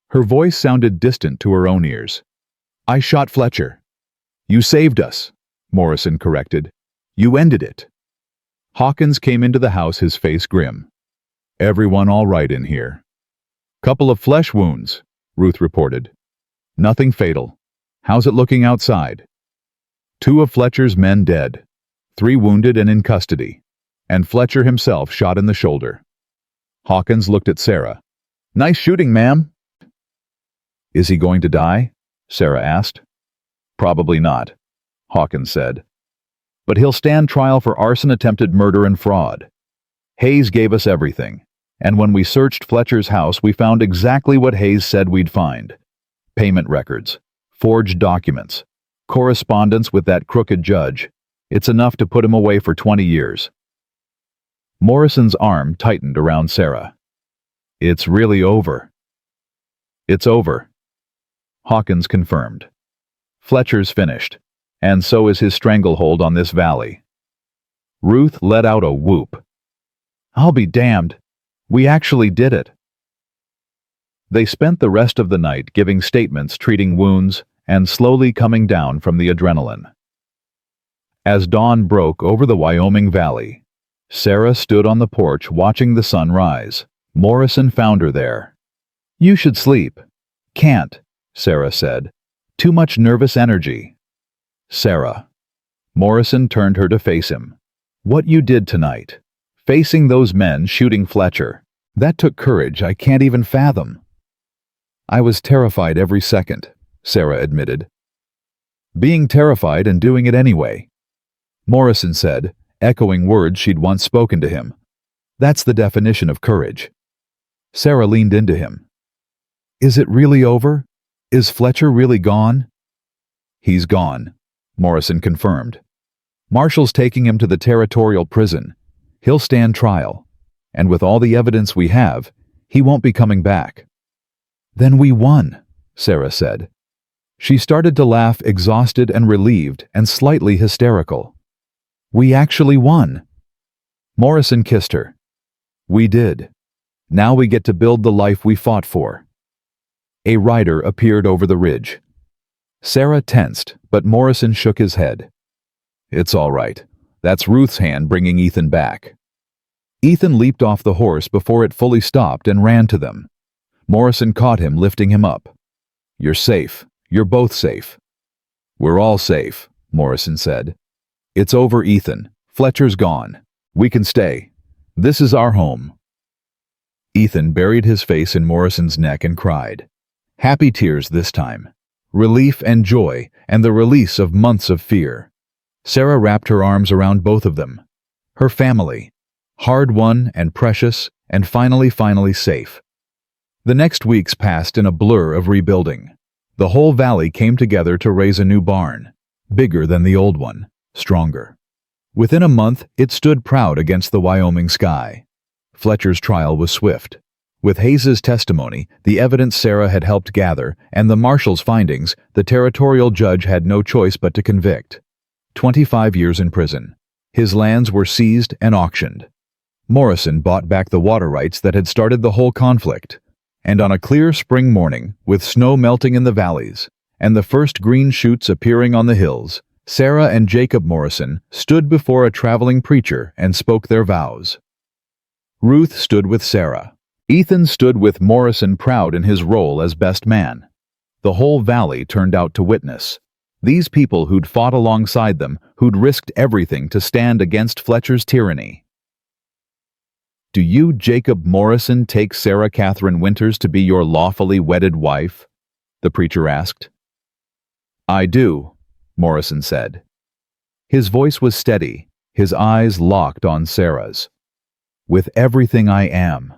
Her voice sounded distant to her own ears. "I shot Fletcher." "You saved us," Morrison corrected. "You ended it." Hawkins came into the house, his face grim. "Everyone all right in here?" "Couple of flesh wounds," Ruth reported. "Nothing fatal. How's it looking outside?" 2 of Fletcher's men dead, 3 wounded and in custody, and Fletcher himself shot in the shoulder. Hawkins looked at Sarah. "Nice shooting, ma'am." "Is he going to die?" Sarah asked. "Probably not," Hawkins said. "But he'll stand trial for arson, attempted murder, and fraud. Hayes gave us everything, and when we searched Fletcher's house, we found exactly what Hayes said we'd find. Payment records, forged documents, correspondence with that crooked judge. It's enough to put him away for 20 years. Morrison's arm tightened around Sarah. "It's really over." "It's over," Hawkins confirmed. "Fletcher's finished, and so is his stranglehold on this valley." Ruth let out a whoop. "I'll be damned. We actually did it." They spent the rest of the night giving statements, treating wounds, and slowly coming down from the adrenaline. As dawn broke over the Wyoming Valley, Sarah stood on the porch watching the sun rise. Morrison found her there. "You should sleep." "Can't," Sarah said. "Too much nervous energy." "Sarah." Morrison turned her to face him. "What you did tonight, facing those men shooting Fletcher, that took courage I can't even fathom." "I was terrified every second," Sarah admitted. "Being terrified and doing it anyway," Morrison said, echoing words she'd once spoken to him. "That's the definition of courage." Sarah leaned into him. "Is it really over? Is Fletcher really gone?" "He's gone," Morrison confirmed. "Marshall's taking him to the territorial prison. He'll stand trial. And with all the evidence we have, he won't be coming back." "Then we won," Sarah said. She started to laugh, exhausted and relieved and slightly hysterical. "We actually won." Morrison kissed her. "We did. Now we get to build the life we fought for." A rider appeared over the ridge. Sarah tensed, but Morrison shook his head. "It's all right. That's Ruth's hand bringing Ethan back." Ethan leaped off the horse before it fully stopped and ran to them. Morrison caught him, lifting him up. "You're safe. You're both safe." "We're all safe," Morrison said. "It's over, Ethan. Fletcher's gone. We can stay. This is our home." Ethan buried his face in Morrison's neck and cried. Happy tears this time. Relief and joy, and the release of months of fear. Sarah wrapped her arms around both of them. Her family. Hard-won and precious, and finally safe. The next weeks passed in a blur of rebuilding. The whole valley came together to raise a new barn. Bigger than the old one. Stronger. Within a month, it stood proud against the Wyoming sky. Fletcher's trial was swift. With Hayes's testimony, the evidence Sarah had helped gather, and the marshal's findings, the territorial judge had no choice but to convict. 25 years in prison. His lands were seized and auctioned. Morrison bought back the water rights that had started the whole conflict. And on a clear spring morning, with snow melting in the valleys, and the first green shoots appearing on the hills, Sarah and Jacob Morrison stood before a traveling preacher and spoke their vows. Ruth stood with Sarah. Ethan stood with Morrison, proud in his role as best man. The whole valley turned out to witness. These people who'd fought alongside them, who'd risked everything to stand against Fletcher's tyranny. "Do you, Jacob Morrison, take Sarah Catherine Winters to be your lawfully wedded wife?" the preacher asked. "I do," Morrison said. His voice was steady, his eyes locked on Sarah's. "With everything I am."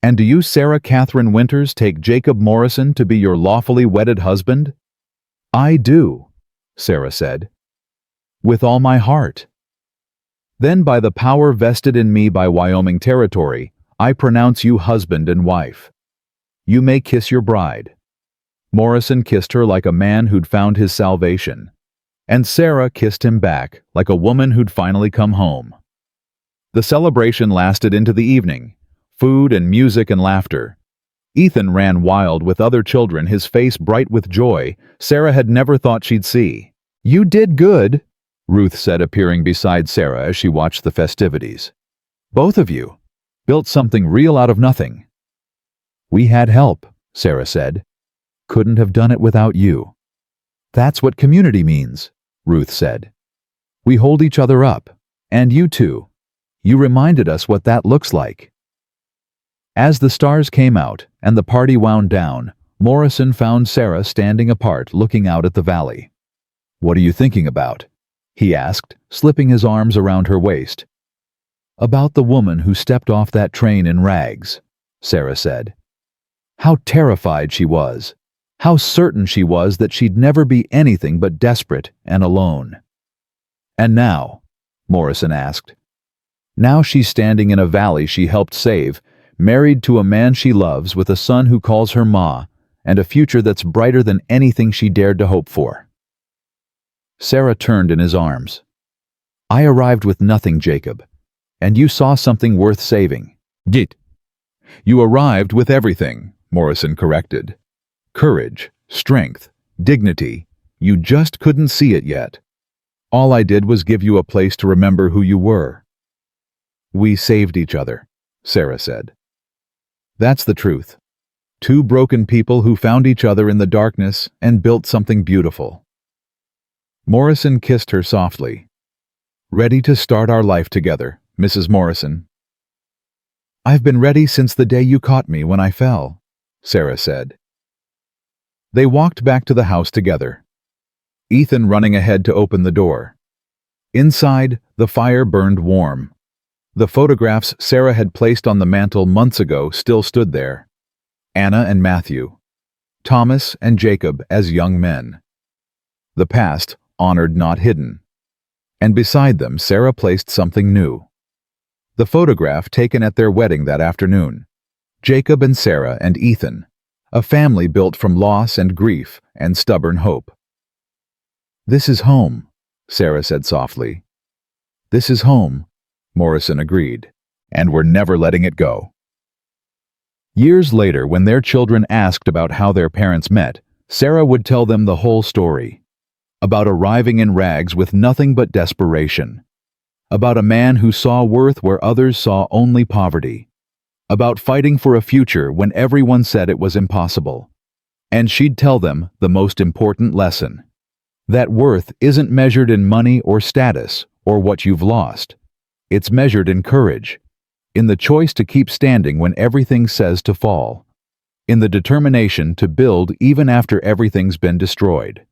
"And do you, Sarah Catherine Winters, take Jacob Morrison to be your lawfully wedded husband?" "I do," Sarah said. "With all my heart." "Then by the power vested in me by Wyoming territory, I pronounce you husband and wife. You may kiss your bride." Morrison kissed her like a man who'd found his salvation. And Sarah kissed him back like a woman who'd finally come home. The celebration lasted into the evening. Food and music and laughter. Ethan ran wild with other children, his face bright with joy Sarah had never thought she'd see. "You did good," Ruth said, appearing beside Sarah as she watched the festivities. "Both of you built something real out of nothing." "We had help," Sarah said. "Couldn't have done it without you." "That's what community means," Ruth said. "We hold each other up. And you too. You reminded us what that looks like." As the stars came out and the party wound down, Morrison found Sarah standing apart, looking out at the valley. "What are you thinking about?" he asked, slipping his arms around her waist. "About the woman who stepped off that train in rags," Sarah said. "How terrified she was. How certain she was that she'd never be anything but desperate and alone." "And now?" Morrison asked. "Now she's standing in a valley she helped save, married to a man she loves, with a son who calls her Ma, and a future that's brighter than anything she dared to hope for." Sarah turned in his arms. "I arrived with nothing, Jacob, and you saw something worth saving." "Git." "You arrived with everything," Morrison corrected. "Courage, strength, dignity. You just couldn't see it yet." All I did was give you a place to remember who you were." "We saved each other," Sarah said. "That's the truth. Two broken people who found each other in the darkness and built something beautiful." Morrison kissed her softly. "Ready to start our life together, Mrs. Morrison?" "I've been ready since the day you caught me when I fell," Sarah said. They walked back to the house together, Ethan running ahead to open the door. Inside, the fire burned warm. The photographs Sarah had placed on the mantel months ago still stood there. Anna and Matthew, Thomas and Jacob as young men. The past, honored not hidden. And beside them, Sarah placed something new. The photograph taken at their wedding that afternoon. Jacob and Sarah and Ethan, a family built from loss and grief and stubborn hope. "This is home," Sarah said softly. "This is home," Morrison agreed, "and we're never letting it go." Years later, when their children asked about how their parents met, Sarah would tell them the whole story. About arriving in rags with nothing but desperation. About a man who saw worth where others saw only poverty. About fighting for a future when everyone said it was impossible. And she'd tell them the most important lesson. That worth isn't measured in money or status or what you've lost. It's measured in courage, in the choice to keep standing when everything says to fall, in the determination to build even after everything's been destroyed.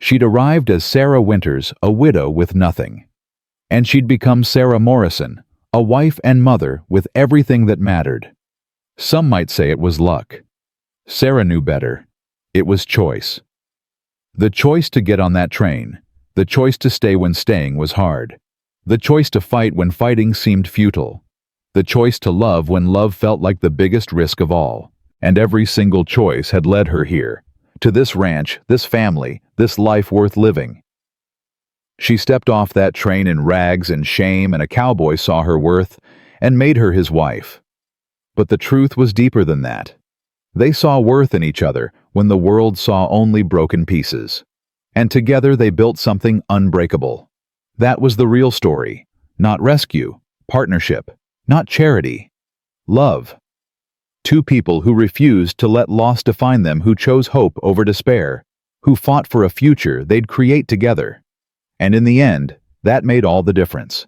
She'd arrived as Sarah Winters, a widow with nothing. And she'd become Sarah Morrison, a wife and mother with everything that mattered. Some might say it was luck. Sarah knew better. It was choice. The choice to get on that train, the choice to stay when staying was hard, the choice to fight when fighting seemed futile, the choice to love when love felt like the biggest risk of all. And every single choice had led her here, to this ranch, this family, this life worth living. She stepped off that train in rags and shame, and a cowboy saw her worth and made her his wife. But the truth was deeper than that. They saw worth in each other when the world saw only broken pieces. And together they built something unbreakable. That was the real story. Not rescue, partnership, not charity. Love. Two people who refused to let loss define them, who chose hope over despair, who fought for a future they'd create together. And in the end, that made all the difference.